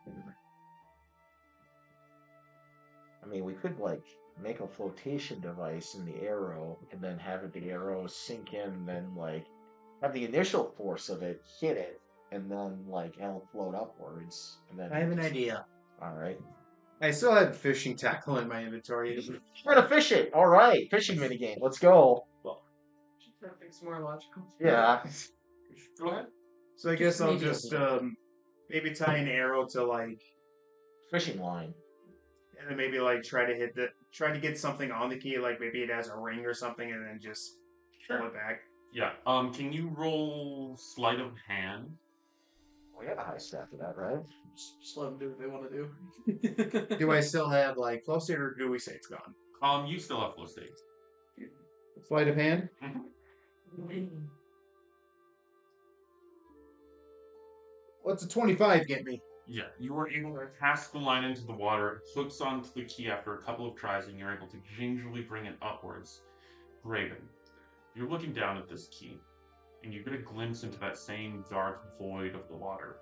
C: I mean, we could like make a flotation device in the arrow, and then have the arrow sink in, and then like have the initial force of it hit it, and then like it'll float upwards. And then
G: I have an idea.
C: All right,
H: I still had fishing tackle in my inventory.
C: we're gonna fish it. All right, fishing minigame. Let's go.
E: Something's more logical.
C: Yeah.
B: Go ahead.
H: So I guess I'll
F: Medium.
H: just maybe tie an arrow to like,
C: Fishing line.
H: and then maybe like try to get something on the key, like maybe it has a ring or something, and then just pull it back.
B: Yeah. Can you roll sleight of hand?
C: We got a high stat for that, right?
D: Just let them do what they want to do.
H: Do I still have like flow state, or do we say it's gone?
B: You still have flow state.
H: Sleight of hand. What's a 25 get me?
B: Yeah, you were able to cast the line into the water, it hooks onto the key after a couple of tries, and you're able to gingerly bring it upwards. Raven, you're looking down at this key, and you get a glimpse into that same dark void of the water.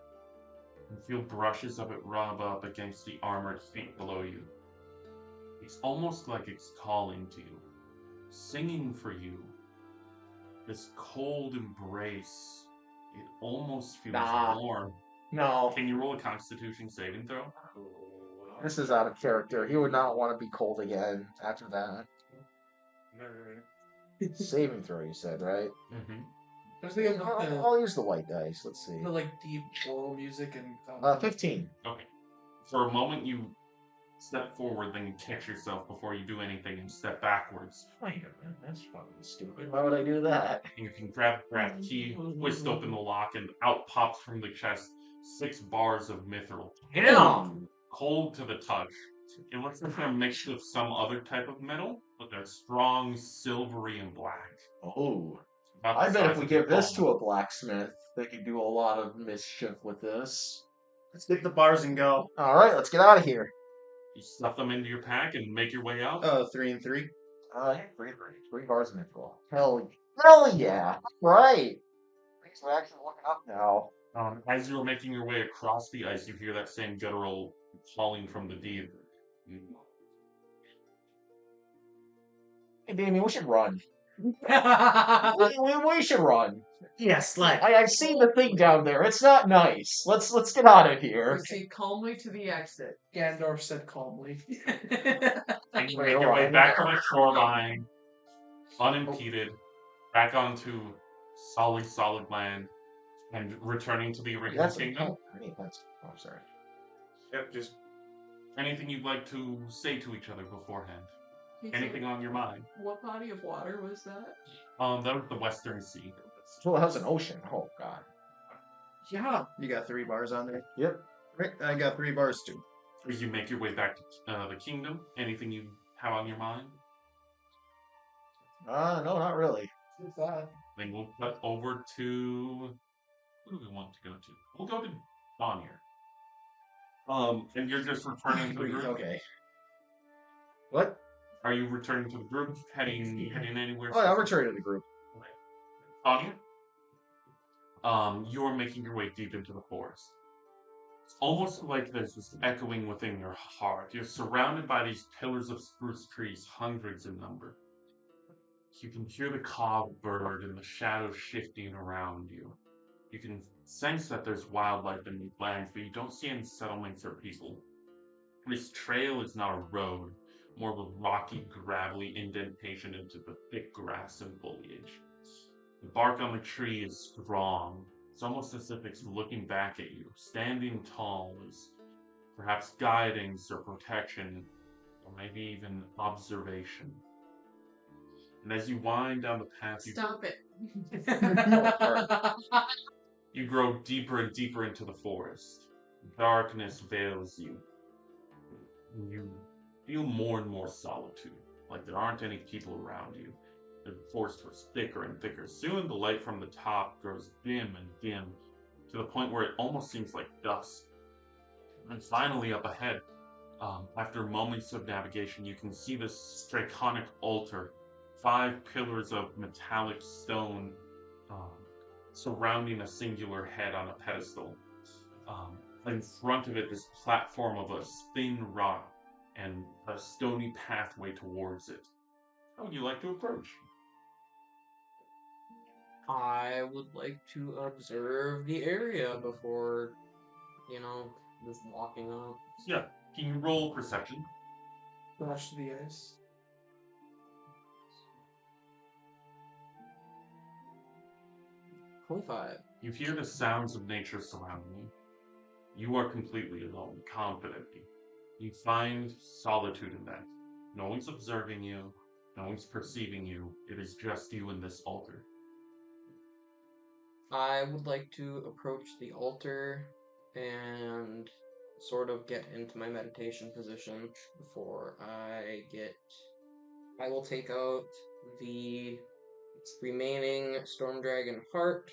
B: You feel brushes of it rub up against the armored feet below you. It's almost like it's calling to you, singing for you. This cold embrace, it almost feels
C: Nah.
B: warm.
C: No,
B: Can you roll a Constitution saving throw?
C: this is out of character. He would not want to be cold again after that. Saving throw, you said, right?
B: Mm-hmm.
D: I was thinking about
C: I'll use the white dice. Let's see.
D: the like deep choral music and
C: 15.
B: Okay. For a moment, you step forward, then you catch yourself before you do anything and step backwards.
C: Wait a minute, that's fucking stupid. Why would I do that?
B: And you can grab the key, twist open the lock, and out pops from the chest 6 bars of mithril.
C: Damn!
B: Cold to the touch. It looks like a mixture of some other type of metal, but they're strong, silvery, and black.
C: Oh.
B: About the
C: I bet
B: size
C: if we
B: of your
C: give this
B: palm.
C: to a blacksmith, they could do a lot of mischief with this.
G: Let's get the bars and go.
C: Alright, let's get out of here.
B: You stuff them into your pack and make your way out.
H: 3 and 3.
C: Three bars of mithril. Hell yeah! Right! We're actually looking up now.
B: As you're making your way across the ice, you hear that same guttural calling from the deep.
C: Hey, Damien, we should run. we should run.
G: Yes, let.
C: I've seen the thing down there. It's not nice. Let's get out of here.
E: Proceed calmly to the exit.
D: Gandalf said calmly.
B: And you make your way back to the shoreline, unimpeded, back onto solid land, and returning to the original kingdom.
C: I'm sorry.
H: Yep, just
B: Anything you'd like to say to each other beforehand?
E: He
B: Anything
E: said,
B: on your mind?
E: what body of water was that?
B: That was the Western Sea.
C: Well, that was an ocean. Oh, God.
D: Yeah.
H: you got 3 bars on there.
C: Yep.
H: Right, I got 3 bars too.
B: As you make your way back to the kingdom, anything you have on your mind?
C: No, not really.
D: Who's that?
B: Then we'll cut over to... Who do we want to go to? We'll go to Bonnier. And you're just returning to the group.
C: Okay. What?
B: Are you returning to the group? Heading anywhere?
C: Oh, yeah, I'm returning to the group.
B: Tanya? You're making your way deep into the forest. It's almost like there's this echoing within your heart. You're surrounded by these pillars of spruce trees, hundreds in number. You can hear the caw of bird and the shadows shifting around you. You can sense that there's wildlife in these lands, but you don't see any settlements or people. This trail is not a road, more of a rocky, gravelly indentation into the thick grass and foliage. The bark on the tree is strong. It's almost as if it's looking back at you, standing tall, as perhaps guidance or protection, or maybe even observation. And as you wind down the path,
E: Stop it.
B: you grow deeper and deeper into the forest. Darkness veils you. You feel more and more solitude, like there aren't any people around you. The forest grows thicker and thicker. Soon the light from the top grows dim and dim, to the point where it almost seems like dusk. And finally, up ahead, after moments of navigation, you can see this draconic altar, 5 pillars of metallic stone surrounding a singular head on a pedestal. In front of it, this platform of a thin rock and a stony pathway towards it. How would you like to approach?
F: I would like to observe the area before, just walking up.
B: Yeah. Can you roll perception?
D: Flash to the ice.
F: 25.
B: You hear the sounds of nature surrounding you. You are completely alone, confidently. You find solitude in that. No one's observing you. No one's perceiving you. It is just you and this altar.
F: I would like to approach the altar and sort of get into my meditation position before I will take out the remaining Storm Dragon heart,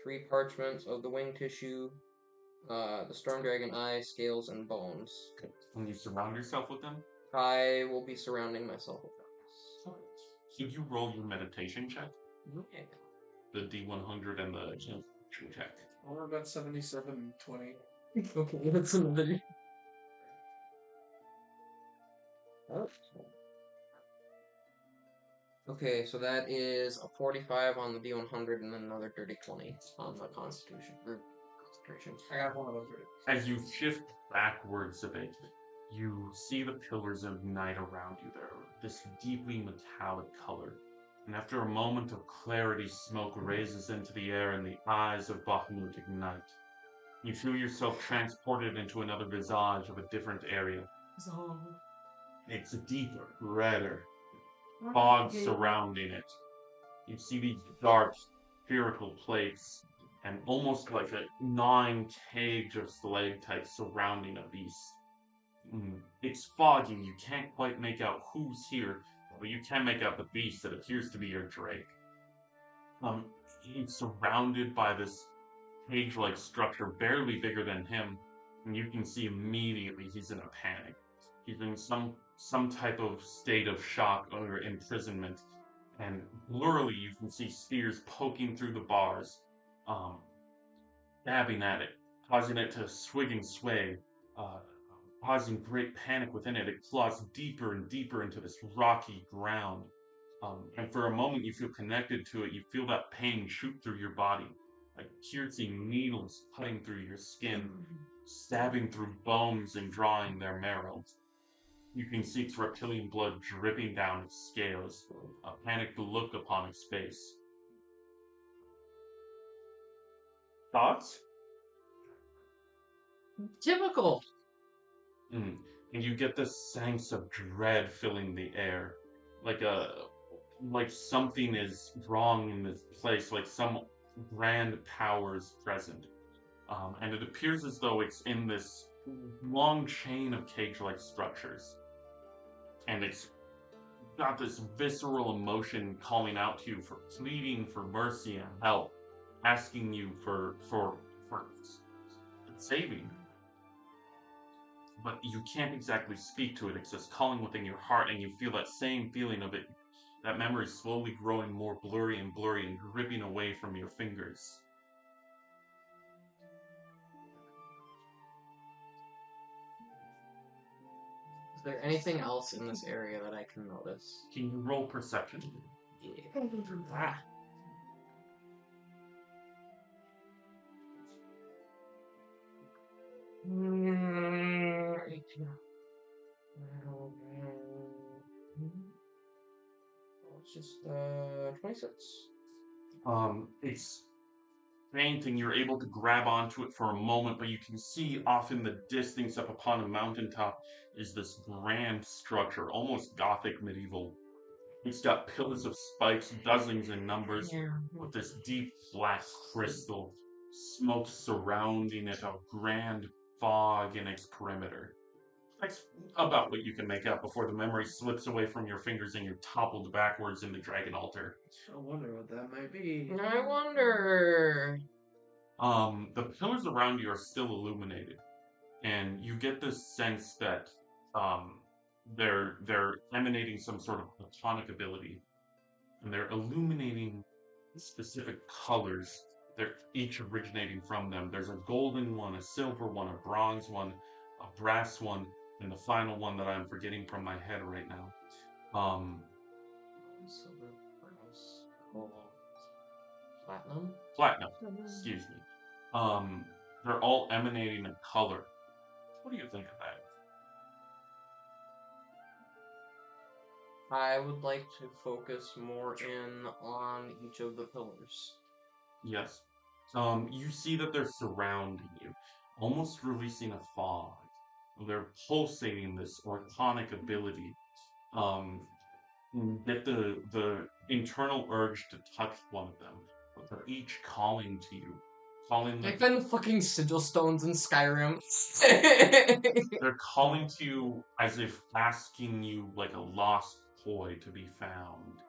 F: 3 parchments of the wing tissue, the Storm Dragon eye, scales, and bones.
B: Okay. When you surround yourself with them,
F: I will be surrounding myself with them.
B: should you roll your meditation check?
F: Yeah.
B: The D100 and the concentration check.
D: Or about 77, 20.
F: Okay, that's another. Oh. Okay, so that is a 45 on the D100 and then another dirty 20 on the Constitution. Or concentration.
D: I got one of those right.
B: As you shift backwards a bit, you see the pillars of night around you. They're this deeply metallic color. And after a moment of clarity, smoke raises into the air and the eyes of Bahamut ignite. You feel yourself transported into another visage of a different area. It's deeper, redder, fog surrounding it. You see these dark, spherical plates, and almost like a gnawing cage of stalactites surrounding a beast. It's foggy, you can't quite make out who's here, but you can make out the beast that appears to be your Drake. He's surrounded by this cage-like structure, barely bigger than him, and you can see immediately he's in a panic. He's in some type of state of shock or imprisonment, and blurrily you can see spears poking through the bars, stabbing at it, causing it to swig and sway, causing great panic within it. It claws deeper and deeper into this rocky ground. And for a moment you feel connected to it. You feel that pain shoot through your body, like piercing needles cutting through your skin, stabbing through bones and drawing their marrow. You can see its reptilian blood dripping down its scales, a panicked look upon its face. Thoughts?
F: Typical!
B: And you get this sense of dread filling the air, like something is wrong in this place, like some grand power is present. And it appears as though it's in this long chain of cage-like structures. And it's got this visceral emotion calling out to you, for pleading for mercy and help, asking you for saving. but you can't exactly speak to it. It's just calling within your heart, and you feel that same feeling of it. That memory slowly growing more blurry and dripping away from your fingers.
F: Is there anything else in this area that I can notice?
B: Can you roll perception?
F: Yeah. Ah. It's just 26.
B: It's fainting. You're able to grab onto it for a moment, but you can see off in the distance, up upon a mountaintop, is this grand structure, almost Gothic medieval. It's got pillars of spikes, dozens in numbers, with this deep black crystal, smoke surrounding it, a grand fog in its perimeter. That's about what you can make out before the memory slips away from your fingers and you're toppled backwards into Dragon Altar.
I: I wonder what that might be.
F: I wonder.
B: The pillars around you are still illuminated, and you get this sense that they're emanating some sort of platonic ability, and they're illuminating specific colors. They're each originating from them. There's a golden one, a silver one, a bronze one, a brass one, and the final one that I'm forgetting from my head right now.
F: Silver, brass, gold, platinum.
B: Platinum, excuse me. They're all emanating a color. What do you think of that?
F: I would like to focus more in on each of the pillars.
B: Yes. You see that they're surrounding you, almost releasing a fog. They're pulsating this ortonic ability. You get the internal urge to touch one of them, but they're each calling to you. Calling
F: Like
B: like
F: them fucking sigil stones in Skyrim.
B: they're calling to you as if asking you like a lost toy to be found.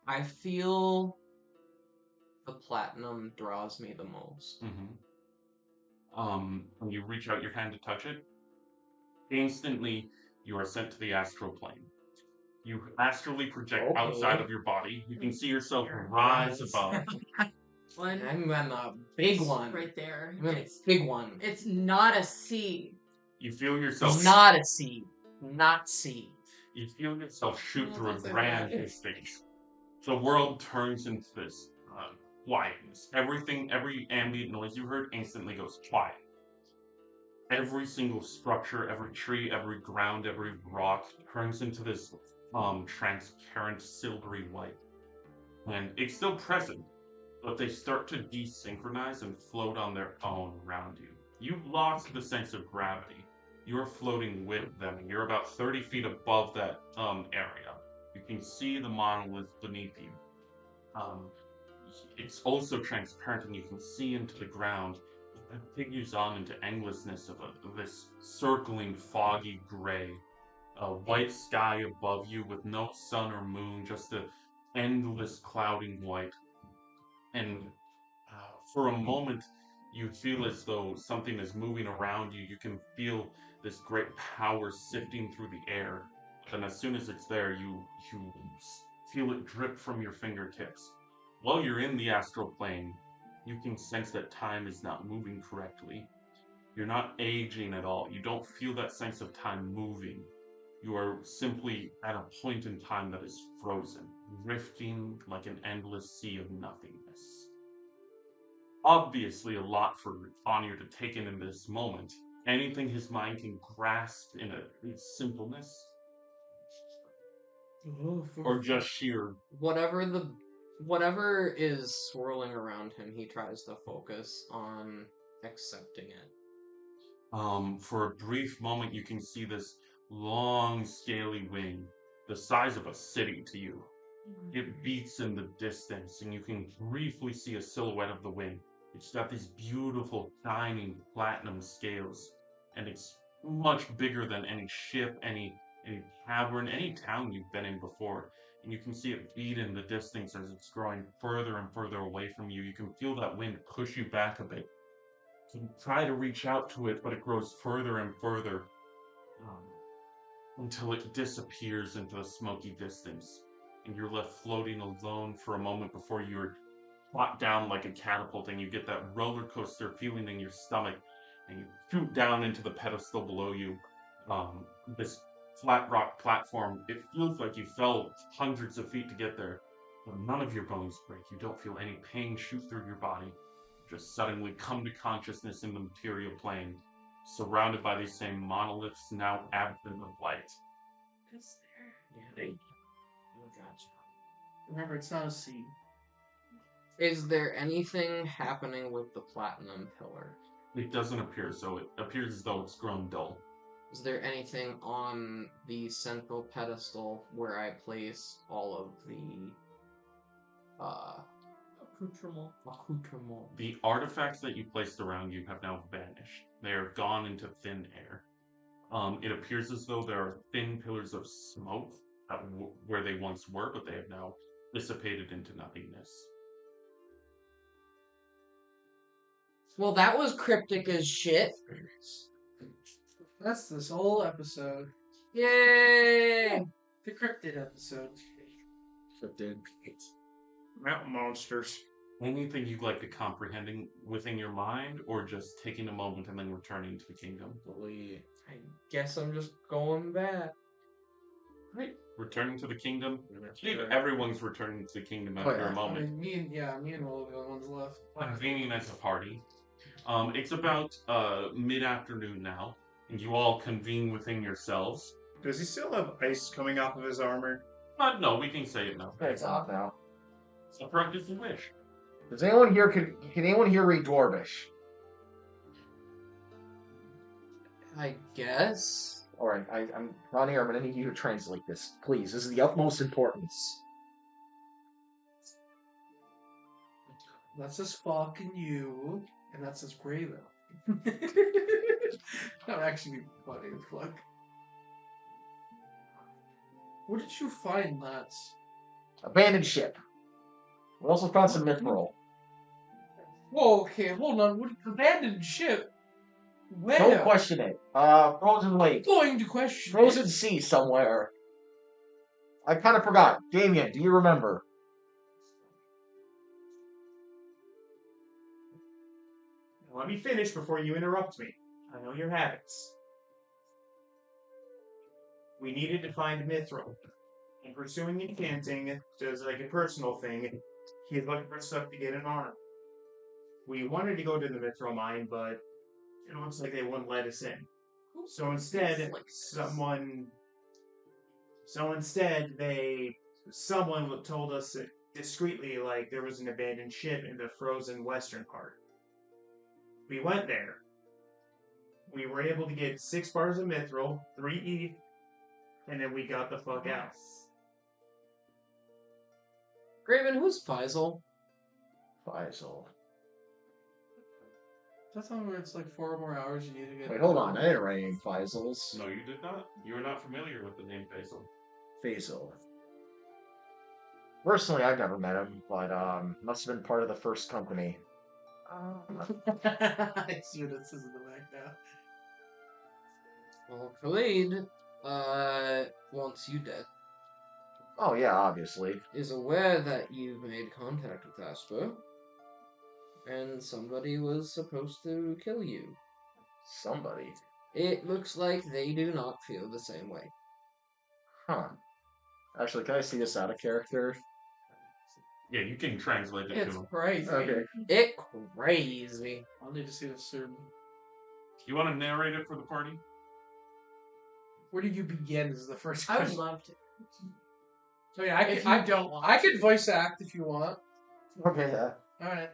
F: I feel the platinum draws me the most.
B: When you reach out your hand to touch it, instantly you are sent to the astral plane. You astrally project outside of your body. You can see yourself rise above.
E: One
F: I'm on a big one.
E: right there.
F: I'm on a
E: It's,
F: big one.
E: it's not a C.
B: You feel yourself
F: Not a seed. Not seed.
B: You feel yourself shoot
E: Oh,
B: through a
E: that's
B: grand
E: okay.
B: distance. The world turns into this quietness. Everything, every ambient noise you heard instantly goes quiet. Every single structure, every tree, every ground, every rock turns into this transparent silvery white. And it's still present, but they start to desynchronize and float on their own around you. You've lost the sense of gravity. You're floating with them, and you're about 30 feet above that area. You can see the monolith beneath you. It's also transparent, and you can see into the ground. It continues on into endlessness of this circling, foggy gray. A white sky above you with no sun or moon, just a endless clouding white. And for a moment, you feel as though something is moving around you. You can feel this great power sifting through the air. And as soon as it's there, you feel it drip from your fingertips. While you're in the astral plane, you can sense that time is not moving correctly. You're not aging at all. You don't feel that sense of time moving. You are simply at a point in time that is frozen, drifting like an endless sea of nothingness. Obviously, a lot for Anya to take in this moment. Anything his mind can grasp in its simpleness, or just sheer.
F: Whatever is swirling around him, he tries to focus on accepting it.
B: For a brief moment, you can see this long, scaly wing, the size of a city to you. It beats in the distance, and you can briefly see a silhouette of the wing. It's got these beautiful, shining platinum scales, and it's much bigger than any ship, any tavern, any town you've been in before. And you can see it beat in the distance as it's growing further and further away from you. You can feel that wind push you back a bit. You try to reach out to it, but it grows further and further until it disappears into the smoky distance, and you're left floating alone for a moment before you're shot down like a catapult, and you get that roller coaster feeling in your stomach, and you shoot down into the pedestal below you. This flat rock platform. It feels like you fell hundreds of feet to get there, but none of your bones break. You don't feel any pain shoot through your body. You just suddenly come to consciousness in the material plane, surrounded by these same monoliths, now absent of light.
E: Is there?
D: Remember, it's not a sea.
F: Is there anything happening with the platinum pillar?
B: It doesn't appear so. It appears as though it's grown dull.
F: Is there anything on the central pedestal where I place all of the accoutrement?
B: The artifacts that you placed around you have now vanished. They are gone into thin air. It appears as though there are thin pillars of smoke where they once were, but they have now dissipated into nothingness.
F: Well, that was cryptic as shit.
D: That's this whole episode.
F: Yay!
D: The cryptid episode.
C: Cryptid.
H: Mountain monsters.
B: Anything you'd like to comprehend within your mind, or just taking a moment and then returning to the kingdom?
F: I guess I'm just going back.
B: Right. Returning to the kingdom. I believe everyone's returning to the kingdom after a
D: I
B: moment.
D: mean, me and all of the other ones left.
B: Convening as a party. It's about mid-afternoon now, and you all convene within yourselves.
H: Does he still have ice coming off of his armor?
B: No, we can say it now.
C: It's off now.
B: So practice your wish.
C: Does anyone here can anyone here read Dwarvish?
F: I guess.
C: Alright, I'm Ronnie, I'm gonna need you to translate this. Please. This is the utmost importance.
D: That says fucking you, and that says Grayville. That would actually be funny as fuck. Where did you find that?
C: Abandoned ship. We also found some mithril.
D: Whoa, okay, hold on. What abandoned ship? Where?
C: Don't question it. Frozen lake.
D: Going to question.
C: Frozen sea somewhere. I kind of forgot. Damien, do you remember?
H: Let me finish before you interrupt me. I know your habits. We needed to find Mithril. And pursuing enchanting is like a personal thing. He's looking for stuff to get an arm. We wanted to go to the Mithril mine, but it looks like they wouldn't let us in. So instead, someone told us discreetly, like, there was an abandoned ship in the frozen western part. We went there. We were able to get 6 bars of mithril, 3 ETH, and then we got the fuck out.
F: Graven, who's Faisal?
C: Faisal.
D: That's not where it's like 4 more hours you need to get.
C: Wait, hold on. I didn't write any Faisals.
B: No, you did not. You are not familiar with the name Faisal.
C: Faisal. Personally, I've never met him, but must have been part of the first company.
D: I see what it says in the back now.
F: Well, Khalid, wants you dead.
C: Oh yeah, obviously.
F: Is aware that you've made contact with Asper, and somebody was supposed to kill you.
C: Somebody.
F: It looks like they do not feel the same way.
C: Huh. Actually, can I see this out of character?
B: Yeah, you can translate it
F: It's
B: to him.
F: crazy.
C: Okay.
F: It crazy.
D: I'll need to see this soon.
B: You want to narrate it for the party?
D: Where do you begin is the first
E: I would
D: question.
E: love to.
D: So yeah,
E: If you don't want
D: I could voice act if you want.
C: Okay, yeah.
D: Alright.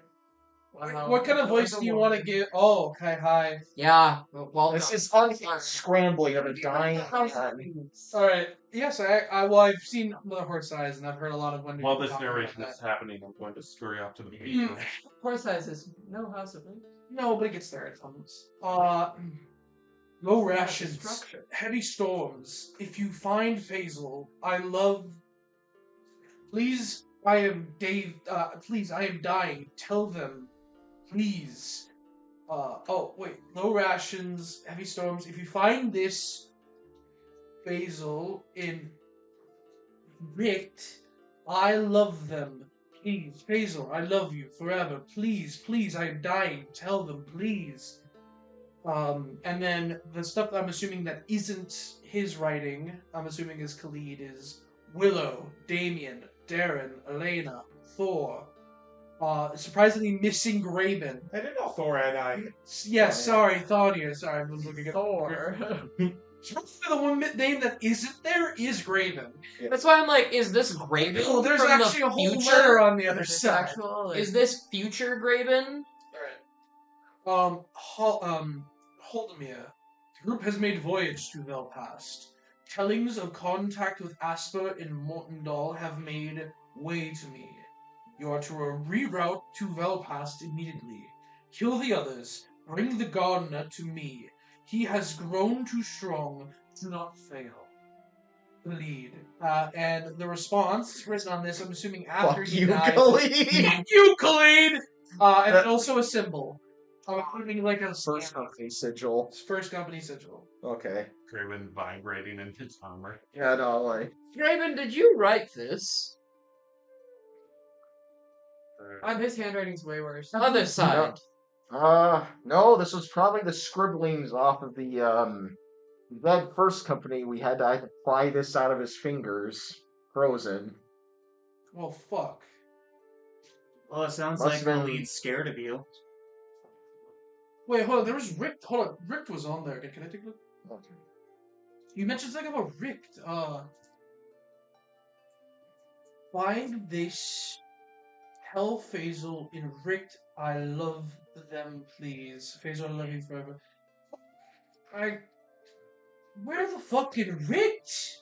E: Wow.
D: What kind of voice do you want to give? Oh, okay, hi.
F: Yeah, well,
C: This is unscrambling of a dying man.
D: Alright. Yes, I've seen the horse eyes and I've heard a lot of wonderful
B: While this
D: talk about
B: narration
D: that.
B: is happening, I'm going to scurry off to the beach.
E: Horse size is no house of it.
D: No, but it gets there. It comes. Low rations,
E: Structure.
D: heavy storms. If you find Faisal, I love. Please, I am Dave. Please, I am dying. Tell them, please. Oh, wait. Low rations, heavy storms. If you find this basil in Richt, I love them. Please, Basil, I love you forever. Please, please, I am dying. Tell them, please. And then the stuff that I'm assuming that isn't his writing, I'm assuming is Khalid, is Willow, Damien, Darren, Elena, Thor. Surprisingly missing Graven.
H: I didn't know Thor had eye.
D: Yes, sorry, Thania. Sorry, I was looking at
E: Thor.
D: The one name that isn't there is Graven.
F: That's why I'm like, is this Graven?
D: Oh, there's
F: from
D: actually
F: the
D: a whole
F: future?
D: letter on the other
E: It's
D: side.
E: actual, like,
F: Is this future Graven?
D: Holdemir. The group has made voyage to Velpast. Tellings of contact with Asper and Mortendal have made way to me. You are to reroute to Velpast immediately. Kill the others. Bring the gardener to me. He has grown too strong. Do not fail. Lead. And the response written on this, I'm assuming after
C: Fuck
D: he
C: you,
D: died.
C: Khalid!
D: Fuck you, Khalid! And then also a symbol. I'm including like a
C: First company sigil.
D: First company sigil.
C: Okay.
B: Craven vibrating in his armor.
C: Yeah, no, like...
F: Graven, did you write this?
E: his handwriting's way worse.
F: Other side.
C: No, this was probably the scribblings off of the, that first company. We had to pry this out of his fingers. Frozen.
D: Well, fuck.
G: Well, it sounds
C: Must
G: like
C: have been-
G: Khalid's scared of you.
D: Wait, hold on. There was Richt. Hold on. Richt was on there. Can I take a look?
C: Okay.
D: You mentioned something about Richt. Find this. Tell Faisal in Richt, I love them, please. Faisal, I love you forever. Where the fuck in Richt?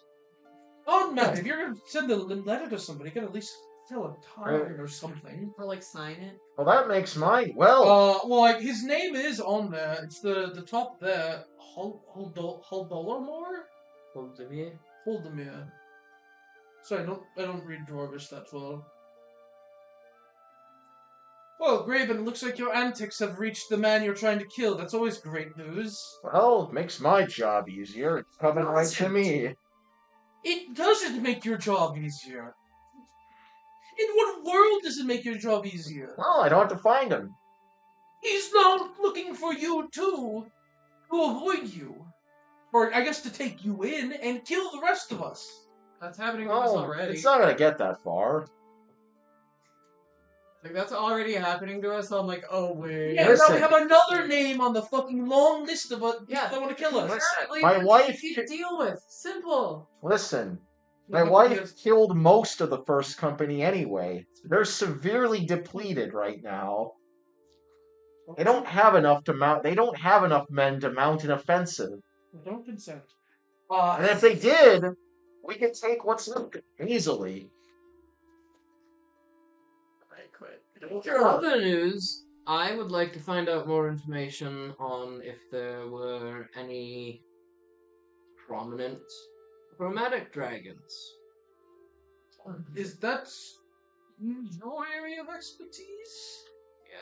D: Oh, man, if you're gonna send a letter to somebody, you can at least fill a time or something.
E: Or like sign it.
C: Well, that makes mine. Well,
D: Well, like, his name is on there. It's the top there. Huldolomor? Holdemir. Sorry, I don't read Dwarvish that well. Well, Graven, looks like your antics have reached the man you're trying to kill. That's always great news.
C: it makes my job easier. It's coming right to me.
D: It doesn't make your job easier. In what world does it make your job easier?
C: Well, I don't have to find him.
D: He's now looking for you, too. To avoid you. Or, I guess, to take you in and kill the rest of us.
E: That's happening to us
C: Oh,
E: already.
C: it's not gonna get that far.
E: Like, that's already happening to us, so I'm like, oh, wait.
D: Yeah, now
C: Listen.
D: we have another name on the fucking long list of people
E: Yeah.
D: that want to kill us.
E: Apparently,
C: My
E: that's
C: wife-
E: easy to deal with. Simple.
C: Listen, my
D: Yeah,
C: wife
D: because-
C: killed most of the first company anyway. They're severely depleted right now. They don't have enough to mount. They don't have enough men to mount an offensive.
D: Don't consent.
C: And if they did, we could take what's left easily.
E: I quit.
F: Other news, I would like to find out more information on if there were any prominent chromatic dragons.
D: Is that your area of expertise?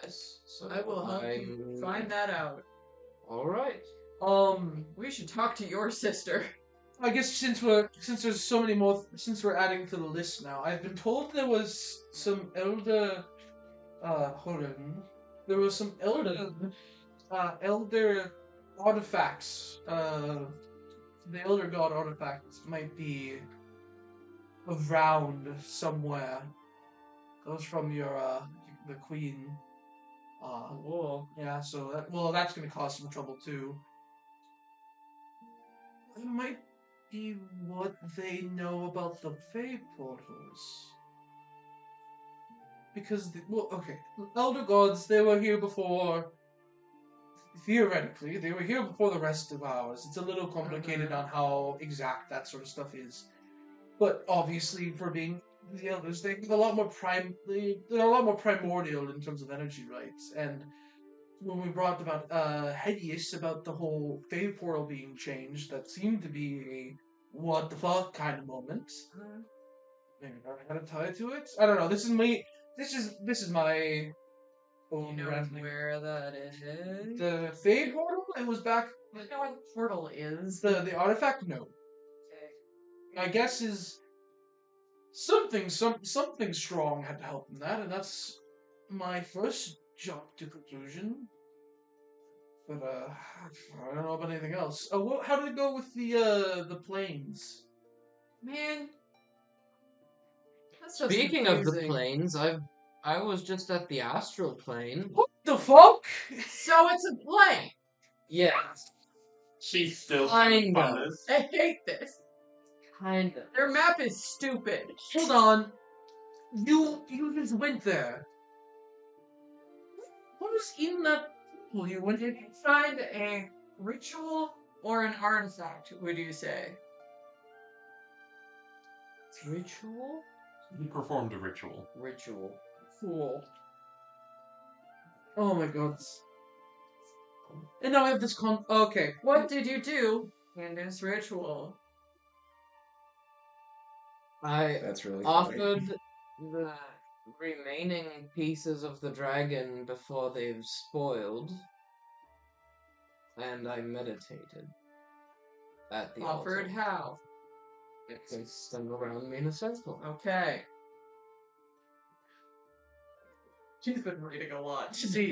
F: Yes. So
E: I will help you find that out.
F: Alright.
E: We should talk to your sister.
D: I guess since there's so many more, since we're adding to the list now, I've been told there was some elder, hold on, there was some elder artifacts, the elder god artifacts might be around somewhere. Those from your, the queen.
E: Cool.
D: Yeah, so that's gonna cause some trouble too. It might be what they know about the Fey portals. Because, Elder Gods, they were here before. Theoretically, they were here before the rest of ours. It's a little complicated on how exact that sort of stuff is. But obviously, for being the elders, they're a lot more primordial in terms of energy rights. And when we brought about Hedius about the whole Fey portal being changed, that seemed to be a what the fuck kind of moment. Maybe I had to tie to it. I don't know. This is my bone
E: You know
D: rattling.
E: where that is?
D: The Fade portal? It was back.
E: You know where the portal is?
D: The artifact? No. My guess is something strong had to help in that, and that's my first jump to conclusion. But I don't know about anything else. Oh, how did it go with the planes?
E: Man. That's just
F: Speaking of the
E: confusing.
F: planes, I was just at the astral plane.
D: What the fuck?
E: So it's a plane.
F: Yeah,
B: She's still
F: Kind
B: on
F: of.
B: this.
E: I hate this.
F: kind of.
E: Their map is stupid.
D: Hold on. You just went there. What was in that temple you went in?
E: Find a ritual or an artifact, would you say?
F: Ritual?
B: He performed a ritual.
F: Ritual.
E: Cool.
D: Oh my god. And now we have this okay.
E: What did you do in this ritual?
F: I
C: That's really funny.
F: offered the remaining pieces of the dragon before they've spoiled, and I meditated at the
E: Offered
F: altar.
E: how?
F: They stand around me in a circle.
E: Okay. She's been reading a lot.
D: See,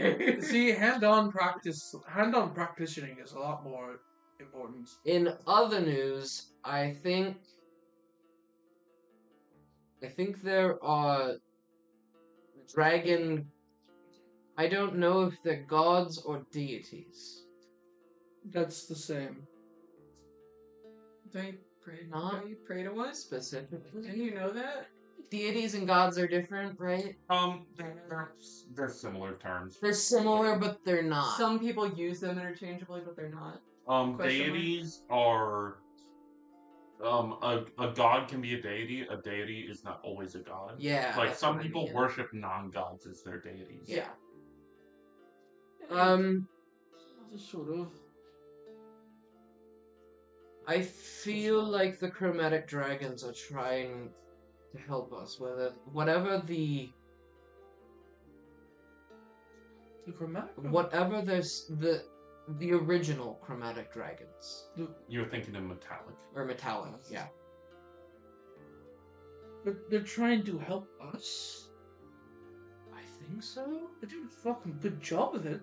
D: hand-on practicing is a lot more important.
F: In other news, I think there are dragon. I don't know if they're gods or deities.
D: That's the same.
E: Don't you pray?
F: Not
E: Don't you pray to us?
F: specifically.
E: Didn't you know that?
F: Deities and gods are different, right?
B: They're similar terms.
F: They're similar, but they're not.
E: Some people use them interchangeably, but they're not. Question mark?
B: Deities are a god can be a deity. A deity is not always a god.
F: Yeah.
B: Like
F: that's
B: some
F: what I
B: people
F: mean.
B: worship non-gods as their deities.
F: Yeah.
D: Sort of.
F: I feel like the chromatic dragons are trying to help us with it. Whatever
D: The chromatic.
F: there's the original chromatic dragons
B: You're thinking of metallic.
F: or metallic, yeah.
D: They're trying to help us.
F: I think so.
D: They're doing a fucking good job of it.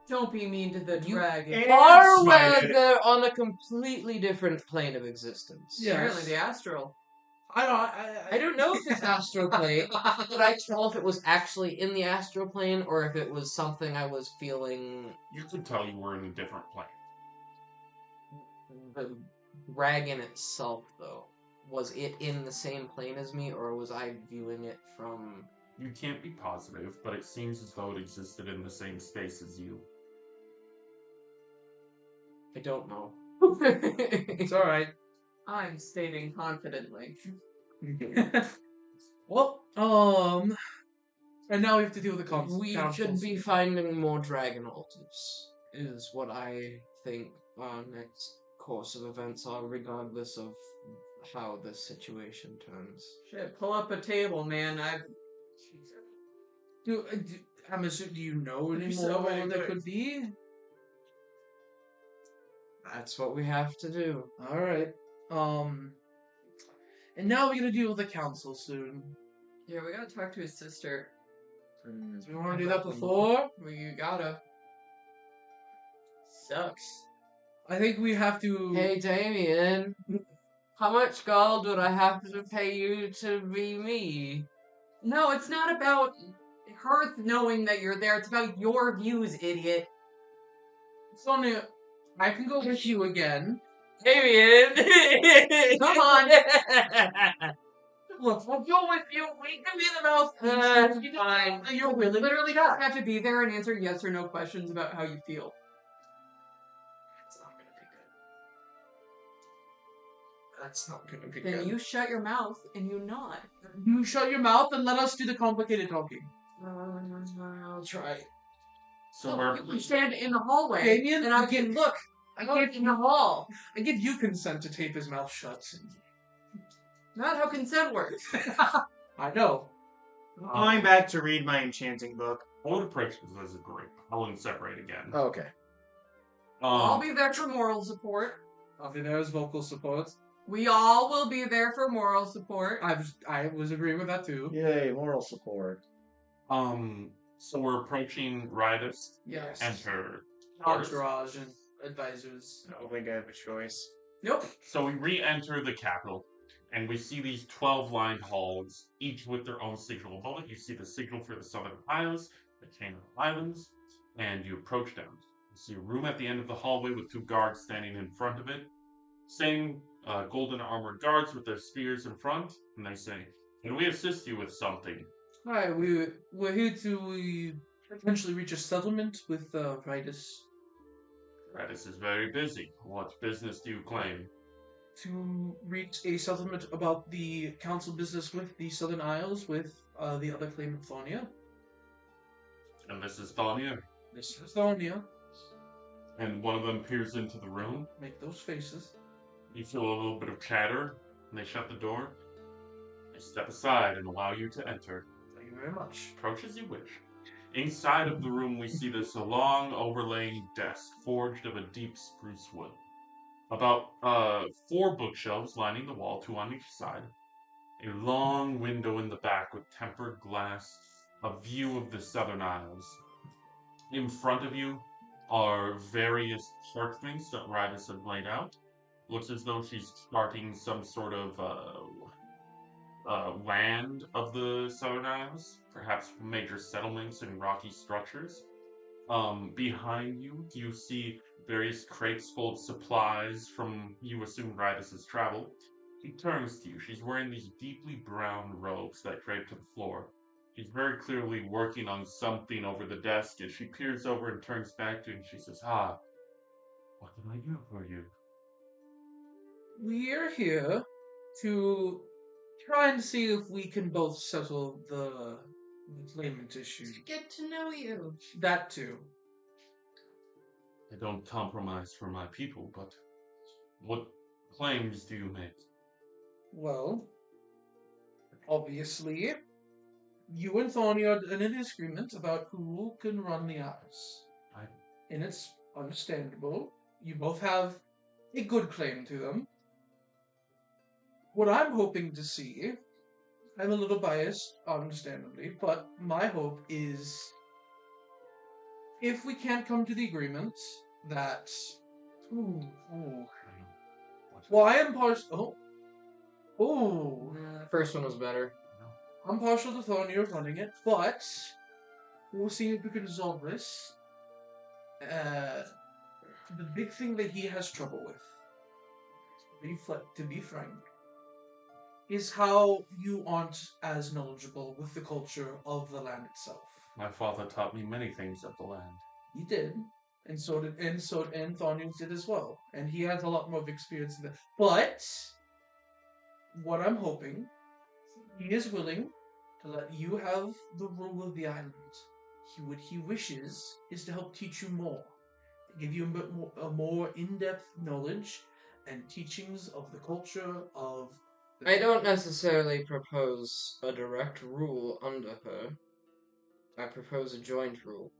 E: Don't be mean to the
F: You-
E: dragon.
H: And
F: Are aware
H: smited.
F: they're on a completely different plane of existence.
D: Yeah.
E: Apparently the astral.
F: I don't know if it's astral plane. Could I tell if it was actually in the astral plane or if it was something I was feeling?
B: You could tell you were in a different plane.
F: The dragon itself, though, was it in the same plane as me, or was I viewing it from?
B: You can't be positive, but it seems as though it existed in the same space as you.
F: I don't know.
D: It's all right.
E: I'm stating confidently.
D: Well, and now we have to deal with the
F: We
D: councils.
F: should be finding more dragon altars, is what I think our next course of events are, regardless of how this situation turns.
E: Shit, pull up a table, man.
D: Do you know any
E: So
D: more
E: many
D: there
E: things.
D: could be?
F: That's what we have to do.
D: All right. And now we're gonna deal with the council soon.
E: Yeah, we gotta talk to his sister.
D: Do we want to do that before?
E: You gotta. Sucks.
D: I think we have to.
F: Hey, Damien, how much gold would I have to pay you to be me?
E: No, it's not about her knowing that you're there. It's about your views, idiot.
D: Sonia, I can go with you again.
F: Damien!
E: Come on.
D: Look, I'll go with you. We can be the mouth.
F: Fine.
D: You're willing.
E: Literally just have to be there and answer yes or no questions about how you feel.
D: That's not gonna be
E: Then
D: good.
E: you shut your mouth and you nod.
D: You shut your mouth and let us do the complicated talking.
E: I'll try.
B: So
E: You can stand in the hallway,
D: Damien,
E: and I
D: you
E: can
D: can-
E: look.
D: I
E: Look
D: give
E: in the hall.
D: I give you consent to tape his mouth shut.
E: Not how consent works.
D: I know.
H: Going back to read my enchanting book.
B: I would approach this as a group. I wouldn't separate again.
C: Okay.
E: I'll be there for moral support.
D: I'll be there as vocal support.
E: We all will be there for moral support.
D: I was agreeing with that too.
C: Yay, moral support.
B: So we're approaching Ridus
D: Yes.
B: and her daughters.
D: Entourage and advisors.
G: I don't think I have a choice.
E: Nope.
B: So we re-enter the capital, and we see these 12 lined halls, each with their own signal above it. You see the signal for the Southern Isles, the chain of islands, and you approach them. You see a room at the end of the hallway with 2 guards standing in front of it. Same golden armored guards with their spears in front, and they say, "Can we assist you with something?"
D: Hi, we're here to potentially reach a settlement with Ridus.
B: Radis is very busy. What business do you claim?
D: To reach a settlement about the council business with the Southern Isles with the other claimant Thonia.
B: And this is Thania.
D: This is Thonia.
B: And one of them peers into the room.
D: Make those faces.
B: You feel a little bit of chatter, and they shut the door. They step aside and allow you to enter.
D: Thank you very much.
B: Approach as you wish. Inside of the room, we see this long overlaying desk, forged of a deep spruce wood. About 4 bookshelves lining the wall, 2 on each side. A long window in the back with tempered glass, a view of the Southern Isles. In front of you are various parchments that Ridus had laid out. Looks as though she's starting some sort of land of the Southern Isles, perhaps major settlements and rocky structures. Behind you, you see various crates full of supplies from, you assume, Ridus's travel. She turns to you. She's wearing these deeply brown robes that drape to the floor. She's very clearly working on something over the desk as she peers over and turns back to you and she says, what can I do for you?
D: We're here to try and see if we can both settle the claimant issue.
F: Get to know you.
D: That too.
B: I don't compromise for my people, but what claims do you make?
D: Well, obviously, you and Thonia are in a disagreement about who can run the Isles. And it's understandable. You both have a good claim to them. What I'm hoping to see, I'm a little biased, understandably, but my hope is if we can't come to the agreement that... Well, I am partial...
F: The first one was better.
D: I'm partial to Thonia running it, but we'll see if we can resolve this. The big thing that he has trouble with, to be frank, is how you aren't as knowledgeable with the culture of the land itself.
B: My father taught me many things of the land.
D: He did, and so did Thonia did as well, and he has a lot more of experience in that. But what I'm hoping, he is willing to let you have the rule of the island. What he wishes is to help teach you more, give you a more in-depth knowledge and teachings of the culture of.
F: I don't necessarily propose a direct rule under her. I propose a joint rule.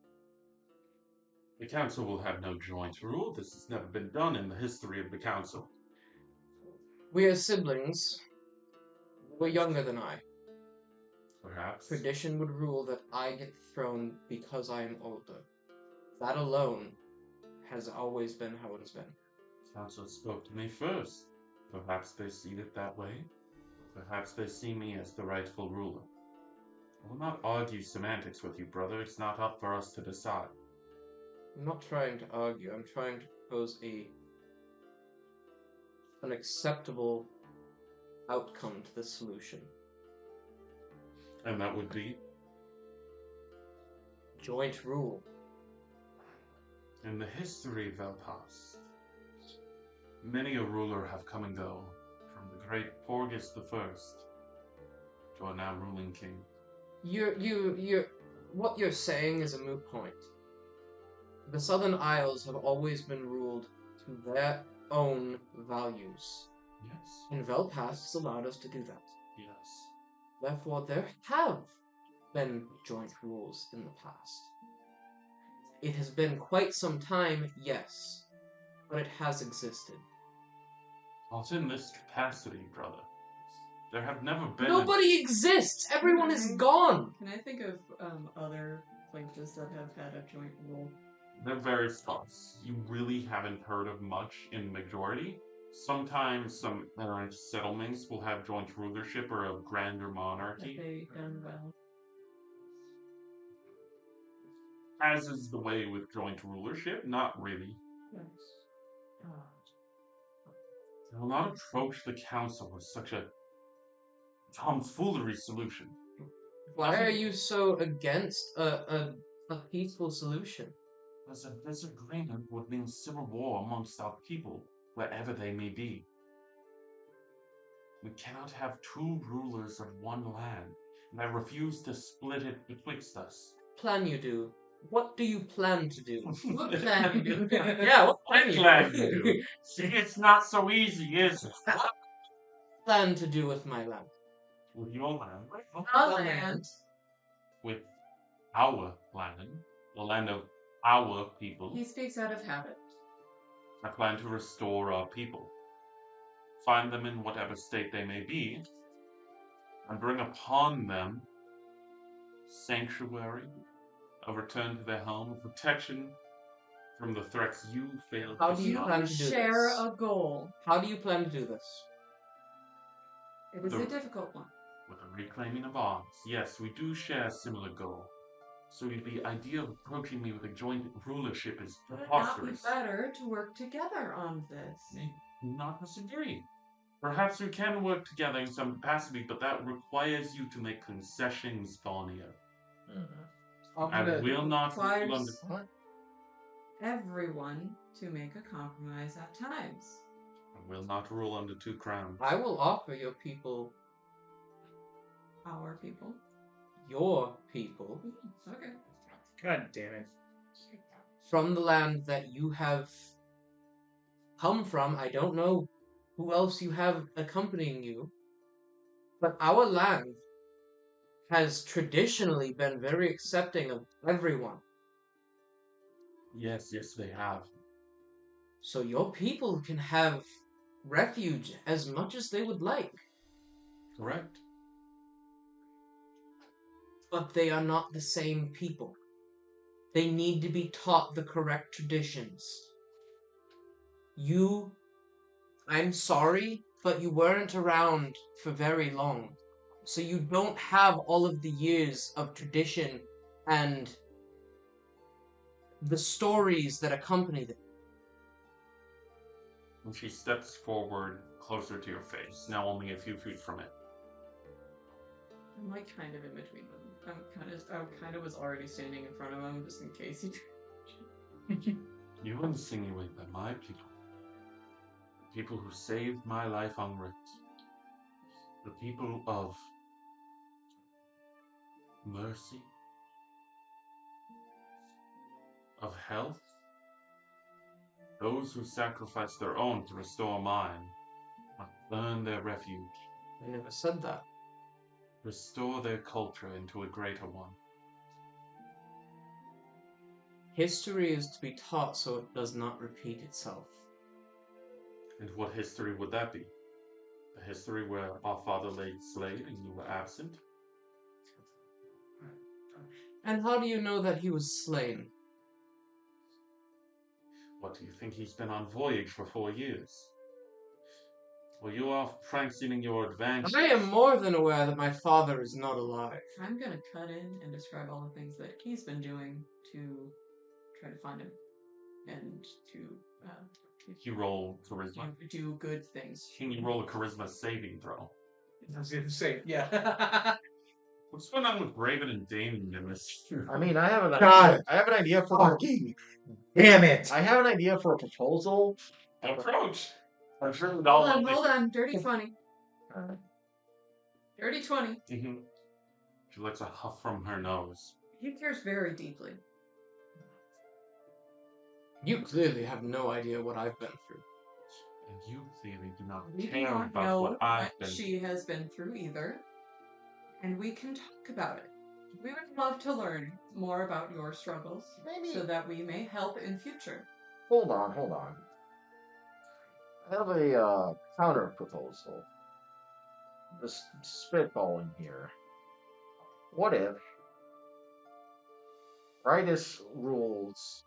B: The council will have no joint rule. This has never been done in the history of the council.
F: We are siblings. We're younger than I.
B: Perhaps.
F: Tradition would rule that I get the throne because I am older. That alone has always been how it's been.
B: Council spoke to me first. Perhaps they see it that way. Perhaps they see me as the rightful ruler. I will not argue semantics with you, brother. It's not up for us to decide.
F: I'm not trying to argue. I'm trying to propose an acceptable outcome to the solution.
B: And that would be?
F: Joint rule.
B: In the history of Vel'Past, many a ruler have come and go, from the great Porgus the First to our now ruling king.
F: What you're saying is a moot point. The Southern Isles have always been ruled to their own values.
B: Yes.
F: And Vel'Past has allowed us to do that.
B: Yes.
F: Therefore, there have been joint rules in the past. It has been quite some time, yes, but it has existed.
B: Not in this capacity, brother. There have never been.
F: Nobody exists! Everyone is gone!
E: Can I think of other places that have had a joint rule?
B: They're very sparse. You really haven't heard of much in majority. Sometimes some settlements will have joint rulership or a grander monarchy.
E: Have they done well?
B: As is the way with joint rulership, not really.
E: Yes.
B: They will not approach the council with such a tomfoolery solution.
F: Why are you so against a peaceful solution?
B: As a disagreement would mean civil war amongst our people, wherever they may be. We cannot have two rulers of one land, and I refuse to split it betwixt us.
F: Plan you do. What do you plan to do?
E: What plan you do?
F: Yeah, what plan you
B: Plan
F: do?
B: you do. See, it's not so easy, is it?
F: What plan to do with my land?
B: With your land.
E: The land.
B: With our land. The land of our people.
E: He speaks out of habit.
B: I plan to restore our people. Find them in whatever state they may be, and bring upon them sanctuary, a return to their home, protection from the threats you failed
F: How
B: to
F: do you
B: stop.
F: plan to do
E: Share
F: this?
E: a goal.
F: How do you plan to do this?
E: It is a difficult one.
B: With the reclaiming of arms. Yes, we do share a similar goal. So the idea of approaching me with a joint rulership is
E: Would it not be
B: preposterous.
E: better to work together on this?
B: I do not disagree. Perhaps we can work together in some capacity, but that requires you to make concessions, Thornia. I will not rule under...
E: Requires everyone to make a compromise at times.
B: I will not rule under two crowns.
F: I will offer your people,
E: Our people. Okay.
G: God damn it.
F: from the land that you have come from. I don't know who else you have accompanying you, but our land has traditionally been very accepting of everyone.
B: Yes, they have.
F: So your people can have refuge as much as they would like,
B: Correct.
F: but they are not the same people. They need to be taught the correct traditions. I'm sorry, but you weren't around for very long. So you don't have all of the years of tradition and the stories that accompany them.
B: And she steps forward closer to your face, now only a few feet from it.
E: I'm like kind of in between them. I kind of was already standing in front of him just in case he.
B: You insinuate that my people, the people who saved my life on Rift, the people of mercy, of health, those who sacrificed their own to restore mine, must earn their refuge,
F: I never said that.
B: restore their culture into a greater one.
F: History is to be taught so it does not repeat itself.
B: And what history would that be? A history where our father lay slain and you were absent?
F: And how do you know that he was slain?
B: What do you think he's been on voyage for 4 years? Were you off prancing your advantage?
F: I am more than aware that my father is not alive.
E: I'm gonna cut in and describe all the things that he's been doing to try to find him and to
B: You roll charisma.
E: do good things.
B: Can you roll a charisma saving throw?
D: I was gonna say, yeah.
B: What's going on with Raven and Damien in this?
C: I mean, I have an
G: God.
C: idea. I have an idea for.
G: Fucking damn it.
C: I have an idea for a proposal.
B: Approach. I'm sure
E: Hold on. Dirty 20. Dirty 20.
B: Mm-hmm. She lets a huff from her nose.
E: He cares very deeply.
F: You clearly have no idea what I've been through.
B: And you clearly do not
E: We do
B: care
E: not
B: about
E: know
B: what I've
E: what
B: been
E: she has been through either. And we can talk about it. We would love to learn more about your struggles
C: Maybe.
E: so that we may help in future.
C: Hold on. I have a counter proposal. Just spitballing here. What if Ritus rules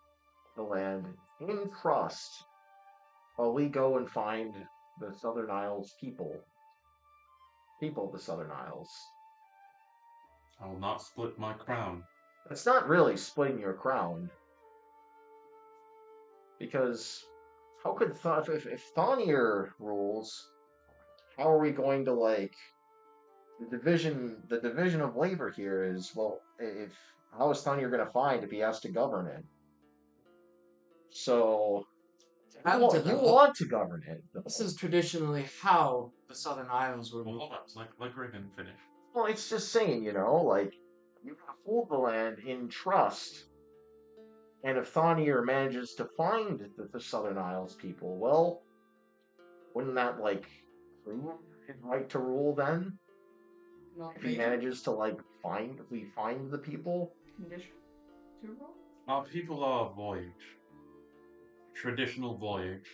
C: the land in trust while we go and find the Southern Isles people of the Southern Isles?
B: I will not split my crown.
C: It's not really splitting your crown. Because how could if Thonir rules, how are we going to like the division of labor here is, well, if how is Thonir going to find if he has to govern it? So you want to govern it. Though.
F: This is traditionally how the Southern Isles were
B: Well,
F: ruled.
B: hold on. Let Raven finish.
C: Well, it's just saying, like you can hold the land in trust. And if Thonir manages to find the Southern Isles people, well, wouldn't that like prove his right to rule then? If he manages to find the people.
E: Condition to roll?
B: Our people are a voyage. Traditional voyage.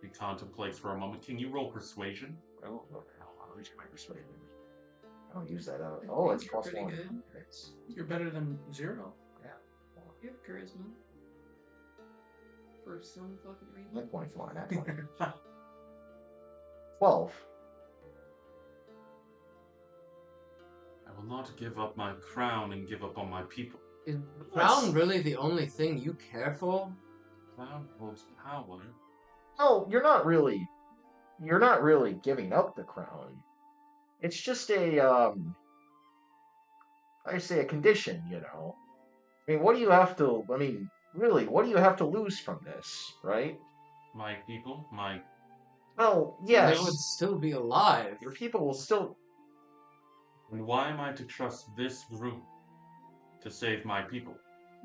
B: He contemplates for a moment. Can you roll persuasion?
C: Oh, I'll use my persuasion. I don't use that out. Oh, it's plus
E: pretty
C: 1.
E: good.
D: You're better than 0.
E: You have charisma. For some fucking reason.
C: That point's fine. That point. 12.
B: I will not give up my crown and give up on my people.
F: Is the crown really the only thing you care for?
B: Crown holds power.
C: No, you're not really giving up the crown. It's just a I say a condition, I mean, what do you have to lose from this, right?
B: My people,
C: Well, yes.
F: They would still be alive.
C: Your people will still.
B: And why am I to trust this group to save my people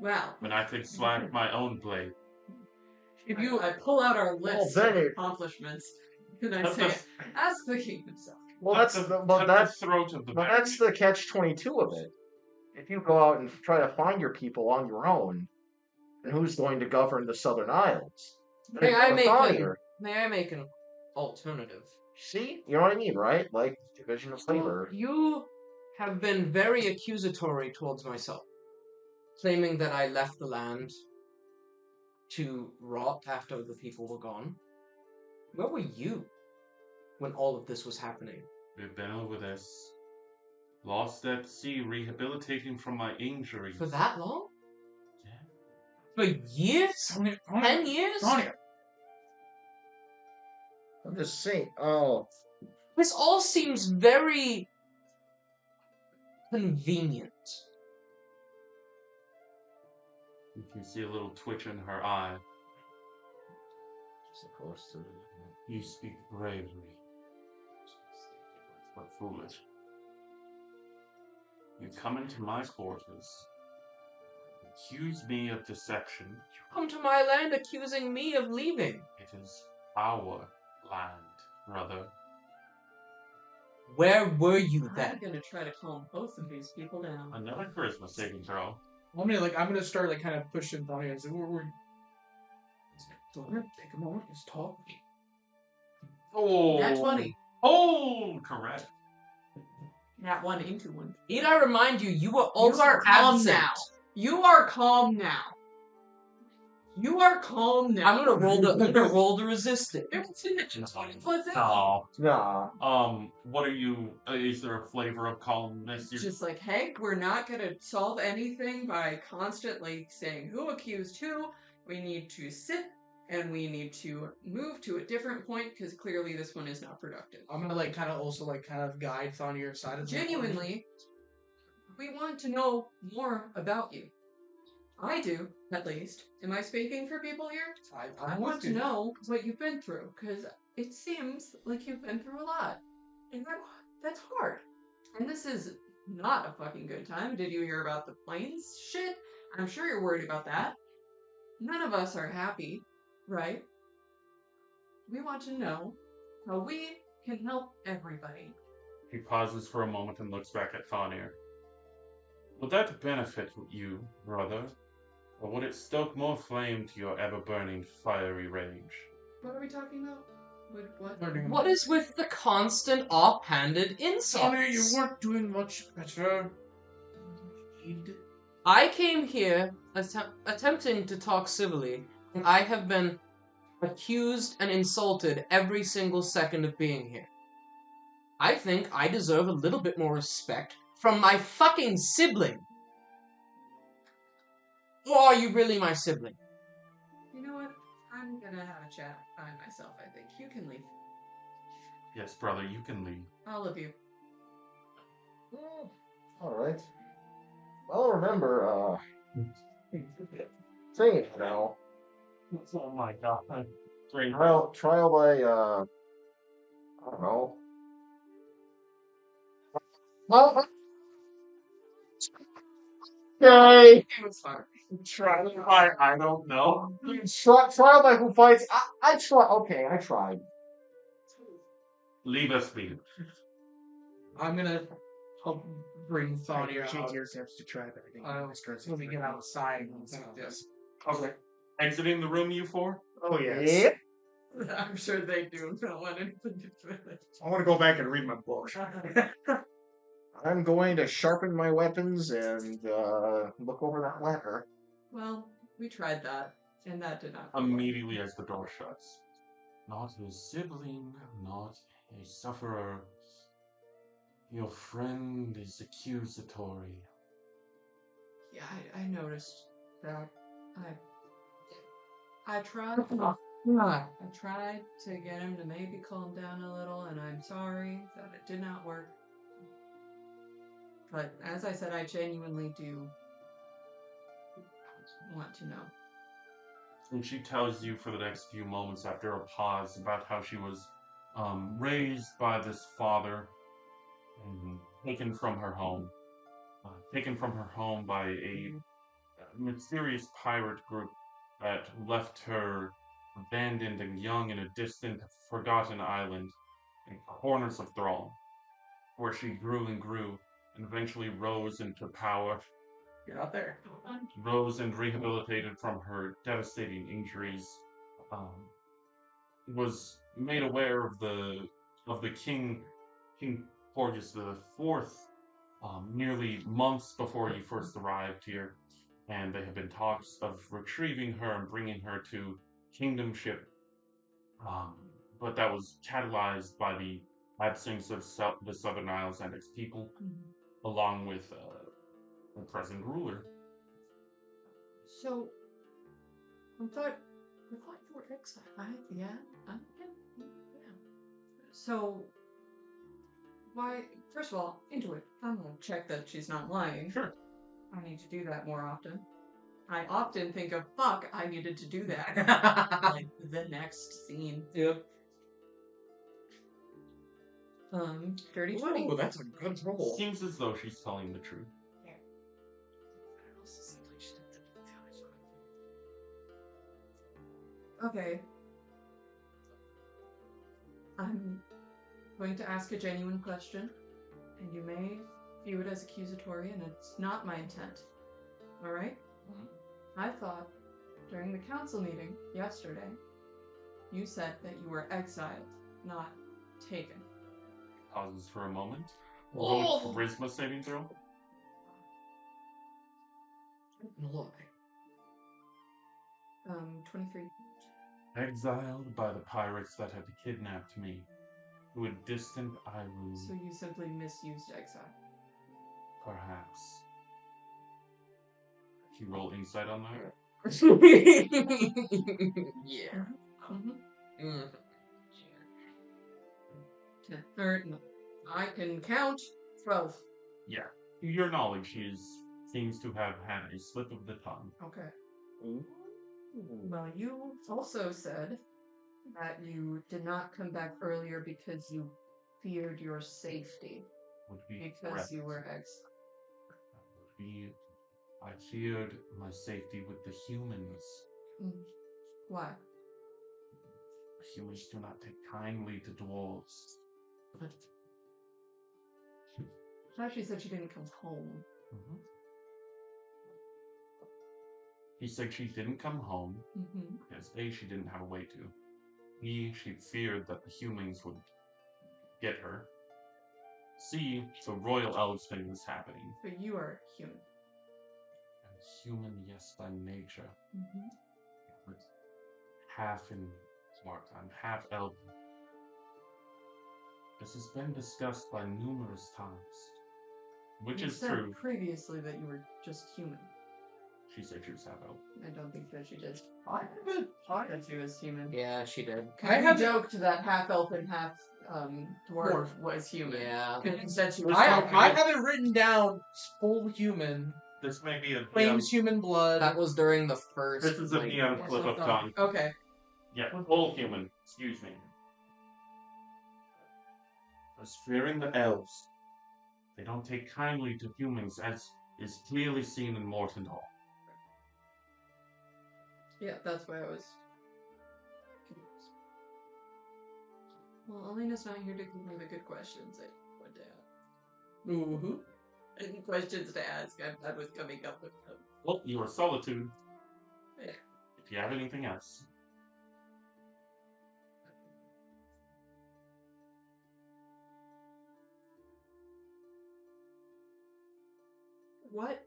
E: Well,
B: when I could slash my own blade?
E: I pull out our list
C: then
E: of
C: it-
E: accomplishments, and I
B: Cut
E: say,
B: the-
E: ask the king himself.
C: Well,
B: Cut
C: that's
B: the throat of the bear.
C: that's the catch-22 of it. If you go out and try to find your people on your own, then who's going to govern the Southern Isles?
F: May I make
C: Thonir.
F: an alternative?
C: See, you know what I mean, right? Like division of
F: So
C: labor.
F: you have been very accusatory towards myself, claiming that I left the land to rot after the people were gone. Where were you when all of this was happening?
B: We've been over this. Lost at sea, rehabilitating from my injuries.
F: For that long?
B: Yeah.
F: For years? 10 years?
C: I'm just saying. Oh,
F: This all seems very convenient.
B: You can see a little twitch in her eye.
C: supposed to.
B: You speak bravely, but foolish. You come into my quarters, accuse me of deception.
F: You come to my land accusing me of leaving.
B: It is our land, brother.
F: Where were you
E: I'm
F: then?
E: gonna try to calm both of these people down.
B: Another charisma saving throw.
D: I'm gonna start kind of pushing Tony and say, we're take a moment, just talk.
B: Oh,
F: Nat 20.
B: Oh, correct.
E: Nat 1 into 1.
F: Need I remind you, you were also
E: You are calm
F: absent.
E: now. You are calm now. You are calm now.
F: I'm gonna roll to resist it.
E: It's in the 20 plus 8.
B: Oh.
C: Nah.
B: What are you? Is there a flavor of calmness?
E: Just like, Hank, we're not going to solve anything by constantly saying who accused who. We need to sit and we need to move to a different point because clearly this one is not productive.
D: I'm gonna kind of guide Thonir side of the
E: Genuinely, we want to know more about you. I do, at least. Am I speaking for people here? I want to know what you've been through, because it seems like you've been through a lot. And that's hard. And this is not a fucking good time. Did you hear about the planes shit? I'm sure you're worried about that. None of us are happy, right? We want to know how we can help everybody.
B: He pauses for a moment and looks back at Fanir. Would that benefit you, brother? Or would it stoke more flame to your ever-burning fiery rage?
E: What are we talking about? What?
F: What is with the constant offhanded insults?
D: Connor, you weren't doing much better.
F: I came here attempting to talk civilly, and I have been accused and insulted every single second of being here. I think I deserve a little bit more respect from my fucking sibling. Or are you really my sibling?
E: You know what? I'm gonna have a chat by myself, I think. You can leave.
B: Yes, brother, you can leave.
E: All of you.
C: All right. Well, remember, saying it now.
B: Oh my god.
C: Trial by, I don't know. Well, okay.
E: It was fine.
B: Trial by, I don't know.
C: Trial by who fights. I try. Okay, I tried.
B: Leave us be.
D: I'm gonna help bring Thania
H: Change
D: out.
H: your steps to try that.
D: When we get outside and like this.
B: Okay. Exiting the room, you four?
H: Oh, yes.
C: Yep.
E: I'm sure they do not want anything to do with it.
H: I want to go back and read my book.
C: I'm going to sharpen my weapons and look over that letter.
E: Well, we tried that, and that did not go well.
B: Immediately as the door shuts. Not a sibling, not a sufferer. Your friend is accusatory.
E: Yeah, I noticed that. I tried. I tried to get him to maybe calm down a little, and I'm sorry that it did not work. But as I said, I genuinely do want to know.
B: And she tells you for the next few moments after a pause about how she was raised by this father and taken from her home. Taken from her home by a mysterious pirate group that left her abandoned and young in a distant, forgotten island in corners of Thrall, where she grew and grew and eventually rose into power.
D: Get out there.
B: Rose and rehabilitated from her devastating injuries. Was made aware of the King Porgus the Fourth, nearly months before you first arrived here, and there have been talks of retrieving her and bringing her to Kingdomship, but that was catalyzed by the absence of the Southern Isles and its people, along with the present ruler.
E: So, I thought you were exiled. Yeah. So, why? First of all, into it. I'm gonna check that she's not lying.
B: Sure.
E: I need to do that more often. I often think of, fuck, I needed to do that. Like, the next scene.
D: Yep.
E: Dirty 20.
D: Ooh, that's a good roll.
B: Seems as though she's telling the truth.
E: Okay. I'm going to ask a genuine question, and you may view it as accusatory, and it's not my intent. Alright? I thought, during the council meeting yesterday, you said that you were exiled, not taken.
B: Pauses for a moment. Roll a charisma saving throw.
D: Lie.
E: 23.
B: Exiled by the pirates that had kidnapped me to a distant island,
E: So you simply misused exile.
B: perhaps. Can you roll insight on that?
F: Yeah.
E: Mm-hmm. Or, no, I can count 12.
B: Yeah. To your knowledge, he seems to have had a slip of the tongue.
E: Okay. Well, you also said that you did not come back earlier because you feared your safety.
B: Would be
E: Because
B: correct.
E: you were exiled.
B: I feared my safety with the humans.
E: Why?
B: humans do not take kindly to dwarves.
F: But
E: I thought she said she didn't come home.
B: Mm-hmm. He said she didn't come home because A, she didn't have a way to. B, she feared that the humans would get her. C, the royal elves thing was happening.
E: So you are human.
B: And human, yes, by nature. But half in Smartime, half elven. This has been discussed by numerous times. Which
E: You
B: is
E: said
B: true.
E: previously that you were just human.
B: She said she was half elven.
E: I don't think that she did. I that she was human.
F: yeah, she did.
E: I have joked that half elf and half dwarf was human.
F: Yeah.
E: And said she was
D: I
E: human.
D: have it written down full human.
B: This may be a
D: Claims human blood.
F: That was during the first.
B: This is a neon clip of Don.
E: Okay.
B: Yeah, full human. Excuse me. Was fearing the elves. They don't take kindly to humans, as is clearly seen in Morton Hall.
E: Yeah, that's why I was confused. Well, Elena's not here to give me the good questions I want to ask. And questions to ask. I was coming up with them.
B: Well, you are Solitude.
E: Yeah.
B: If you have anything else.
E: What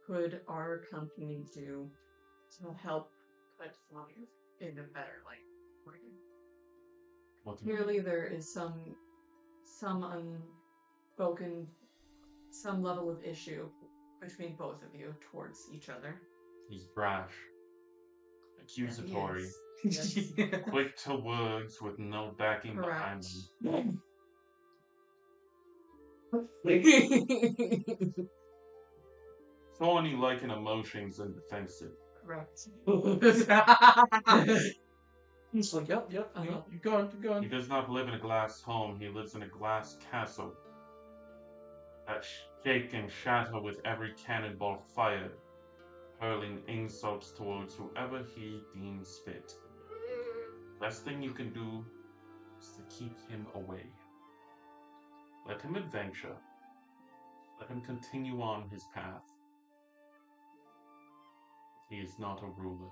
E: could our company do to help put life in a better light for you? Clearly, there is some unspoken, some level of issue between both of you towards each other.
B: He's brash. Accusatory.
E: Yes.
B: Quick to words with no backing behind
E: Correct.
B: them. Thorny like in emotions and defensive.
E: Correct.
D: He's like, yep. You're going.
B: He does not live in a glass home, he lives in a glass castle that shake and shatter with every cannonball fired, hurling insults towards whoever he deems fit. Best thing you can do is to keep him away. Let him adventure. Let him continue on his path. He is not a ruler.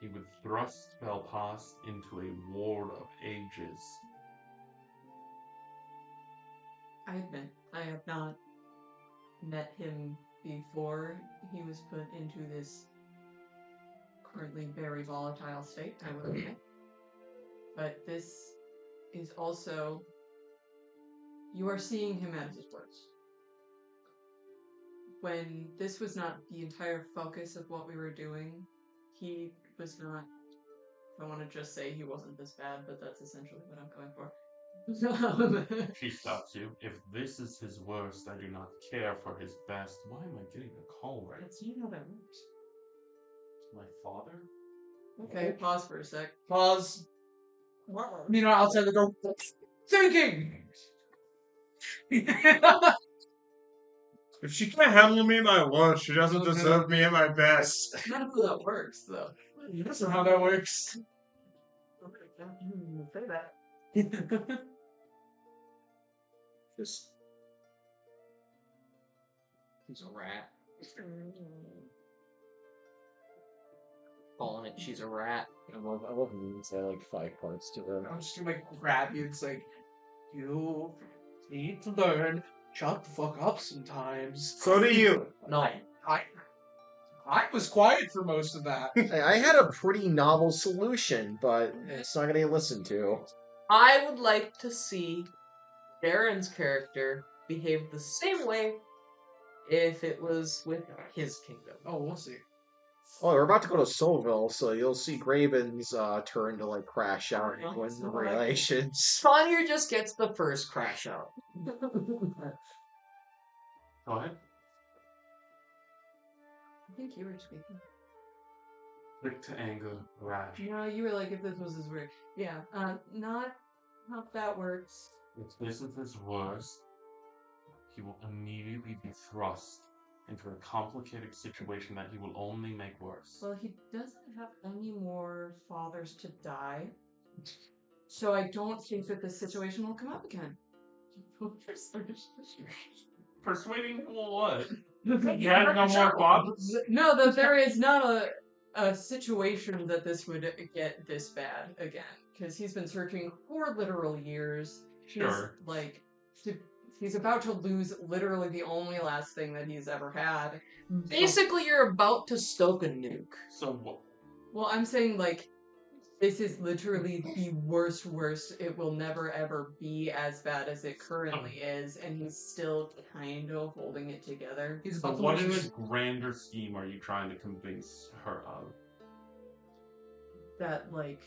B: He would thrust Belpast into a war of ages.
E: I admit, I have not met him before he was put into this currently very volatile state, I will admit. But this is also, you are seeing him at his worst. When this was not the entire focus of what we were doing, he was not, I want to just say he wasn't this bad, but that's essentially what I'm going for.
B: She stops you. If this is his worst, I do not care for his best. Why am I getting a call right?
E: Let's see how that works.
B: My father?
E: Okay, pause for a sec.
D: Pause. Meanwhile, outside the door, thinking.
H: If she can't handle me at my worst, she doesn't deserve me at my best.
E: Not how that works, though.
D: That's not how that works.
E: Say that.
F: Just. He's a rat. Calling it, she's a rat.
C: I love when you say like 5 parts to her.
D: I'm just gonna grab you. It's like, you need to learn. Shut the fuck up sometimes.
H: So do you.
F: No.
D: I was quiet for most of that.
C: Hey, I had a pretty novel solution, but it's not gonna get listened to.
F: I would like to see Darren's character behave the same way if it was with his kingdom.
D: Oh, we'll see.
C: Oh, we're about to go to Soulville, so you'll see Graven's turn to like crash out and win the relations.
F: Tanya just gets the first crash out.
B: Go ahead.
E: I think you were speaking.
B: Quick to anger, rash.
E: No, you were like, if this was his work. Yeah, not how that works.
B: If this is his worst, he will immediately be thrust into a complicated situation that he will only make worse.
E: Well, he doesn't have any more fathers to die, so I don't think that this situation will come up again.
B: Persuading what? He has no more fathers?
E: No, that there is not a situation that this would get this bad again, because he's been searching for literal years.
B: Sure.
E: He's about to lose literally the only last thing that he's ever had.
F: Basically, you're about to stoke a nuke.
B: So what?
E: Well, I'm saying, like, this is literally the worst it will never ever be as bad as it currently is, and he's still kind of holding it together.
D: He's
B: So
D: about to
B: what in
D: lose
B: this
D: his-
B: grander scheme are you trying to convince her of?
E: That, like,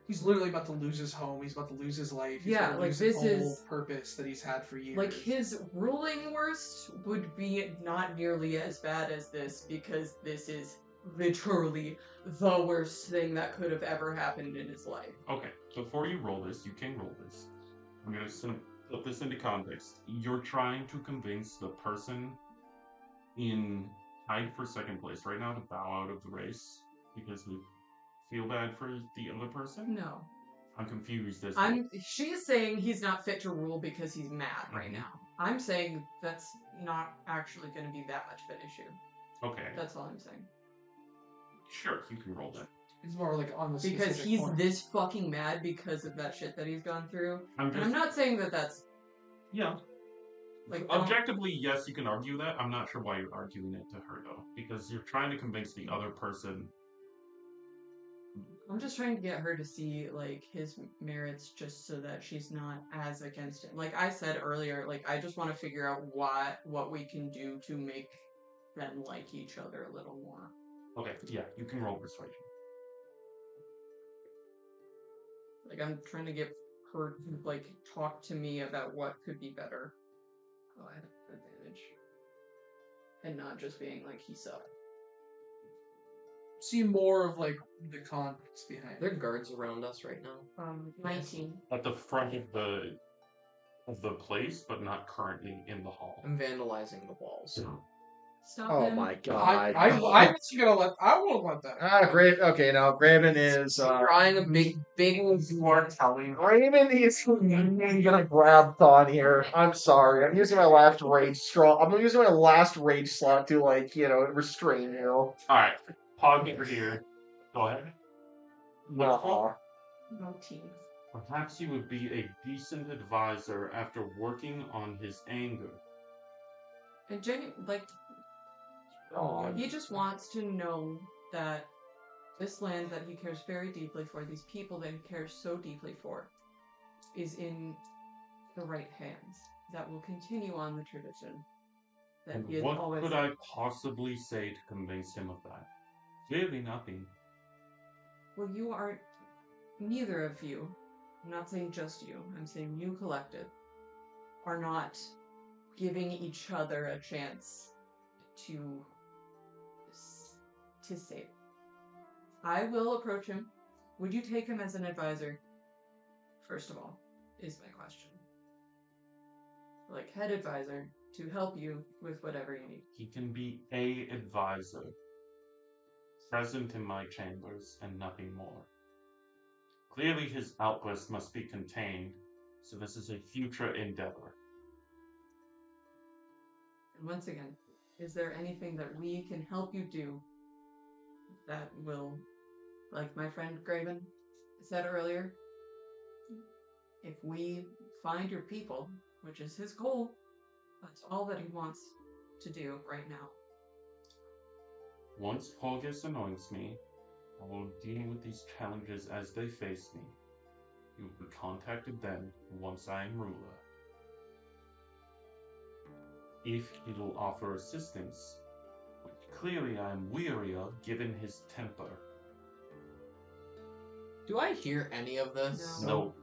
D: He's literally about to lose his home. He's about to lose his life. He's
E: Yeah,
D: about to
E: like,
D: lose his
E: this
D: whole
E: is-
D: purpose that he's had for years.
E: like, his ruling worst would be not nearly as bad as this, because this is literally the worst thing that could have ever happened in his life.
B: Okay, before you roll this, you can roll this. I'm going to put this into context. You're trying to convince the person tied for second place right now to bow out of the race because we feel bad for the other person?
E: No.
B: I'm confused as
E: She's saying he's not fit to rule because he's mad right
B: Mhm.
E: now. I'm saying that's not actually going to be that much of an issue.
B: Okay,
E: That's all I'm saying.
B: sure, you can roll that.
D: He's more like on the
E: Because
D: specific
E: he's
D: point.
E: this fucking mad because of that shit that he's gone through.
B: I'm
E: And
B: just,
E: I'm not saying that that's
B: yeah.
E: like
B: Objectively, yes, you can argue that. I'm not sure why you're arguing it to her, though. Because you're trying to convince the other person.
E: I'm just trying to get her to see, like, his merits just so that she's not as against him. Like I said earlier, like, I just want to figure out what we can do to make them like each other a little more.
B: Okay, yeah, you can roll persuasion.
E: Like, I'm trying to get her to, like, talk to me about what could be better. Oh, I have an advantage. And not just being like, he sucked.
D: See more of like the context behind
F: There are
D: it.
F: guards around us right now.
E: 19.
B: At the front of the place, but not currently in the hall.
F: I'm vandalizing the walls.
E: Stop
C: Oh
E: him.
C: my god.
D: I won't let that.
C: Okay, now Graven is
F: Drawing a big
C: you are telling Graven is gonna grab Thon here. I'm sorry. I'm using my last rage slot to, like, restrain you.
B: Alright, pause over here. Go ahead.
C: No.
E: 19.
B: Perhaps he would be a decent advisor after working on his anger.
E: And like,
C: Oh,
E: he just wants to know that this land that he cares very deeply for, these people that he cares so deeply for, is in the right hands. That will continue on the tradition. That
B: And
E: he has
B: what
E: always.
B: could I possibly say to convince him of that? Clearly nothing.
E: Well, you are. Neither of you, I'm not saying just you, I'm saying you collective, are not giving each other a chance to save. I will approach him. Would you take him as an advisor? First of all, is my question. Like, head advisor to help you with whatever you need.
B: He can be a advisor, present in my chambers, and nothing more. Clearly his outburst must be contained, so this is a future endeavor.
E: And once again, is there anything that we can help you do that will, like my friend Graven said earlier, if we find your people, which is his goal, that's all that he wants to do right now.
B: Once Porgus anoints me, I will deal with these challenges as they face me. You will be contacted then once I am ruler. If he will offer assistance, which clearly I am weary of given his temper.
F: Do I hear any of this?
B: No.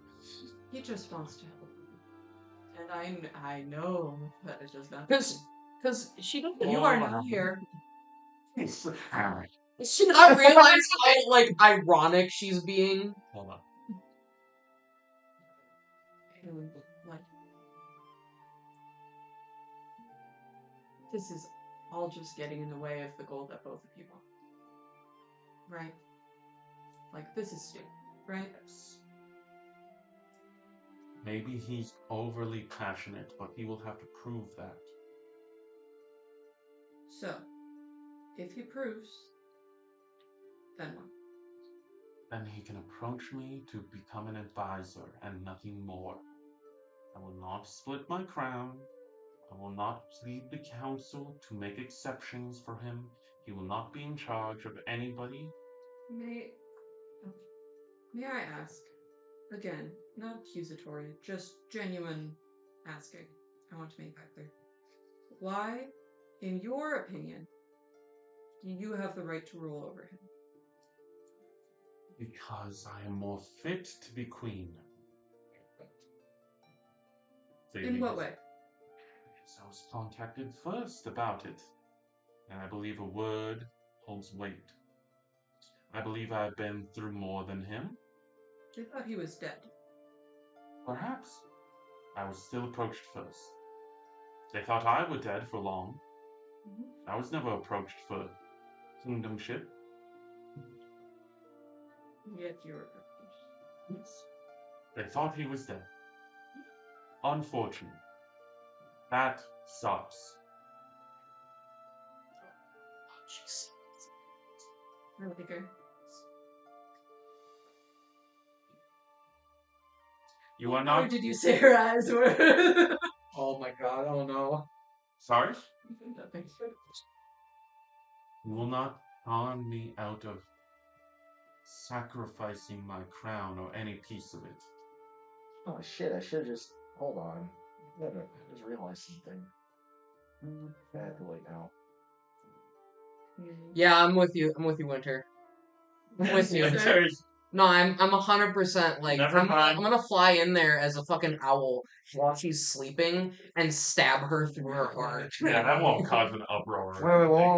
E: He just wants to help you. And I know that it does not.
F: Because she doesn't.
E: You are not here.
F: Does she not realize how, like, ironic she's being?
B: Hold on.
E: Like, this is all just getting in the way of the goal that both of you want. Right? Like, this is stupid, right?
B: Maybe he's overly passionate, but he will have to prove that.
E: So, if he proves, then what?
B: Then he can approach me to become an advisor and nothing more. I will not split my crown. I will not plead the council to make exceptions for him. He will not be in charge of anybody.
E: May I ask, again, not accusatory, just genuine asking. I want to make that clear. Why, in your opinion, do you have the right to rule over him?
B: Because I am more fit to be queen.
E: In what way?
B: Because I was contacted first about it. And I believe a word holds weight. I believe I have been through more than him.
E: They thought he was dead.
B: Perhaps. I was still approached first. They thought I were dead for long. I was never approached for kingdomship.
E: Yet you were approached.
B: Yes. They thought he was dead. Unfortunate. That sucks.
E: Really good.
B: You are
E: How
B: not.
E: did you say her eyes were?
D: Oh my god, oh no.
B: Sorry? You will not con me out of sacrificing my crown or any piece of it.
C: Oh shit! I should just hold on. I just realized something. I have to wait now.
F: Yeah, I'm with you. I'm with you, Winter. I'm with you. No, I'm 100% like
H: Never mind.
F: I'm gonna fly in there as a fucking owl while she's sleeping and stab her through her heart.
B: Yeah, that won't cause an uproar.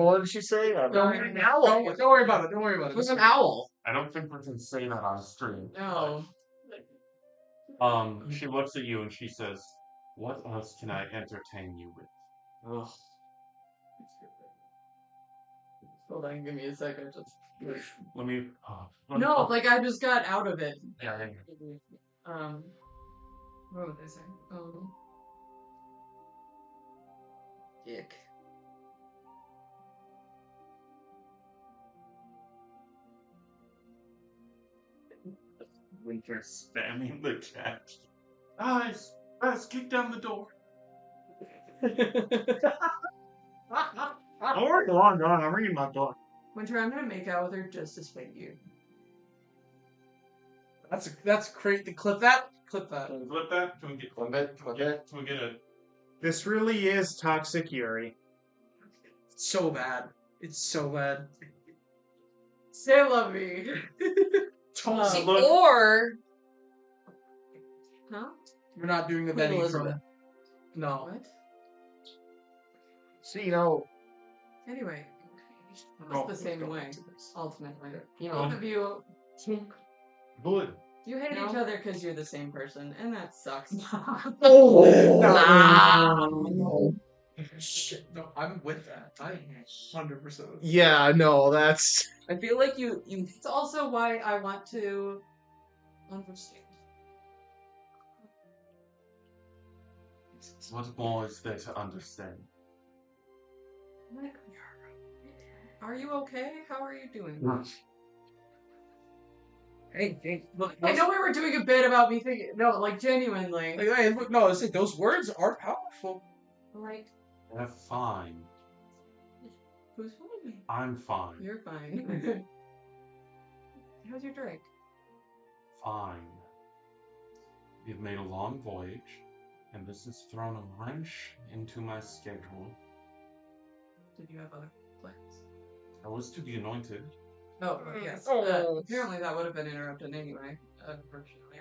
C: What did she say?
F: An owl.
D: Don't worry about it, don't worry about
F: It
D: it.
F: was an owl.
B: I don't think we can say that on stream.
E: No.
B: She looks at you and she says, "What else can I entertain you with?"
F: Ugh.
E: Hold on, give me a second. Just
B: Let me.
E: no, like I just got out of it.
B: Yeah.
E: What would they say?
F: Dick.
B: Winter spamming the chat. Guys, kick down the door.
H: Don't worry, go on. I'm reading my book.
E: Winter, I'm gonna make out with her just to spite you.
D: That's crazy. Clip that. Clip that.
B: Can we flip that? Can we get Can we get a?
H: This really is toxic Yuri.
D: So bad. It's so bad.
E: Say love me.
B: Don't look.
F: Or
E: Huh?
D: We're not doing the
F: Queen
D: Benny
F: Elizabeth.
D: from. No.
E: What?
C: See, you know,
E: Anyway, it's
D: Go,
E: the same
D: go
E: way.
D: into this.
E: Ultimately,
F: you
E: both
F: know,
E: of you,
B: Good.
E: you hate
F: No.
E: each other because you're the same person, and that sucks.
D: Shit. No, I'm with that. I 100%.
C: yeah, no, that's
F: I feel like you
E: It's also why I want to understand.
B: What more is there to understand?
E: Are you okay? How are you doing?
D: Hey, look.
E: I know we were doing a bit about me thinking. No, like genuinely.
D: Like, hey, look, no, it's like those words are powerful.
E: Like,
B: They're fine.
E: who's fine?
B: I'm fine.
E: You're fine. How's your drink?
B: Fine. We've made a long voyage, and this has thrown a wrench into my schedule.
E: Did you have other plans?
B: I was to be anointed.
E: Oh, yes. Apparently that would have been interrupted anyway. Unfortunately.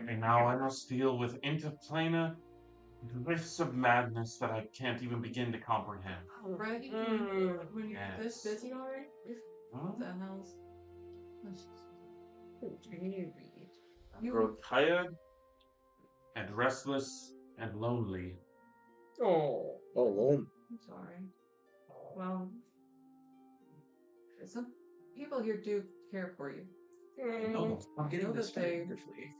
B: And now I must deal with interplanar drifts of madness that I can't even begin to comprehend.
E: Right? When you're this
B: Yes.
E: busy already?
B: Huh?
E: What the hell's...
B: I grow tired and restless and lonely.
C: alone.
E: I'm sorry. Well, some people here do care for you.
D: No, I'm
E: I
D: getting
E: know
D: this
E: that they-
D: wonderfully.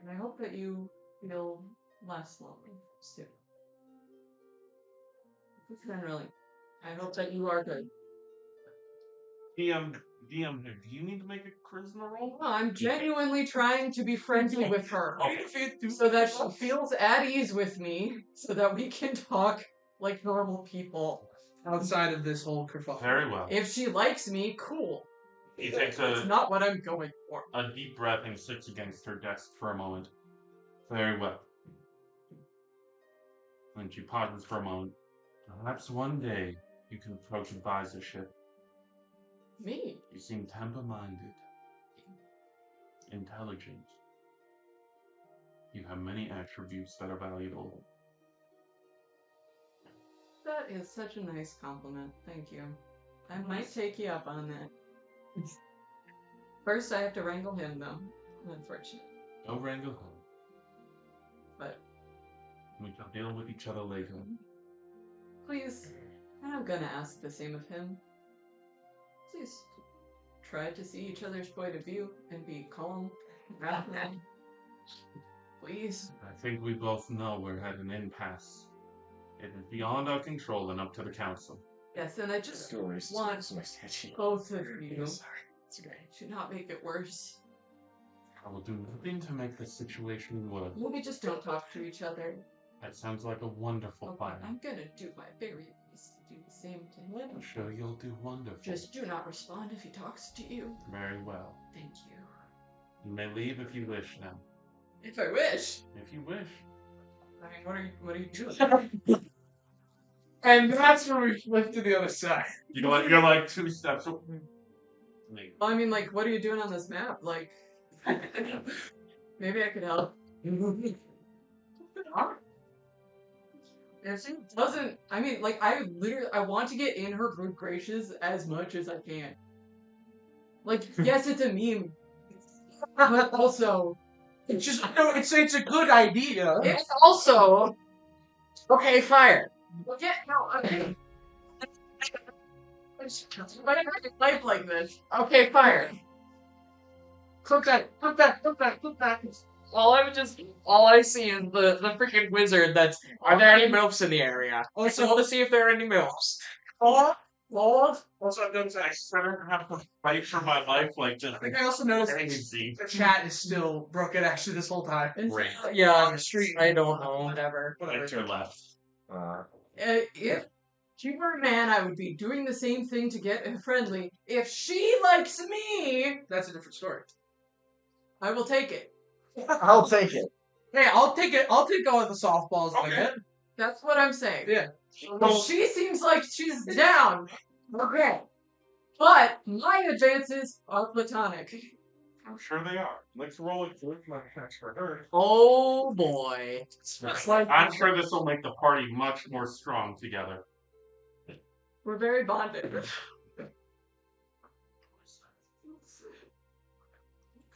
E: And I hope that you feel less lonely soon. Generally, I hope that you are good.
B: DM here. Do you need to make a charisma roll?
E: No, I'm genuinely trying to be friendly with her so that she feels at ease with me so that we can talk like normal people.
D: Outside of this whole kerfuffle.
B: Very well.
E: If she likes me, cool.
B: He takes
E: It's not what I'm going for.
B: a deep breath and sits against her desk for a moment. Very well. When she pauses for a moment, perhaps one day you can approach advisorship.
E: Me?
B: You seem temper-minded, intelligent. You have many attributes that are valuable.
E: That is such a nice compliment. Thank you. I might take you up on that. First, I have to wrangle him, though. Unfortunately.
B: No wrangle home.
E: But
B: We can deal with each other later.
E: please, I'm gonna ask the same of him. Please try to see each other's point of view and be calm. Please.
B: I think we both know we're at an impasse. It is beyond our control and up to the council.
E: Yes, and I just
C: Still racist.
E: want
C: It's my sketchy.
E: both of you
C: Sorry. It's okay.
E: to not make it worse.
B: I will do nothing to make this situation worse.
E: Maybe just don't talk to each other.
B: That sounds like a wonderful
E: Okay,
B: plan.
E: I'm gonna do my very best to do the same to him.
B: I'm sure you'll do wonderful.
E: Just do not respond if he talks to you.
B: Very well.
E: Thank you.
B: You may leave if you wish now.
E: If I wish.
B: If you wish.
E: I mean, what are you doing?
D: And that's where we flip to the other side.
B: You're like 2 steps away.
E: Well, I mean, like, what are you doing on this map? Like, maybe I could help. If she doesn't, I mean, like, I want to get in her good graces as much as I can. Like, yes, it's a meme, but also,
D: It's just, no, it's a good idea.
E: it's also, okay, fire. Yeah, no, okay. Why do I life like this? Okay, fire.
D: Click that.
F: All I see is the freaking wizard that's, are there any MILFs in the area?
D: Also-
F: Also, let's see if there are any MILFs.
B: Also, I noticed I started to have to fight for my life, like just
D: I think I also noticed
B: crazy.
D: the chat is still broken actually this whole time.
B: Great.
F: Yeah,
D: On the street.
F: I don't know.
E: Whatever.
B: Enter left.
E: If she were a man, I would be doing the same thing to get friendly. If she likes me,
D: That's a different story.
E: I will take it.
C: I'll take it.
D: Hey, I'll take all of the softballs I
B: Okay.
D: get.
E: That's what I'm saying.
D: Yeah.
E: She seems like she's down. Okay. But my advances are platonic.
B: I'm sure they are. Let's roll it through my checks for her.
F: Oh boy.
B: I'm sure this will make the party much more strong together.
E: We're very bonded.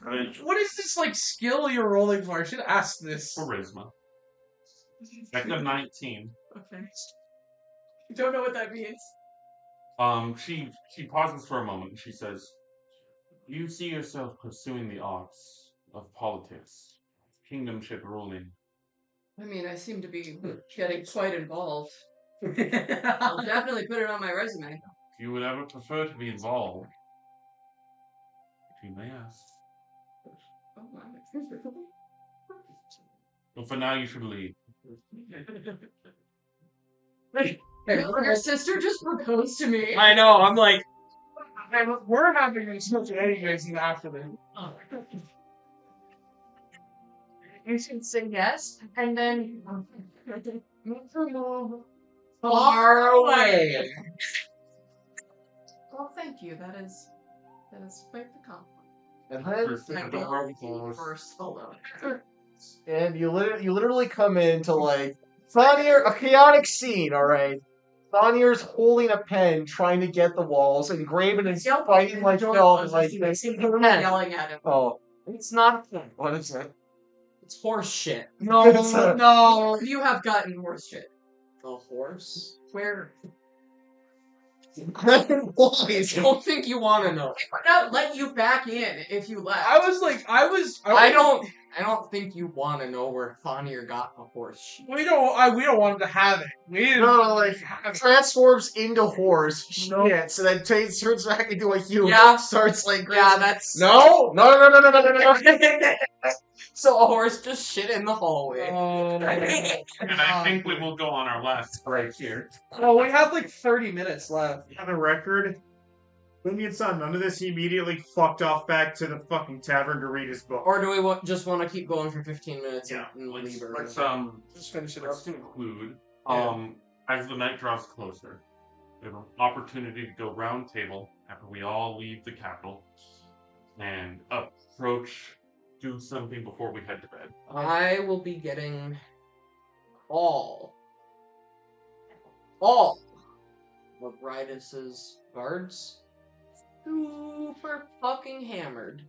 B: I mean,
D: What is this like skill you're rolling for? I should ask this.
B: charisma. Back to 19.
E: Okay. Don't know what that means.
B: She pauses for a moment and she says, "You see yourself pursuing the arts of politics, kingdomship ruling.
E: I mean, I seem to be getting quite involved. I'll definitely put it on my resume.
B: If you would ever prefer to be involved, if you may ask.
E: Oh my.
B: But for now, you should leave."
E: Hey, your sister just proposed to me.
F: I know, I'm like,
D: We're having this discussion anyways after this.
E: You should say yes, and then
F: far away.
E: Well, thank you. That is quite the compliment.
C: And then
E: I will first solo.
C: and you literally come into like Thanier, a chaotic scene, alright. Thanier's holding a pen trying to get the walls, and Graven is fighting like hell and like this.
E: Yelling at him.
C: Oh,
F: It's not a thing.
C: what is it?
F: It's horse shit.
C: No,
D: No.
E: You have gotten worse shit.
F: The horse?
E: Where?
F: I don't think you want to know.
E: I would not let you back in if you left.
D: I was like,
F: I don't think you want to know where Thonir got the horse sheep.
D: we don't want him to have it. We didn't.
C: No, like transforms into horse. Shit. So then turns back into a human.
F: Yeah.
C: Starts like
F: Yeah, that's
C: no.
F: so a horse just shit in the hallway.
D: Oh,
B: And I think we will go on our last break here.
D: oh, we have like 30 minutes left.
H: On the record, when he saw none of this, he immediately fucked off back to the fucking tavern to read his book.
F: Or do we just want to keep going for 15 minutes
B: Yeah,
F: and leave her?
B: let's
D: Just finish it up.
B: let's conclude.
D: Yeah.
B: As the night draws closer, we have an opportunity to go round table after we all leave the capital and approach, do something before we head to bed.
F: I will be getting all of Ridus's guards super fucking hammered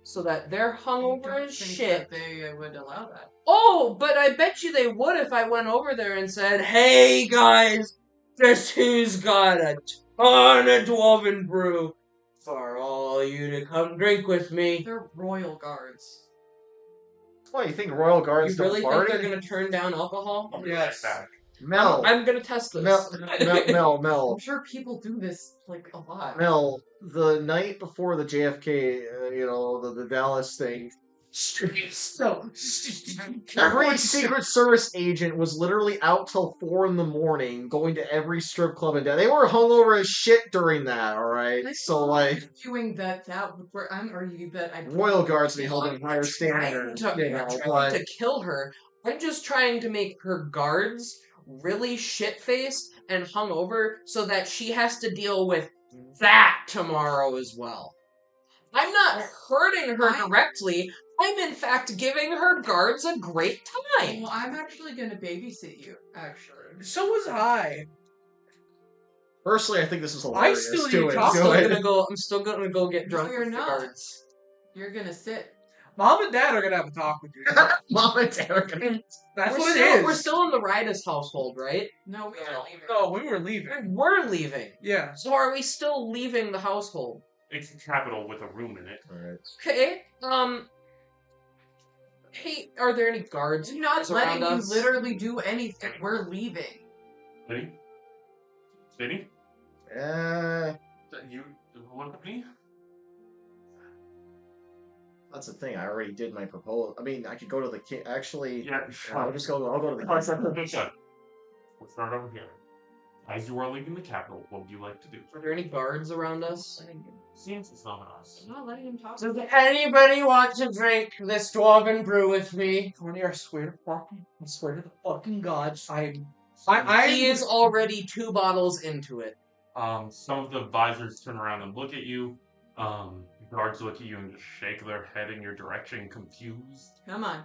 F: so that they're hungover as shit.
E: They would allow that.
F: Oh, but I bet you they would if I went over there and said, "Hey guys, guess who's got a ton of dwarven brew for all you to come drink with me."
E: They're royal guards.
C: Why you think royal guards
F: You really
C: don't
F: think
C: party?
F: they're gonna turn down alcohol?
B: I'll be
D: Yes.
B: right back.
C: Mel,
F: I'm gonna test this.
C: Mel.
E: I'm sure people do this like a lot.
C: Mel, the night before the JFK, the Dallas thing,
D: So,
C: every Secret Service agent was literally out till 4 a.m, going to every strip club and they were hungover as shit during that. All right, so like
E: Doing that where I'm arguing that I
C: royal guards they hold a higher standard.
F: I'm not trying to kill her. I'm just trying to make her guards really shit-faced and hungover so that she has to deal with that tomorrow as well. I'm not hurting her directly. I'm in fact giving her guards a great time.
E: Well, I'm actually gonna babysit you, actually.
D: so was I.
C: Personally, I think this is hilarious.
D: still need
C: Do it.
D: chocolate.
C: Do it.
F: I'm still gonna go get drunk
E: No, you're
F: with the
E: not.
F: guards.
E: You're gonna sit.
D: Mom and Dad are gonna have a talk with you.
C: Mom and Dad are gonna.
D: That's
F: we're
D: what
F: still,
D: it is.
F: We're still in the Ridus household, right?
E: No, we are leaving.
D: No, we were leaving.
F: We're leaving.
D: Yeah.
F: So are we still leaving the household?
B: It's a capital with a room in it.
C: Alright.
F: Okay. Hey, are there any guards
E: I'm not
F: around
E: letting you
F: us?
E: literally do anything. We're leaving.
B: Benny? Benny? You what with me?
C: That's the thing. I already did my proposal. I mean, I could go to the king. Actually,
B: Yeah,
C: I'll go to the king.
B: We'll start over here. As you are leaving the capital, what would you like to do?
F: Are there any guards around us?
B: Seems it's not us.
E: I'm not letting him talk.
F: Does anybody want to drink this dwarven brew with me?
D: Tony, I swear to the fucking gods,
F: He
D: I
F: is already 2 bottles into it.
B: Some of the visors turn around and look at you. Guards look at you and just shake their head in your direction, confused.
E: Come on.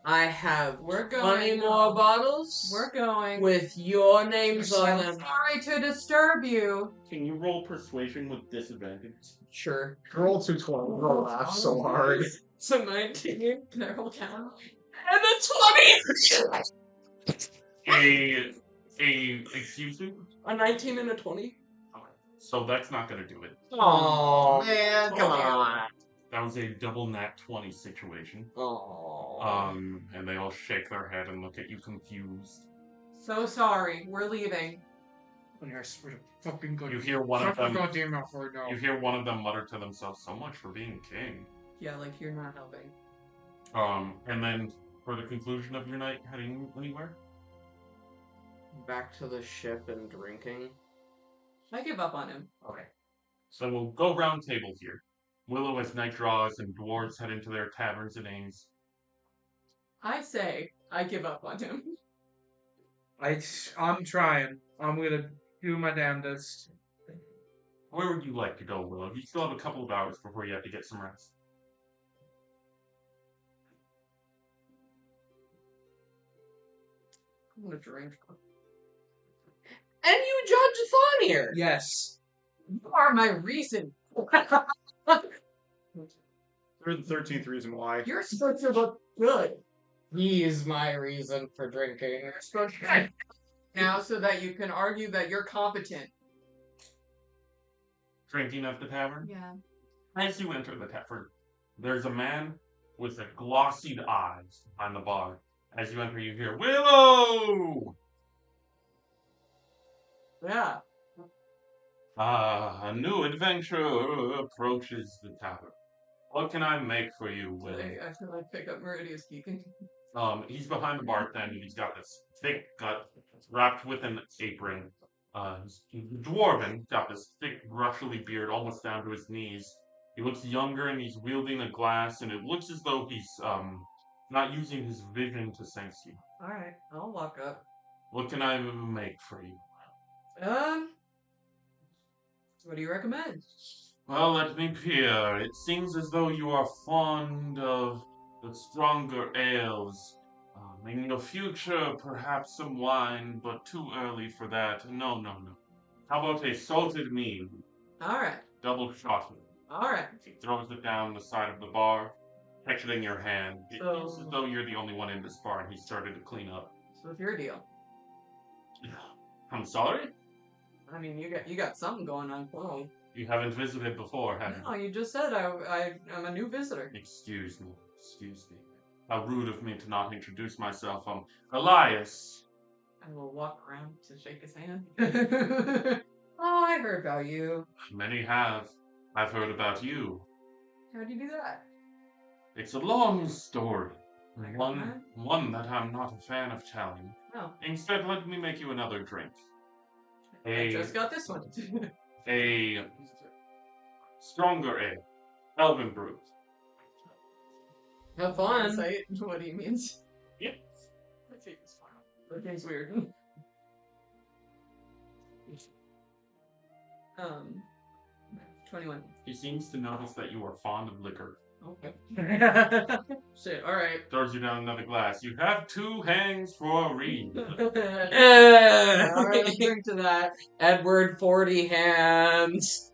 F: I have
E: We're
F: 20
E: going.
F: more bottles
E: We're going.
F: with your names on them.
E: Sorry to disturb you.
B: Can you roll persuasion with disadvantage?
F: Sure.
C: Roll 220. Roll laugh so hard.
F: It's a 19
E: Carol down.
F: and a 20!
B: Excuse me?
F: A 19 and a 20?
B: So that's not gonna do it.
C: Oh man, come on.
B: That was a double nat 20 situation.
F: Oh.
B: And they all shake their head and look at you confused.
E: So sorry. We're leaving.
D: Tony, I swear to fucking God.
B: You hear one of
D: Shut your
B: them.
D: goddamn mouth right now.
B: You hear one of them mutter to themselves, "So much for being king."
E: Yeah, like you're not helping.
B: And then for the conclusion of your night, heading anywhere?
F: Back to the ship and drinking.
E: I give up on him.
B: Okay. So we'll go round table here. Willow as night draws and dwarves head into their taverns and inns.
E: I say I give up on him.
D: I'm trying. I'm gonna do my damnedest.
B: Where would you like to go, Willow? You still have a couple of hours before you have to get some rest.
E: I'm gonna drink.
F: And you judge Thonir!
D: Yes.
E: You are my reason.
H: Third and 13th reason why.
E: You're supposed to look good.
F: He is my reason for drinking.
E: You're supposed to now so that you can argue that you're competent.
B: drinking at the tavern?
E: Yeah.
B: As you enter the tavern, there's a man with a glossy eyes on the bar. As you enter, you hear, Willow!
E: Yeah.
B: Ah, a new adventurer approaches the tavern. What can I make for you, Willow?
E: I feel like pick up Meridius speaking.
B: He's behind the bartender. He's got this thick gut wrapped with an apron. He's dwarven, got this thick, brushly beard almost down to his knees. He looks younger and he's wielding a glass, and it looks as though he's not using his vision to sense you.
E: Alright, I'll walk up.
B: What can I make for you?
E: What do you recommend?
B: Well, let me peer. It seems as though you are fond of the stronger ales. In the future, perhaps some wine, but too early for that. No. How about a salted mead?
E: Alright.
B: Double shotted.
E: Alright.
B: He throws it down the side of the bar, catch it in your hand. It feels as though you're the only one in this bar, and he started to clean up.
E: So what's your deal?
B: I'm sorry?
E: I mean, you got something going on for me.
B: You haven't visited before, have you?
E: No, you just said I'm a new visitor.
B: Excuse me. How rude of me to not introduce myself. I'm Elias.
E: I will walk around to shake his hand. Oh, I heard about you.
B: Many have. I've heard about you.
E: How'd you do that?
B: It's a long story.
E: I got
B: One that I'm not a fan of telling.
E: No.
B: Instead, let me make you another drink.
E: I just got this one.
B: A stronger ale. Elven brew.
F: Have fun.
E: Say what he means.
B: Yep.
E: My face is fine. That thing's weird. 21.
B: He seems to notice that you are fond of liquor.
E: Okay. Shit, alright.
B: Throws you down another glass. You have 2 hangs for a read.
E: Alright, let's drink to that.
F: Edward 40 hands.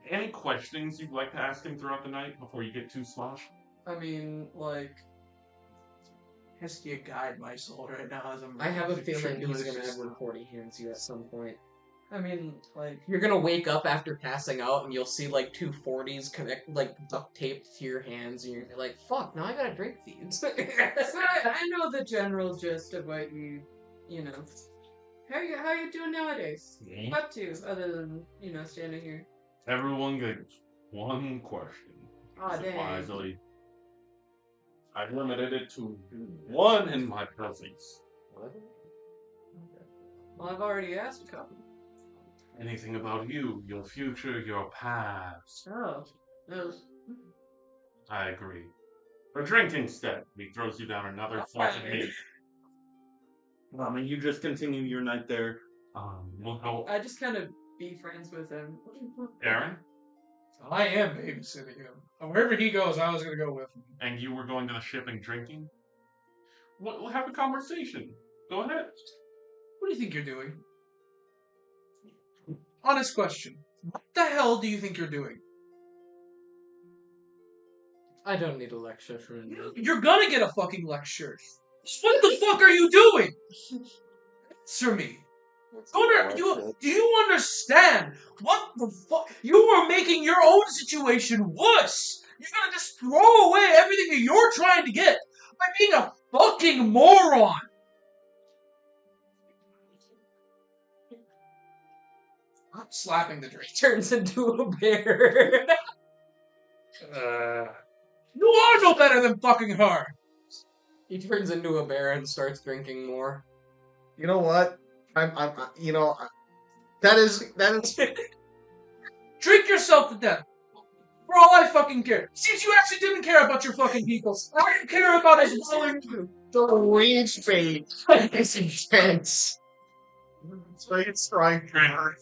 B: Any questions you'd like to ask him throughout the night before you get too sloshed?
D: I mean, like, Hestia guide my soul right now as I'm.
F: I have a feeling he's
D: just-
F: gonna Edward 40 hands you at some point.
D: I mean, like,
F: You're gonna wake up after passing out and you'll see like 2 40s connect, like duct taped to your hands, and you're like, "Fuck! Now I gotta drink these."
E: So I know the general gist of what you know. How you doing nowadays?
B: Me?
E: What to other than standing here?
B: Everyone gets 1 question.
E: Aw, dang.
B: Wisely. I limited it to 1 in my presence.
E: Well, I've already asked a couple.
B: Anything about you, your future, your past.
E: Oh, those.
B: I agree. For drink instead. He throws you down another salted
E: Alright.
B: meat. I mean, you just continue your night there. We'll go.
E: I just kind of be friends with him.
B: Aaron?
D: I am babysitting him. Wherever he goes, I was gonna go with him.
B: And you were going to the ship and drinking? We'll have a conversation. Go ahead.
D: What do you think you're doing? Honest question. What the hell do you think you're doing?
F: I don't need a lecture from you.
D: You're gonna get a fucking lecture. What the fuck are you doing? Answer me. Do you understand? What the fuck? You are making your own situation worse. You're gonna just throw away everything that you're trying to get by being a fucking moron. I'm slapping the drink.
F: Turns into a bear.
D: You are no better than fucking her.
F: He turns into a bear and starts drinking more.
C: You know what? That is.
D: Drink yourself to death. For all I fucking care. Seems you actually didn't care about your fucking people. All you care about is willing to.
C: The rage bait is intense. It's like it's trying to.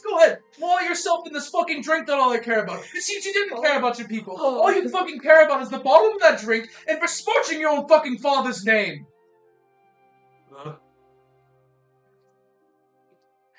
D: Go ahead, wall yourself in this fucking drink that all I care about. It seems you didn't care about your people. All you fucking care about is the bottom of that drink and besmirching your own fucking father's name.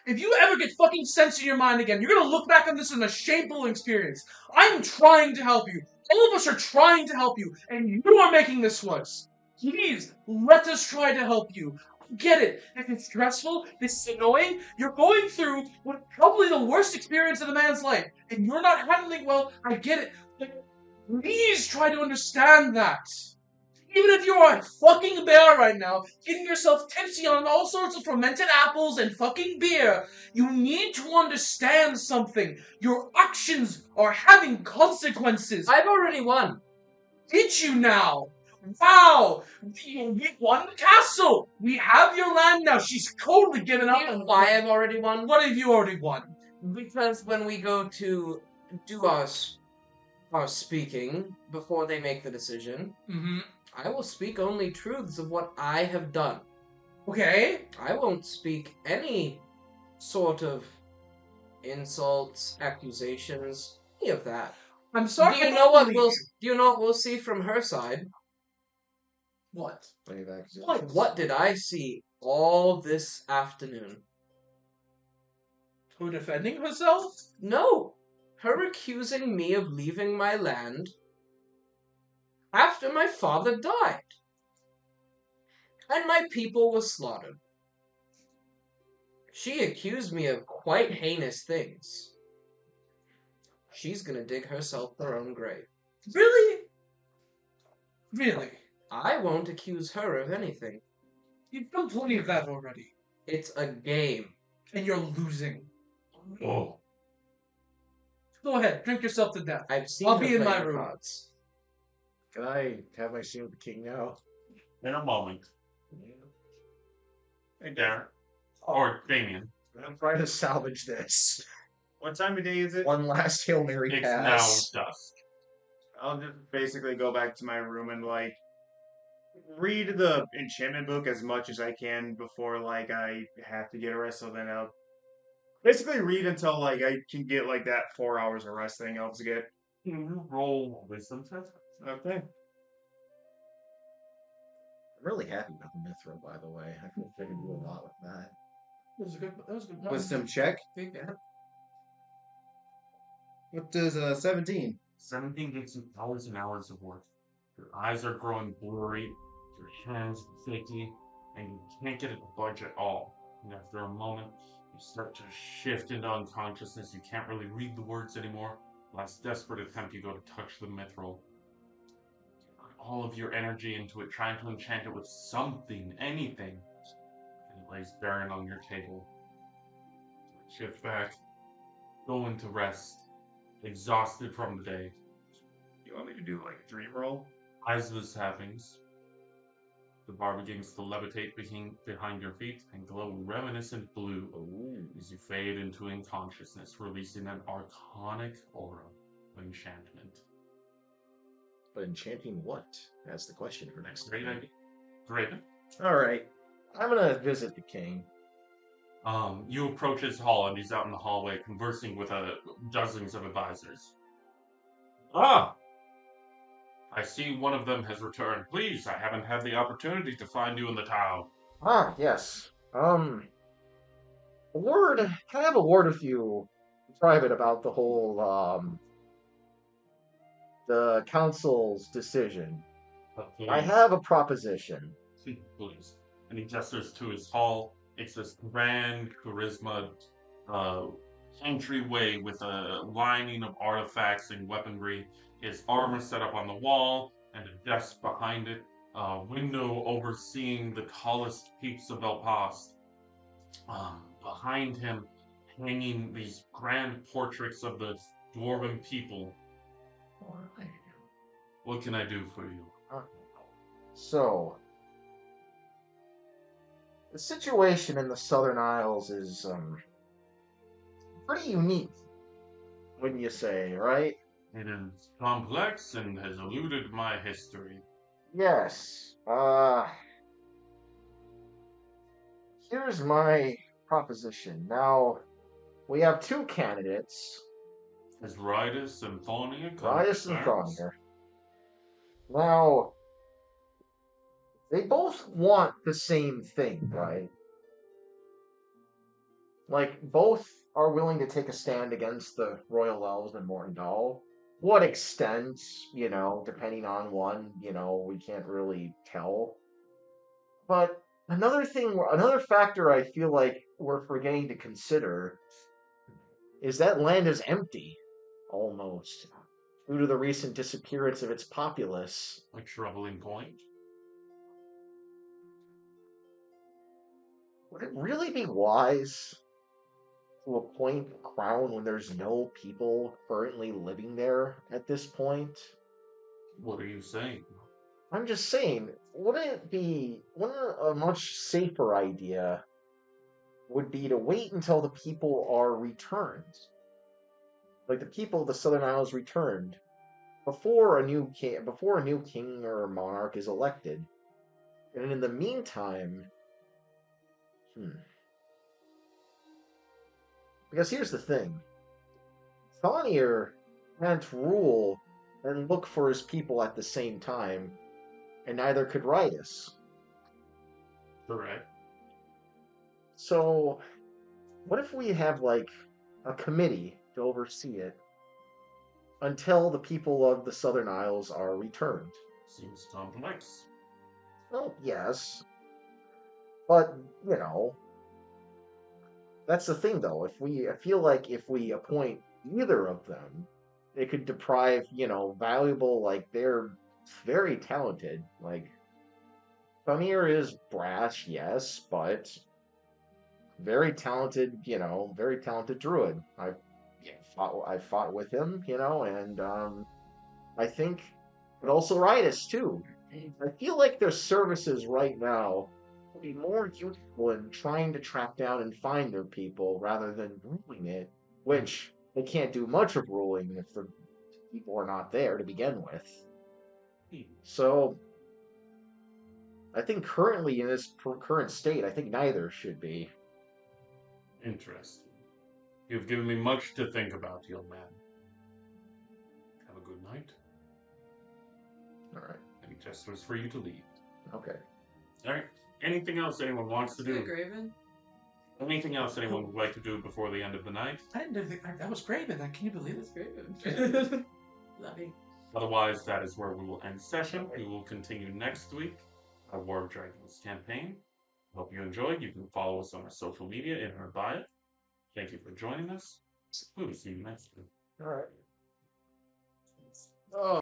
D: If you ever get fucking sense in your mind again, you're gonna look back on this as a shameful experience. I'm trying to help you. All of us are trying to help you, and you are making this worse. Please, let us try to help you. get it. This is stressful. This is annoying. You're going through what probably the worst experience in a man's life, and you're not handling well. I get it. But please try to understand that. Even if you are a fucking bear right now, getting yourself tipsy on all sorts of fermented apples and fucking beer, you need to understand something. Your actions are having consequences.
F: I've already won.
D: Did you now? Wow! We won the castle! We have your land now. She's totally given up.
F: You know why I've already won?
D: What have you already won?
F: Because when we go to do our speaking before they make the decision,
D: Mm-hmm.
F: I will speak only truths of what I have done.
D: Okay.
F: I won't speak any sort of insults, accusations, any of that.
D: I'm sorry.
F: Do you know what we'll see from her side?
D: What?
F: What did I see all this afternoon?
D: Her defending herself?
F: No. Her accusing me of leaving my land after my father died. And my people were slaughtered. She accused me of quite heinous things. She's gonna dig herself her own grave.
D: Really? Really?
F: I won't accuse her of anything.
D: You've done plenty of that already.
F: It's a game.
D: And you're losing.
B: Oh.
D: Go ahead, drink yourself to death.
F: I've seen
D: I'll
F: her
D: be in
F: play
D: my
F: the
D: room.
F: cards.
C: Can I have my scene with the king now?
B: In a moment. Hey, Darren. Or Damien.
C: I'm trying to salvage this.
H: What time of day is it?
C: One last Hail Mary
B: It's
C: pass.
B: now dusk.
H: I'll just basically go back to my room and like read the enchantment book as much as I can before like I have to get a rest. So then I'll basically read until like I can get like that 4 hours of rest thing I'll get.
B: Can you roll wisdom test?
H: Okay.
C: I'm really happy about the Mithril, by the way. I think I can do a lot with that.
D: That was a good.
I: Wisdom check.
D: Yeah.
I: What does 17?
B: 17 gives you hours and hours of work. Your eyes are growing blurry, your hands shaky, and you can't get it to budge at all. And after a moment, you start to shift into unconsciousness. You can't really read the words anymore. Last desperate attempt, you go to touch the mithril. All of your energy into it, trying to enchant it with something, anything. And it lays barren on your table. Shift back, go into rest, exhausted from the day.
H: You want me to do like dream roll?
B: As this happens, the bar begins to levitate behind your feet and glow reminiscent blue as you fade into unconsciousness, releasing an arcanic aura of enchantment.
C: But enchanting what? That's the question for next
B: Great
C: time.
B: idea. Great.
C: Alright. I'm gonna visit the king.
B: You approach his hall and he's out in the hallway conversing with dozens of advisors. Ah! I see one of them has returned. Please, I haven't had the opportunity to find you in the town.
C: Ah, yes. Can I have a word with you in private about the whole, the council's decision? I have a proposition.
B: Please. And he gestures to his hall. It's this grand charisma entryway with a lining of artifacts and weaponry. His armor set up on the wall and a desk behind it. A window overseeing the tallest peaks of El Past. Behind him, hanging these grand portraits of the dwarven people. What can I do for you?
C: So, the situation in the Southern Isles is, pretty unique, wouldn't you say, right?
B: It is complex and has eluded my history.
C: Yes. Here's my proposition. Now, we have two candidates.
B: Is Ridus and Thonia
C: Rias and Thonir. Now, they both want the same thing, right? Like, both are willing to take a stand against the Royal Elves and Morndal. What extent, depending on one, we can't really tell. But another factor I feel like we're forgetting to consider is that land is empty, almost, due to the recent disappearance of its populace.
B: A troubling point.
C: Would it really be wise to appoint a crown when there's no people currently living there at this point?
B: What are you saying?
C: I'm just saying, wouldn't a much safer idea would be to wait until the people are returned? Like the people of the Southern Isles returned before a new king or monarch is elected. And in the meantime, because here's the thing. Thonir can't rule and look for his people at the same time, and neither could Ritus.
B: Correct.
C: So, what if we have, like, a committee to oversee it until the people of the Southern Isles are returned?
B: Seems complex.
C: Well, yes. But, that's the thing, though. I feel like if we appoint either of them, it could deprive, valuable, like, they're very talented. Like, Famir is brash, yes, but very talented druid. I fought with him, and I think, but also Ritus too. I feel like their services right now would be more useful in trying to track down and find their people rather than ruling it, which they can't do much of ruling if the people are not there to begin with. So, I think currently in this current state, I think neither should be.
B: Interesting. You've given me much to think about, young man. Have a good night.
C: All right.
B: Any gestures for you to leave.
C: Okay.
B: All right. Anything else anyone wants to do?
E: Graven.
B: Anything else anyone would like to do before the end of the night?
D: I didn't think that was Graven. Can you believe
E: That's
D: it?
E: Graven. Lovely.
B: Otherwise, that is where we will end session. We will continue next week, our War of Dragons campaign. Hope you enjoyed. You can follow us on our social media in our bio. Thank you for joining us. We will see you next week.
C: All right. Oh.